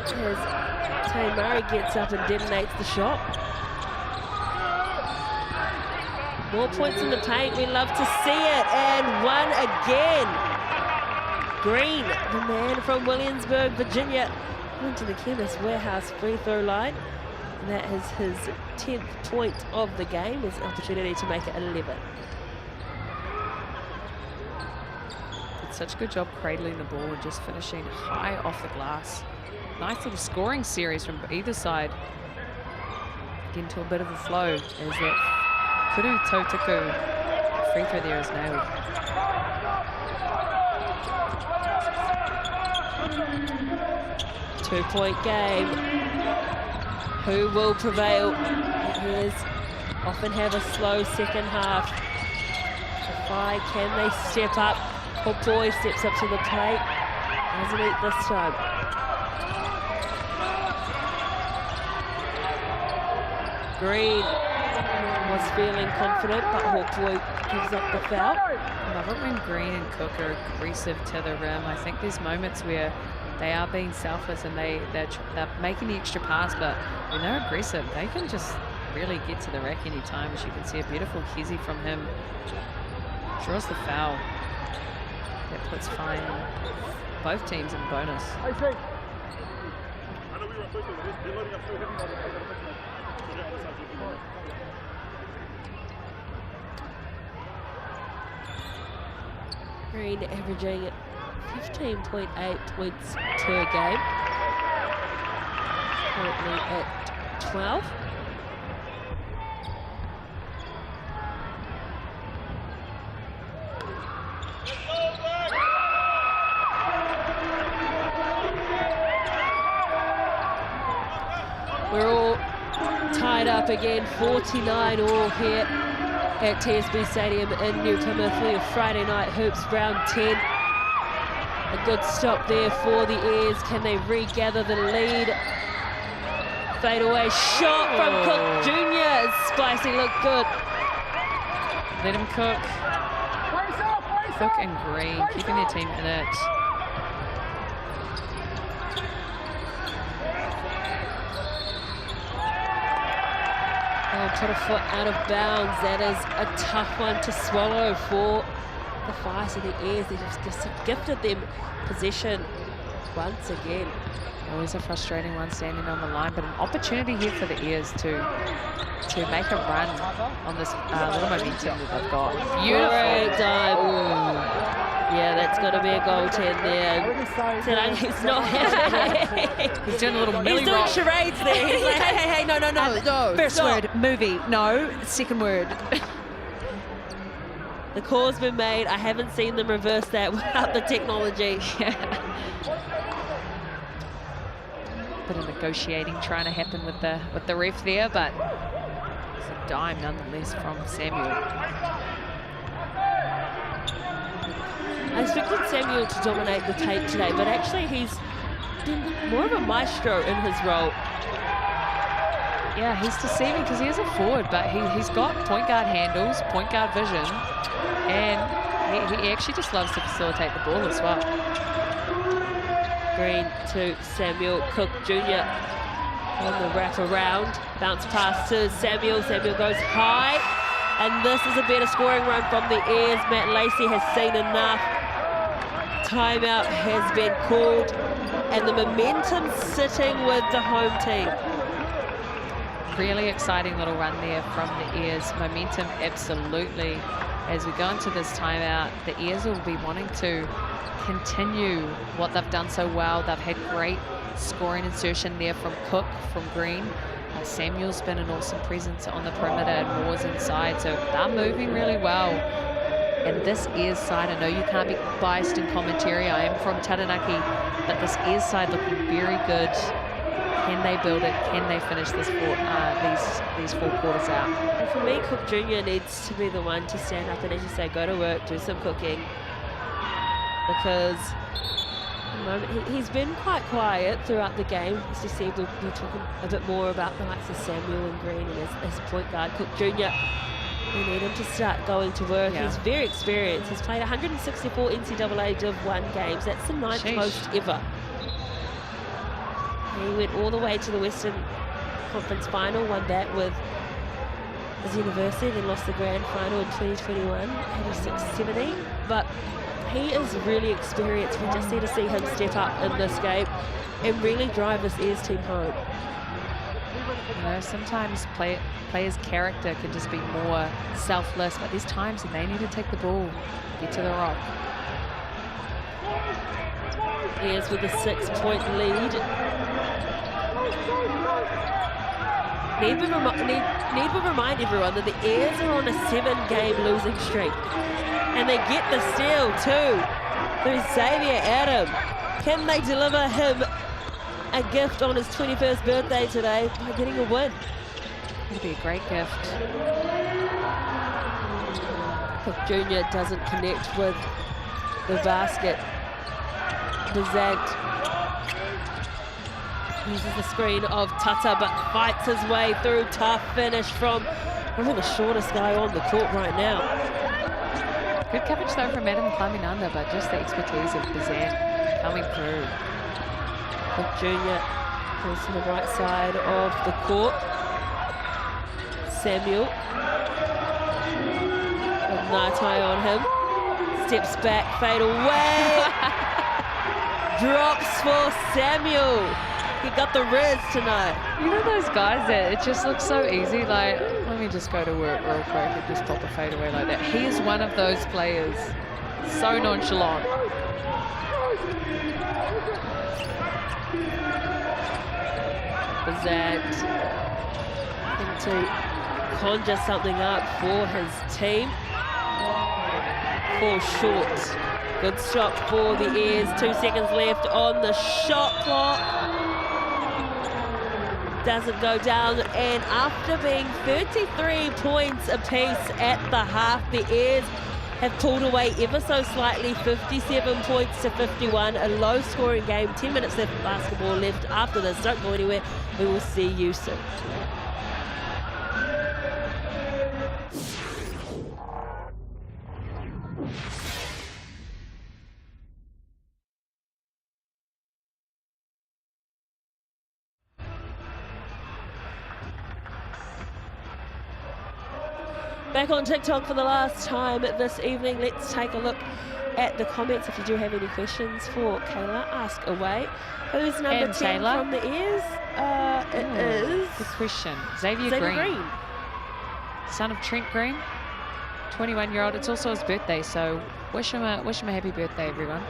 As Tay Murray gets up and detonates the shot. More points in the paint, we love to see it, and one again. Green, the man from Williamsburg, Virginia, into the Chemist Warehouse free throw line. And that is his 10th point of the game, his opportunity to make it 11. Did such a good job cradling the ball and just finishing high off the glass. Nice little scoring series from either side. Get into a bit of a flow as that Kuru Tautaku free throw there is nailed. Two-point game. Who will prevail? Here's often have a slow second half. Why can they step up? Hopoi steps up to the plate. Doesn't eat this time. Green was feeling confident, but Hopoi gives up the foul. I love it when Green and Cook are aggressive to the rim. I think there's moments where they are being selfless and they're making the extra pass, but when they're aggressive, they can just really get to the rack any time. As you can see, a beautiful hezzy from him. Draws the foul. That puts fine both teams in bonus. Green averaging 15.8 points per game. Currently at 12. We're all tied up again, 49 all here at TSB Stadium in New Plymouth for your Friday night hoops round 10. A good stop there for the Airs. Can they regather the lead? Fadeaway shot from Cook Jr. Spicy look good. Let him cook. Cook and Green keeping their team in it. Oh, put a foot out of bounds. That is a tough one to swallow for the Fight of the Ears. They just gifted them possession once again. Always a frustrating one standing on the line, but an opportunity here for the Ears to make a run on this little momentum that they've got. Beautiful. Great dive. Ooh. Yeah, that's got to be a goal 10 there. Taranga's not having. He's doing a little milli rock. He's doing charades there. He's like, hey, no. First stop. word, movie. No. Second word. The call's been made. I haven't seen them reverse that without the technology. Yeah. Bit of negotiating trying to happen with the ref there, but it's a dime nonetheless from Samuel. I expected Samuel to dominate the tape today, but actually he's been more of a maestro in his role. Yeah, he's deceiving because he is a forward, but he's got point guard handles, point guard vision, and he actually just loves to facilitate the ball as well. Green to Samuel Cook Jr. on the wrap around. Bounce pass to Samuel. Samuel goes high. And this is a better scoring run from the Ears. Matt Lacey has seen enough. Timeout has been called. And the momentum sitting with the home team. Really exciting little run there from the Ears. Momentum absolutely. As we go into this timeout, the Ears will be wanting to continue what they've done so well. They've had great scoring insertion there from Cook, from Green. Samuel's been an awesome presence on the perimeter and Moore's inside, so they're moving really well. And this Ears side, I know you can't be biased in commentary, I am from Taranaki, but this Ears side looking very good. Can they build it? Can they finish this these 4 quarters out? And for me, Cook Jr. needs to be the one to stand up and, as you say, go to work, do some cooking. Because at the moment, he's been quite quiet throughout the game. As you see, we're talking a bit more about the likes of Samuel and Green and his point guard, Cook Jr. We need him to start going to work. Yeah. He's very experienced. He's played 164 NCAA Div 1 games. That's the 9th most ever. He went all the way to the Western Conference Final, won that with his university, then lost the grand final in 2021, had a 670. But he is really experienced. We just need to see him step up in this game and really drive this Ears team home. You know, sometimes players' character can just be more selfless, but there's times that they need to take the ball, get to the rock. Ears with a 6-point lead. Need to remind everyone that the Ears are on a 7-game losing streak. And they get the steal too through Xavier Adam. Can they deliver him a gift on his 21st birthday today by getting a win? It'd be a great gift. Cook Jr. doesn't connect with the basket. Bazant uses the screen of Tata, but fights his way through. Tough finish from probably the shortest guy on the court right now. Good coverage though from Adam climbing under, but just the expertise of Bazant coming through. Cook Jr. goes to the right side of the court. Samuel with Ngatai on him. Steps back, fade away. Drops for Samuel. He got the Riz tonight. You know those guys that it just looks so easy, like, let me just go to work real quick and just pop a fade away like that. He is one of those players. So nonchalant. Bazant looking to conjure something up for his team. Fall short. Good shot for the Ears. 2 seconds left on the shot clock. Doesn't go down, and after being 33 points apiece at the half, the Ears have pulled away ever so slightly, 57 points to 51. A low-scoring game. 10 minutes left of basketball left after this. Don't go anywhere. We will see you soon. Back on TikTok for the last time this evening. Let's take a look at the comments. If you do have any questions for Kayla, ask away. Who's number 10 Taylor from the ears? It is... Good question. Xavier Green. Son of Trent Green, 21-year-old. It's also his birthday, so wish him a happy birthday, everyone.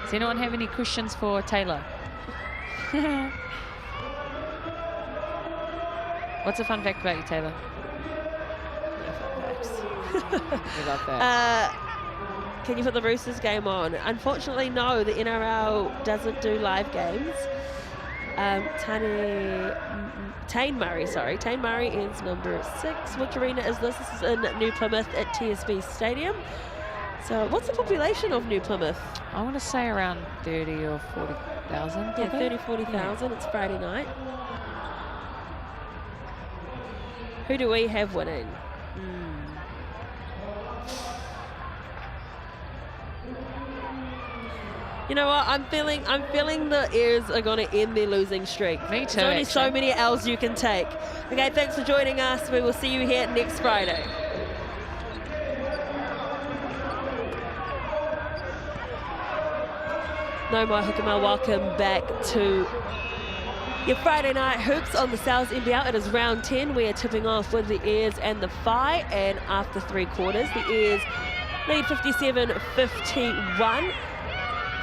Does anyone have any questions for Taylor? What's a fun fact about you, Taylor? We love that. Can you put the Roosters game on? Unfortunately, no. The NRL doesn't do live games. Tane Murray is number 6. Which arena is this? This is in New Plymouth at TSB Stadium. So what's the population of New Plymouth? I want to say around 30 or 40,000. Yeah, 30, 40,000. It's Friday night. Who do we have winning? You know what? I'm feeling the Ears are going to end their losing streak. Me too. There's only so many L's you can take. Okay, thanks for joining us. We will see you here next Friday. No more Hukama, welcome back to your Friday night hoops on the NZNBL. It is round 10. We are tipping off with the Ears and the Whai, and after 3 quarters, the Ears lead 57-51.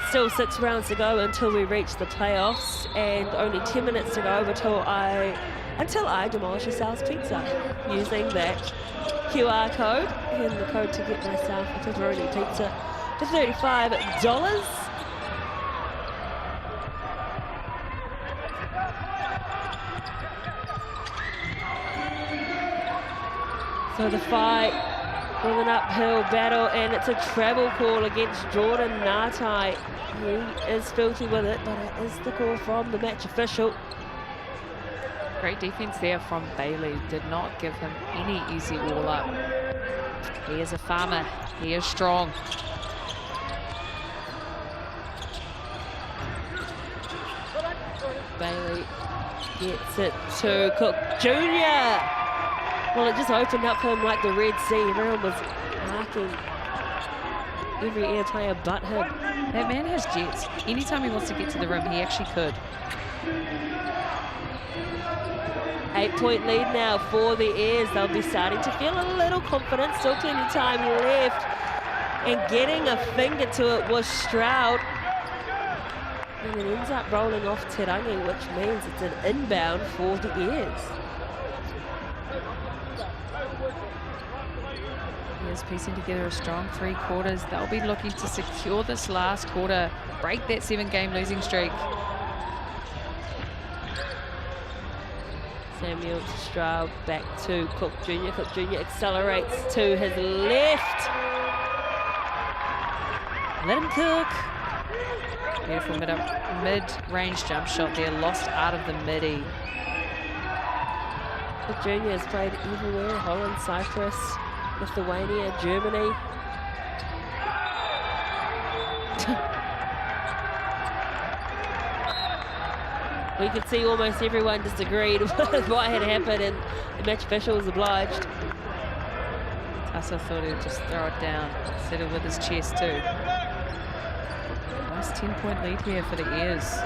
Still 6 rounds to go until we reach the playoffs, and only 10 minutes to go until I demolish a Sal's Pizza using that QR code and the code to get myself a pepperoni pizza for $35. So the fight with an uphill battle, and it's a travel call against Jordan Ngatai. He is filthy with it, but it is the call from the match official. Great defense there from Bailey. Did not give him any easy wall up. He is a farmer. He is strong. Bailey gets it to Cook Jr. Well, it just opened up him like the Red Sea. Everyone was marking every Air player but him. That man has jets. Anytime he wants to get to the rim, he actually could. 8-point lead now for the Airs. They'll be starting to feel a little confident. Still plenty of time left. And getting a finger to it was Stroud. And it ends up rolling off Taranaki, which means it's an inbound for the Airs. Here's piecing together a strong 3 quarters. They'll be looking to secure this last quarter, break that 7-game losing streak. Samuel to Stroud, back to Cook Jr. Cook Jr. accelerates to his left. Let him cook. Beautiful mid-range jump shot there, lost out of the midi. Cook Jr. has played everywhere, Holland, Cyprus, Lithuania, Germany. We could see almost everyone disagreed with what had happened, and the match official was obliged. Tassa thought he'd just throw it down, set it with his chest too. Nice 10-point lead here for the Airs.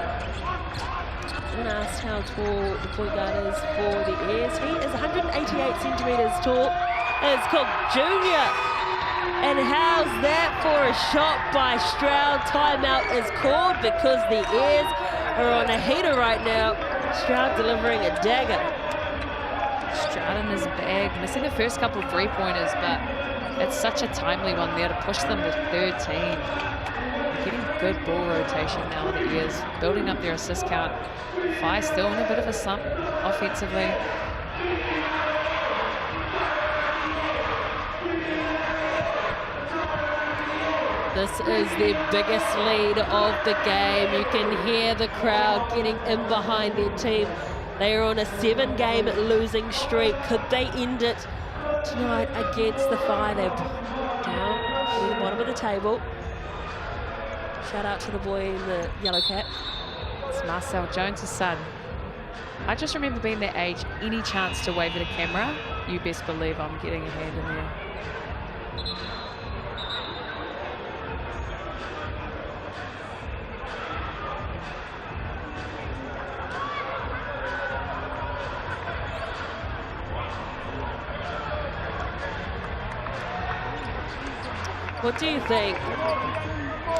When asked how tall the point guard is for the Airs, he is 188 centimetres tall. It's Cook Jr. And how's that for a shot by Stroud? Timeout is called because the Airs are on a heater right now. Stroud delivering a dagger. Stroud in his bag, missing the first couple 3-pointers, but it's such a timely one there to push them to 13. They're getting good ball rotation now, the Airs, building up their assist count. Whai still in a bit of a slump offensively. This is their biggest lead of the game. You can hear the crowd getting in behind their team. They are on a 7-game losing streak. Could they end it tonight against the Whai? They're down at the bottom of the table. Shout out to the boy in the yellow cap. It's Marcel Jones' son. I just remember being that age, any chance to wave at a camera, you best believe I'm getting a hand in there. What do you think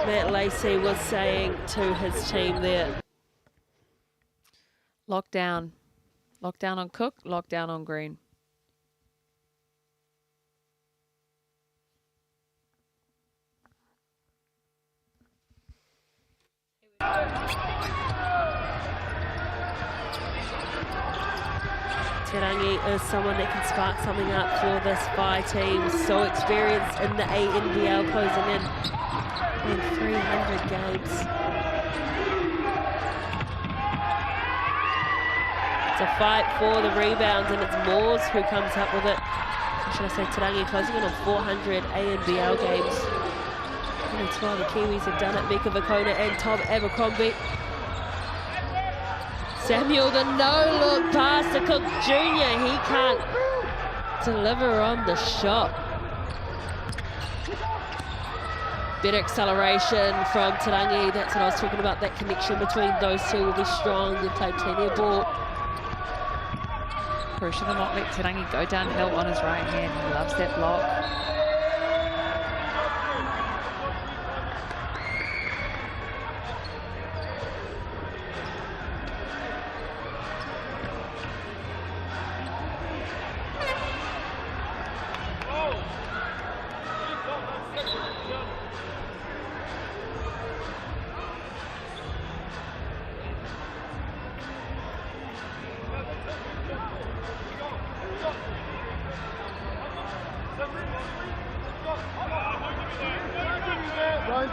Matt Lacey was saying to his team there? Lock down. Lock down on Cook, lock down on Green. Tarangi is someone that can spark something up for this Whai team. So experienced in the NZNBL, closing in on 300 games. It's a fight for the rebounds, and it's Moores who comes up with it. Or should I say Tarangi closing in on 400 NZNBL games. Only 12 the Kiwis have done it. Mika Vakona and Tom Abercrombie. Samuel, the no-look pass to Cook Jr. He can't deliver on the shot. Better acceleration from Tarangi. That's what I was talking about. That connection between those two will be strong. They play plenty of ball. Pressure to not let Tarangi go downhill on his right hand. He loves that block.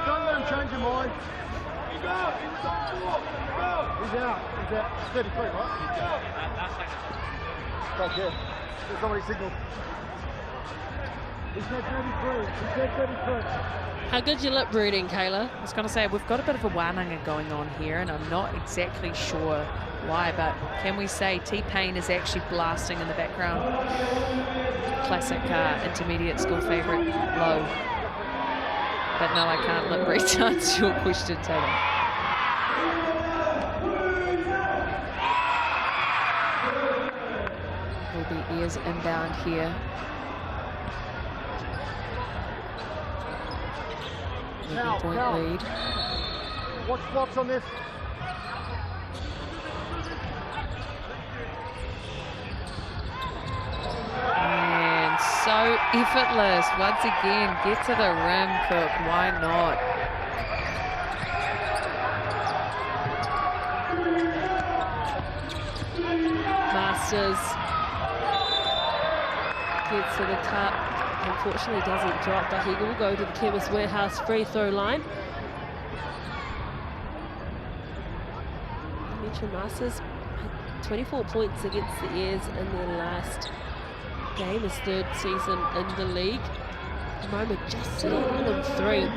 Don't let him change your mind. He's out. He's out. 33, right? Right there. There's somebody signaled. He said 33. He said 33. How good's your lip reading, Kayla? I was going to say, we've got a bit of a wānanga going on here, and I'm not exactly sure why, but can we say T-Pain is actually blasting in the background? Classic intermediate school favourite, Low. But no, I can't lip read to answer your question, Taylor. Will be ears inbound here. Point lead. Watch blocks on this. And so effortless. Once again, get to the rim, Cook. Why not? Masters gets to the cup. Unfortunately doesn't drop, but he will go to the Chemist Warehouse free throw line. Mitchell Masters, 24 points against the Airs in their last game, his third season in the league. At the moment, just sitting on 3.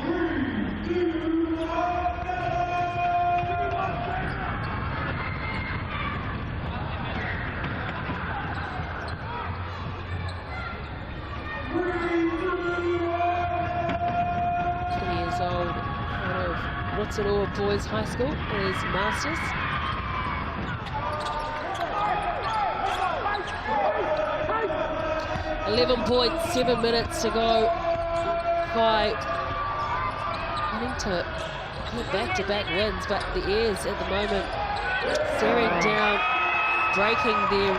Out of Boys High School is Masters. .7 minutes to go. Whai wanting to get back-to-back wins, but the Airs at the moment staring down, breaking their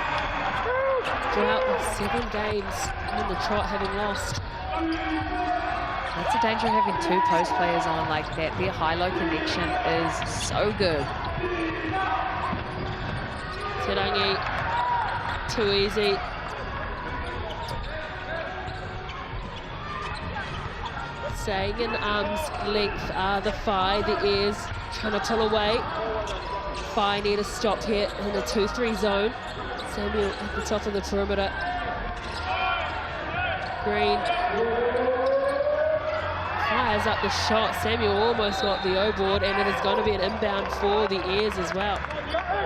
drought of 7 games on the trot, having lost. That's the danger of having 2 post players on like that. Their high-low connection is so good. Tarangi, too easy. Staying in arm's length are the Whai. The Airs trying to pull away. Whai need to stop here in the 2-3 zone. Samuel at the top of the perimeter. Green fires up the shot. Samuel almost got the O board, and it is going to be an inbound for the Airs as well.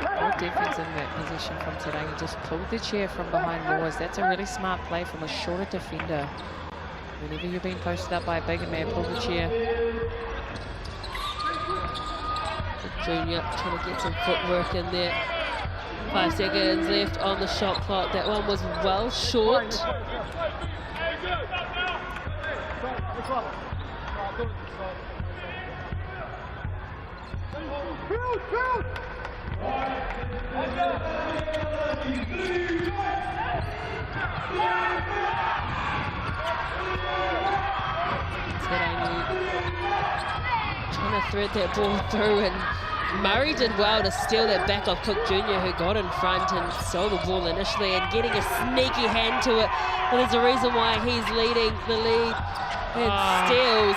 Good defense in that position from Taranaki. Just pulled the chair from behind Moores. That's a really smart play from a shorter defender. Whenever you're being posted up by a bigger man, pull the chair. Junior trying to get some footwork in there. 5 seconds left on the shot clock. That one was well short. Trying to thread that ball through, and Murray did well to steal that back off Cook Jr., who got in front and stole the ball initially and getting a sneaky hand to it. But there's a reason why he's leading the lead and steals,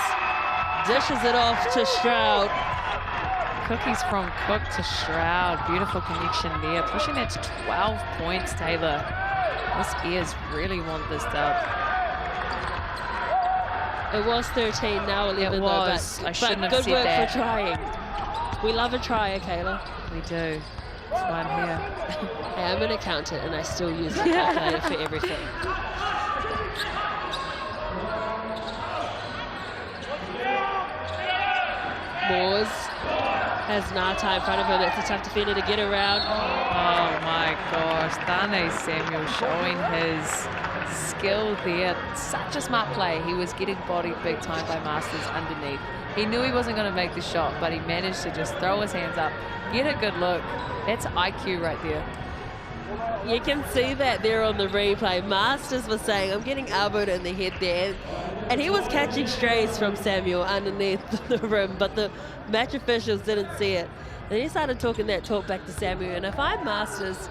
dishes it off to Stroud. Cookies from Cook to Stroud. Beautiful connection there. Pushing that to 12 points, Taylor. This Ears really want this dub. It was 13, now 11. It was. Though, but I shouldn't have good said work that. for trying. We love a tryer, Kayla. We do. That's why I'm here. Hey, I'm an accountant and I still use my calculator for everything. Moores has Nata in front of him. That's a tough defender to get around. Oh my gosh. Dane Samuel showing his skill there. Such a smart play. He was getting bodied big time by Masters underneath. He knew he wasn't going to make the shot, but he managed to just throw his hands up, get a good look. That's IQ right there. You can see that there on the replay. Masters was saying, I'm getting elbowed in the head there. And he was catching strays from Samuel underneath the rim, but the match officials didn't see it. And he started talking that talk back to Samuel. And if I'm Masters,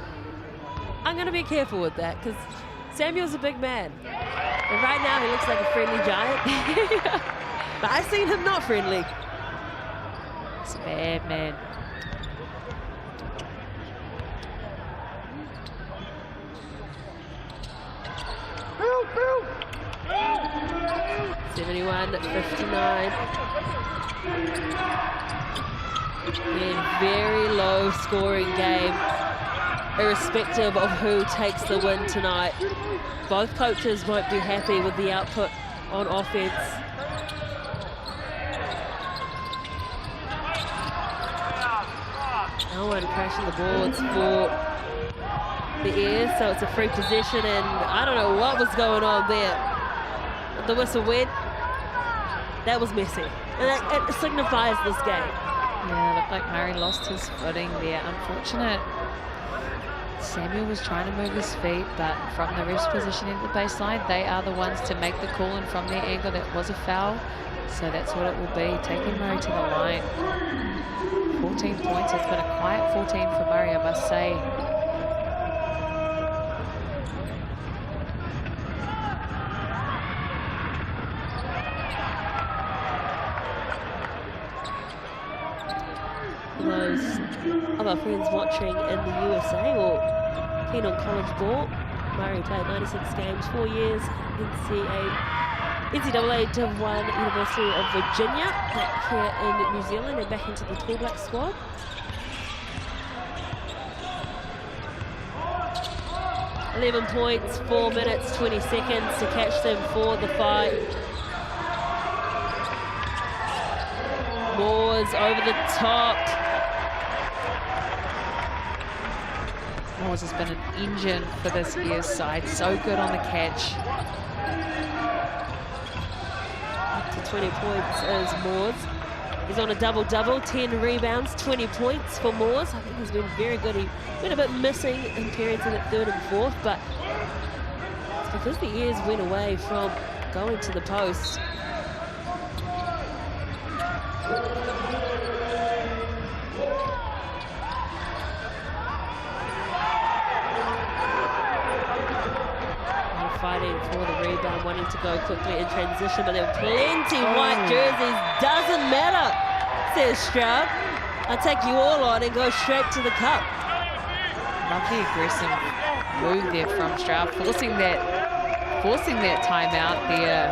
I'm going to be careful with that, because Samuel's a big man. And right now he looks like a friendly giant. But I've seen him not friendly. It's a bad man. Bill! 71-59. Again, very low scoring game, irrespective of who takes the win tonight. Both coaches won't be happy with the output on offense. No one crashing the boards for the Ears, so it's a free possession, and I don't know what was going on there. But the whistle went. That was messy, and it signifies this game. Yeah, looked like Murray lost his footing there. Unfortunate. Samuel was trying to move his feet, but from the ref's position at the baseline, they are the ones to make the call, and from their angle, that was a foul. So that's what it will be, taking Murray to the line. 14 points. It's been a quiet 14 for Murray, I must say. Those other friends watching in the USA or keen on college ball, Murray played 96 games, 4 years, NCAA Div 1, University of Virginia, back here in New Zealand and back into the Tall Black squad. $11 points, 4 minutes, 20 seconds to catch them for the fight. Moores over the top. Moores has been an engine for this Ears side. So good on the catch. Up to 20 points is Moores. He's on a double-double, 10 rebounds, 20 points for Moores. I think he's been very good. He went a bit missing in periods in the third and fourth, but it's because the Ears went away from going to the post. Fighting for the rebound, wanting to go quickly in transition, but there were plenty white jerseys. Doesn't matter, says Stroud. I'll take you all on and go straight to the cup. Lovely aggressive move there from Stroud, forcing that timeout there.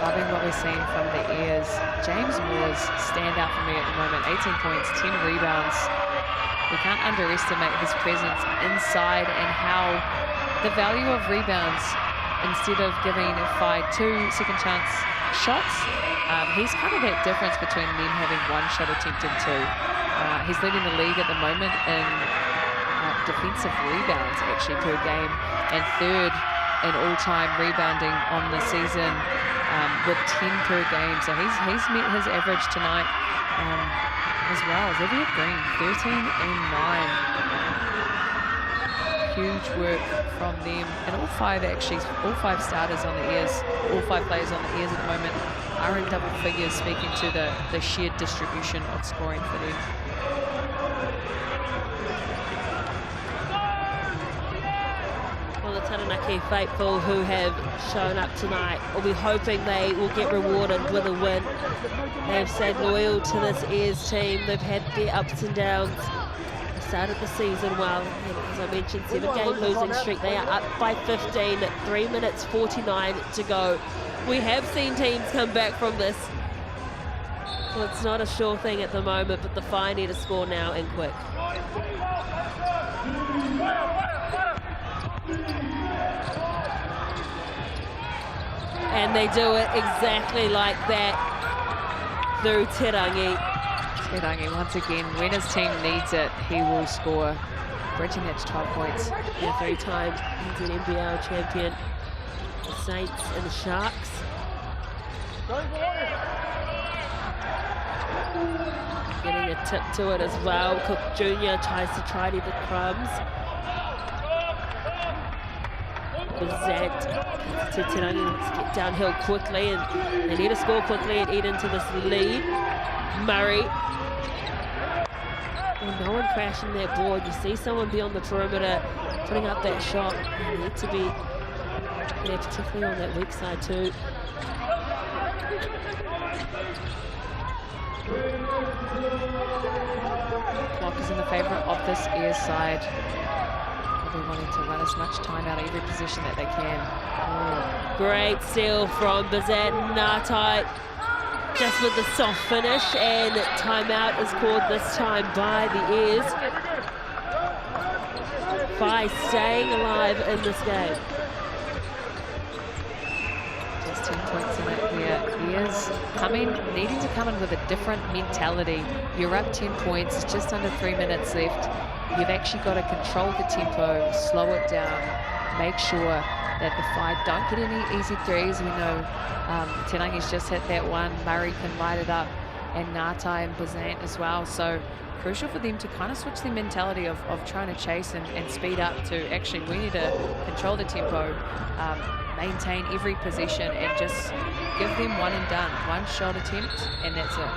loving what we're seeing from the Airs. James Moore's standout for me at the moment. 18 points, 10 rebounds. We can't underestimate his presence inside and how the value of rebounds, instead of giving FI 2 second chance shots, he's kind of that difference between them having one shot attempted to. He's leading the league at the moment in defensive rebounds actually per game, and third in all-time rebounding on the season with 10 per game. So he's met his average tonight as well. Xavier Green, 13 and 9. Huge work from them, and all five starters on the Airs, all 5 players on the Airs at the moment are in double figures, speaking to the shared distribution of scoring for them. Well, the Taranaki faithful who have shown up tonight will be hoping they will get rewarded with a win. They've stayed loyal to this Airs team. They've had their ups and downs. They started the season well, and as I mentioned, 7-game losing streak. They are up by 15 at 3 minutes 49 to go. We have seen teams come back from this. Well, it's not a sure thing at the moment, but the Whai need to score now and quick. And they do it exactly like that through Tarangi. Tarangi, once again, when his team needs it, he will score. Bridging that to 12 points. Yeah, 3-time NZNBL champion. The Saints and the Sharks. Getting a tip to it as well. Cook Jr. tries to tidy the crumbs. Bazant to Tarangi, wants to get downhill quickly, and they need to score quickly and eat into this lead. Murray. Well, no one crashing that board. You see someone be on the perimeter putting up that shot. They need to be there, particularly on that weak side too. Clock is in the favour of this Airs side. Probably wanting to run as much time out of every position that they can. Oh, great steal from Bazant. Ngatai just with the soft finish, and timeout is called this time by the Airs. Whai staying alive in this game. Just 10 points in it here. Airs needing to come in with a different mentality. You're up 10 points, just under 3 minutes left. You've actually got to control the tempo, slow it down, make sure that the Whai don't get any easy threes. We know Tarangi's just hit that one. Murray can light it up, and Ngatai and Bazant as well. So crucial for them to kind of switch their mentality of trying to chase and speed up to actually, we need to control the tempo, maintain every possession, and just give them one and done. One shot attempt, and that's it.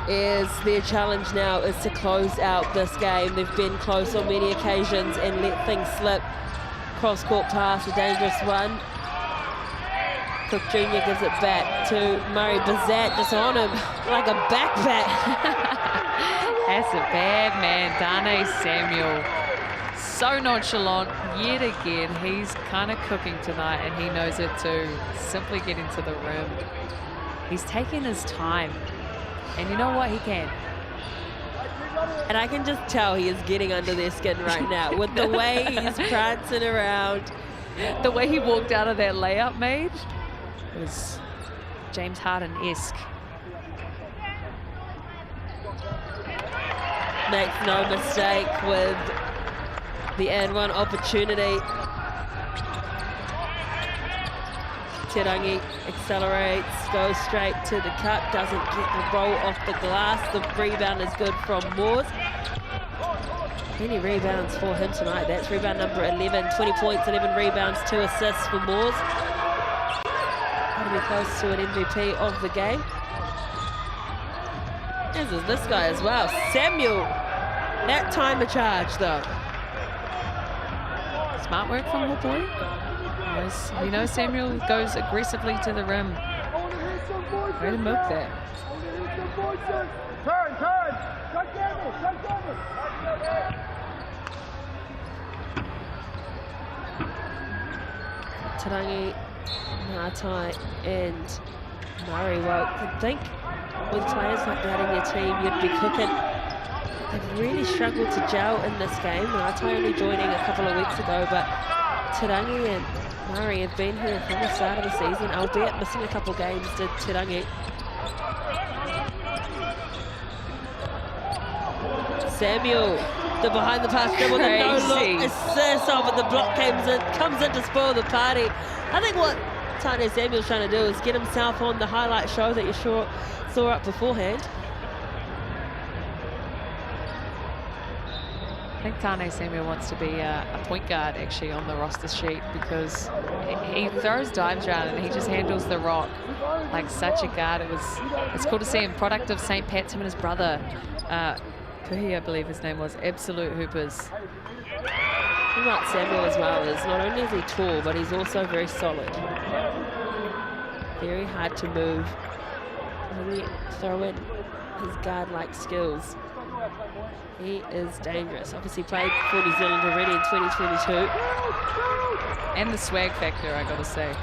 Is their challenge now is to close out this game. They've been close on many occasions and let things slip. Cross-court pass, a dangerous one. Cook Jr. gives it back to Murray. Bazant just on him like a backpack. That's a bad man, Dane Samuel. So nonchalant yet again. He's kind of cooking tonight, and he knows it too. Simply get into the rim. He's taking his time. And you know what? He can. And I can just tell he is getting under their skin right now with the way he's prancing around. The way he walked out of that layup made was James Harden-esque. Makes no mistake with the and one opportunity. Taranaki accelerates, goes straight to the cup, doesn't get the roll off the glass. The rebound is good from Moores. Many rebounds for him tonight. That's rebound number 11, 20 points, 11 rebounds, 2 assists for Moores. Going to be close to an MVP of the game. As is this guy as well, Samuel. That timer charge though. Smart work from Hopoi. You know Samuel goes aggressively to the rim. Way to milk that. Turn. Tarangi, Ngātai and Murray. Well, I think with players like that in your team, you'd be cooking. They've really struggled to gel in this game. Ngātai only joining a couple of weeks ago, but Tarangi and Murray have been here from the start of the season, albeit missing a couple games to Tarangi. Samuel, the behind the pass dribble, the no-look assist over the block comes in to spoil the party. I think what Tane Samuel's trying to do is get himself on the highlight show that you saw up beforehand. I think Tane Samuel wants to be a point guard actually on the roster sheet, because he throws dives around and he just handles the rock like such a guard. It's cool to see him. Product of St. Pat's, him and his brother. Puhi, I believe his name was. Absolute hoopers. The thing about Samuel as well is not only is he tall, but he's also very solid. Very hard to move. When you throw in his guard-like skills, he is dangerous. Obviously played for New Zealand already in 2022. And the swag factor, I gotta say.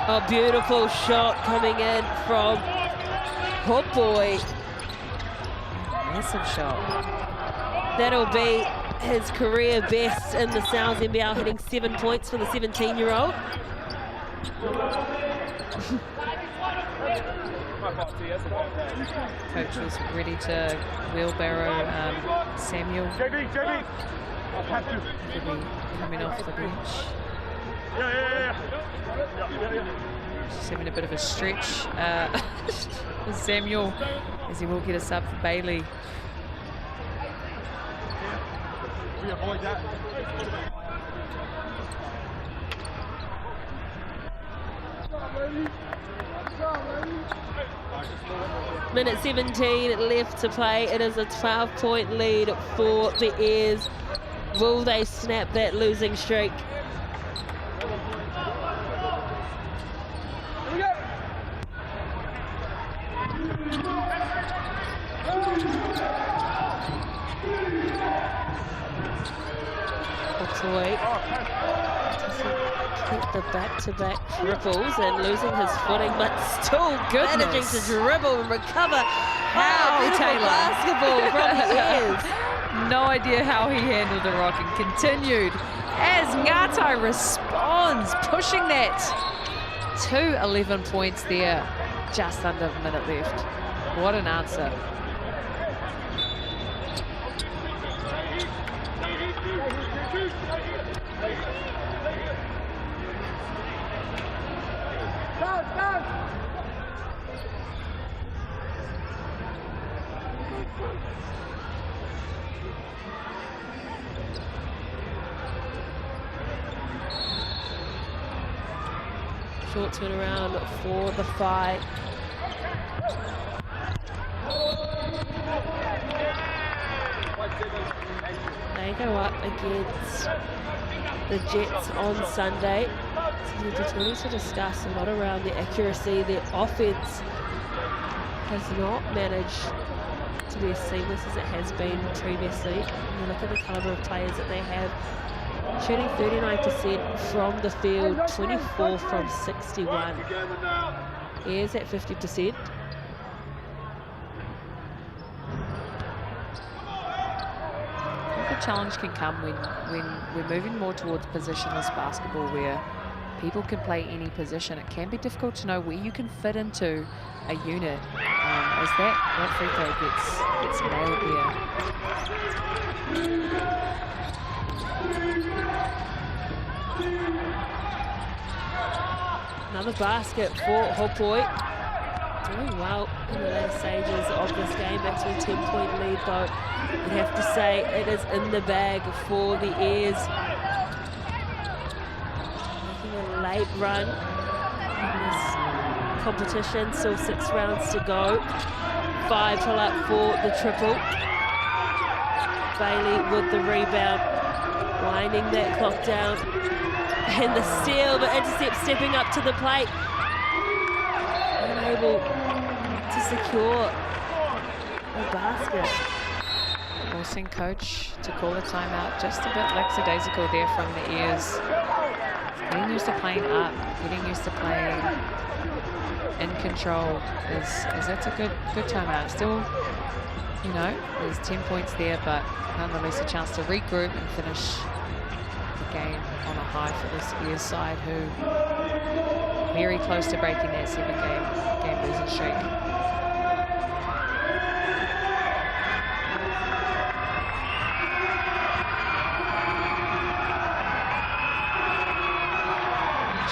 A beautiful shot coming in from Hopoi. Massive shot. That'll be his career best in the Sounds NBL, hitting 7 points for the 17-year-old. Coach was ready to wheelbarrow Samuel. JB. Coming off the bench. Just having a bit of a stretch. Samuel, as he will get a sub for Bailey. Minute 17 left to play. It is a 12-point lead for the Airs. Will they snap that losing streak? Hopoi get the back-to-back triples and losing his footing, but still managing to dribble and recover. How Taylor basketball from the Airs. No idea how he handled the rock and continued as Ngātai responds, pushing that to 11 points there, just under a minute left. What an answer. Short turnaround for the fight. They go up against the Jets on Sunday. So there's plenty to discuss, a lot around the accuracy. Their offense has not managed to be as seamless as it has been previously. When you look at the caliber of players that they have, shooting 39% from the field, 24 from 61. Airs at 50%. The challenge can come when we're moving more towards positionless basketball, where people can play any position. It can be difficult to know where you can fit into a unit, as that free throw gets nailed there. Another basket for Hopoi. Doing well in the later stages of this game. Back to a 10-point lead, though. You'd have to say it is in the bag for the Airs. Making a late run in this competition. Still 6 rounds to go. 5 pull-up for the triple. Bailey with the rebound. Winding that clock down. And the steal, the intercept, stepping up to the plate. Unable to secure the basket. Forcing coach to call the timeout. Just a bit lackadaisical there from the Airs. Getting used to playing up, getting used to playing in control. As that's a good timeout. Still, you know, there's 10 points there, but nonetheless a chance to regroup and finish the game on a high for this Airs side, who very close to breaking that 7-game losing streak.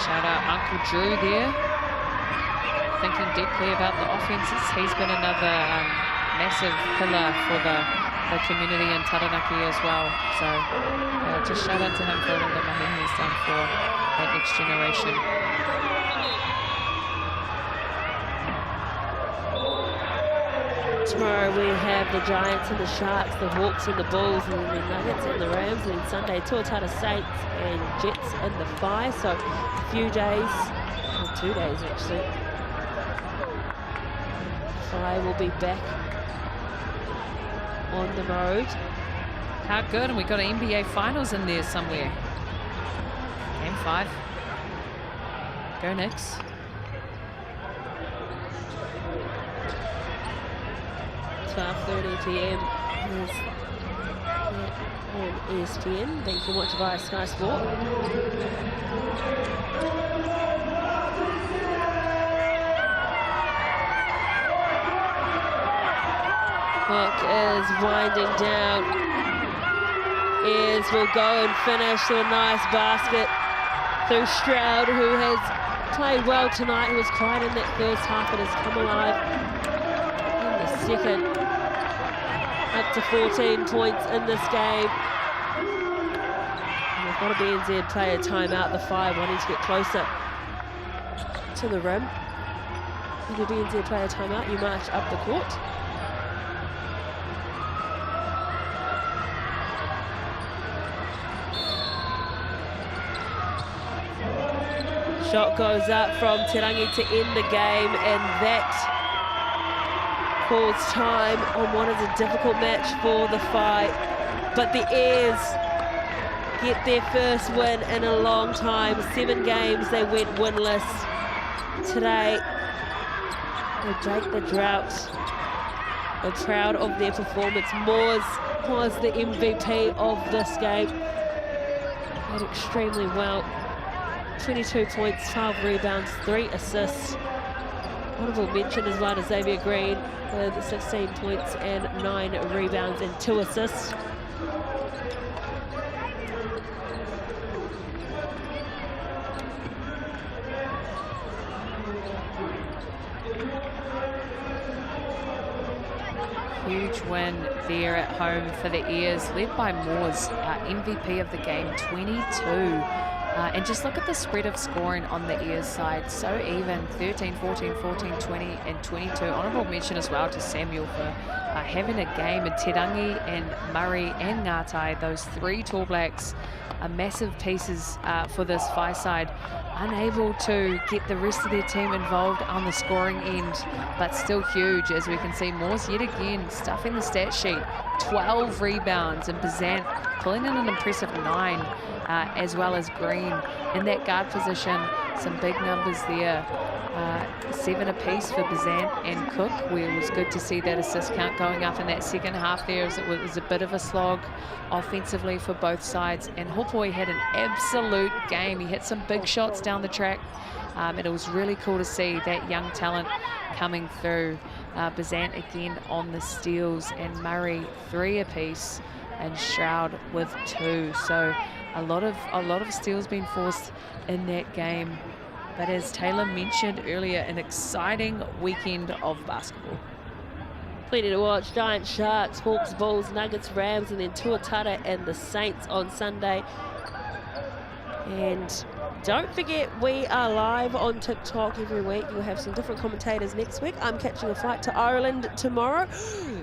Shout out Uncle Drew there, thinking deeply about the offenses. He's been another massive pillar for the community in Taranaki as well. So just shout out to him for all that he has done for that next generation. Tomorrow we have the Giants and the Sharks, the Hawks and the Bulls, and then the Nuggets and the Rams, and then Sunday Tuatara Saints and Jets and the Phi. So a few days, or 2 days actually. Phi will be back on the road. How good, and we got an NBA Finals in there somewhere. Game 5. Go Knicks. .30 p.m. on ESPN that you can watch via Sky Sport. Clock is winding down. Airs will go and finish with a nice basket through Stroud, who has played well tonight. He was quiet in that first half, but has come alive in the second. Up to 14 points in this game. And we've got a BNZ player timeout, the 5 wanting to get closer to the rim. With a BNZ player timeout, you march up the court. Shot goes up from Tarangi to end the game, and that calls time on what is a difficult match for the Phi. But the Airs get their first win in a long time. 7 games they went winless. Today, they break the drought. They're proud of their performance. Moores was the MVP of this game. Played extremely well. 22 points, 12 rebounds, 3 assists. Honorable mention as well to Xavier Green with 16 points and 9 rebounds and 2 assists. Huge win there at home for the Airs, led by Moores, MVP of the game, 22. And just look at the spread of scoring on the Airs side. So even, 13, 14, 14, 20, and 22. Honourable mention as well to Samuel for having a game. And Terangi and Murray and Ngatai, those 3 Tall Blacks, are massive pieces for this Phi side. Unable to get the rest of their team involved on the scoring end, but still huge, as we can see. Moores yet again stuffing the stat sheet. 12 rebounds, and Bazant pulling in an impressive 9, as well as Green in that guard position. Some big numbers there. 7 apiece for Bazant and Cook, where it was good to see that assist count going up in that second half there, as it was a bit of a slog offensively for both sides. And Hopoi had an absolute game. He hit some big shots down the track, and it was really cool to see that young talent coming through. Bazant again on the steals, and Murray 3 apiece, and Stroud with 2. So a lot of steals being forced in that game. But as Taylor mentioned earlier, an exciting weekend of basketball. Plenty to watch. Giants, Sharks, Hawks, Bulls, Nuggets, Rams, and then Tuatara and the Saints on Sunday. And don't forget, we are live on TikTok every week. You'll have some different commentators next week. I'm catching a flight to Ireland tomorrow.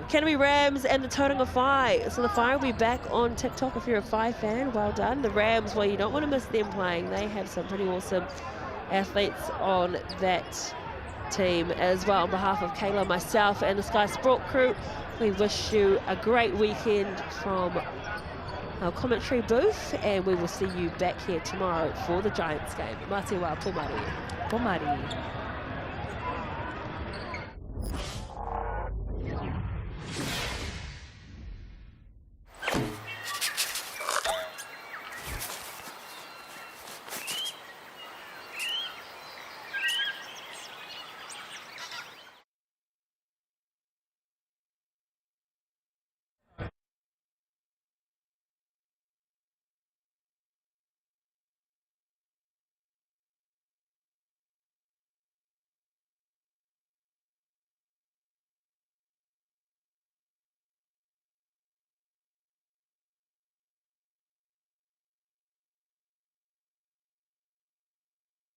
Canterbury Rams and the Tauranga Whai. So the Whai will be back on TikTok if you're a Whai fan. Well done. The Rams, well, you don't want to miss them playing. They have some pretty awesome athletes on that team as well. On behalf of Kayla, myself, and the Sky Sport crew, we wish you a great weekend from our commentary booth, and we will see you back here tomorrow for the Giants game. Mā te wā, pō mari. Pō mari.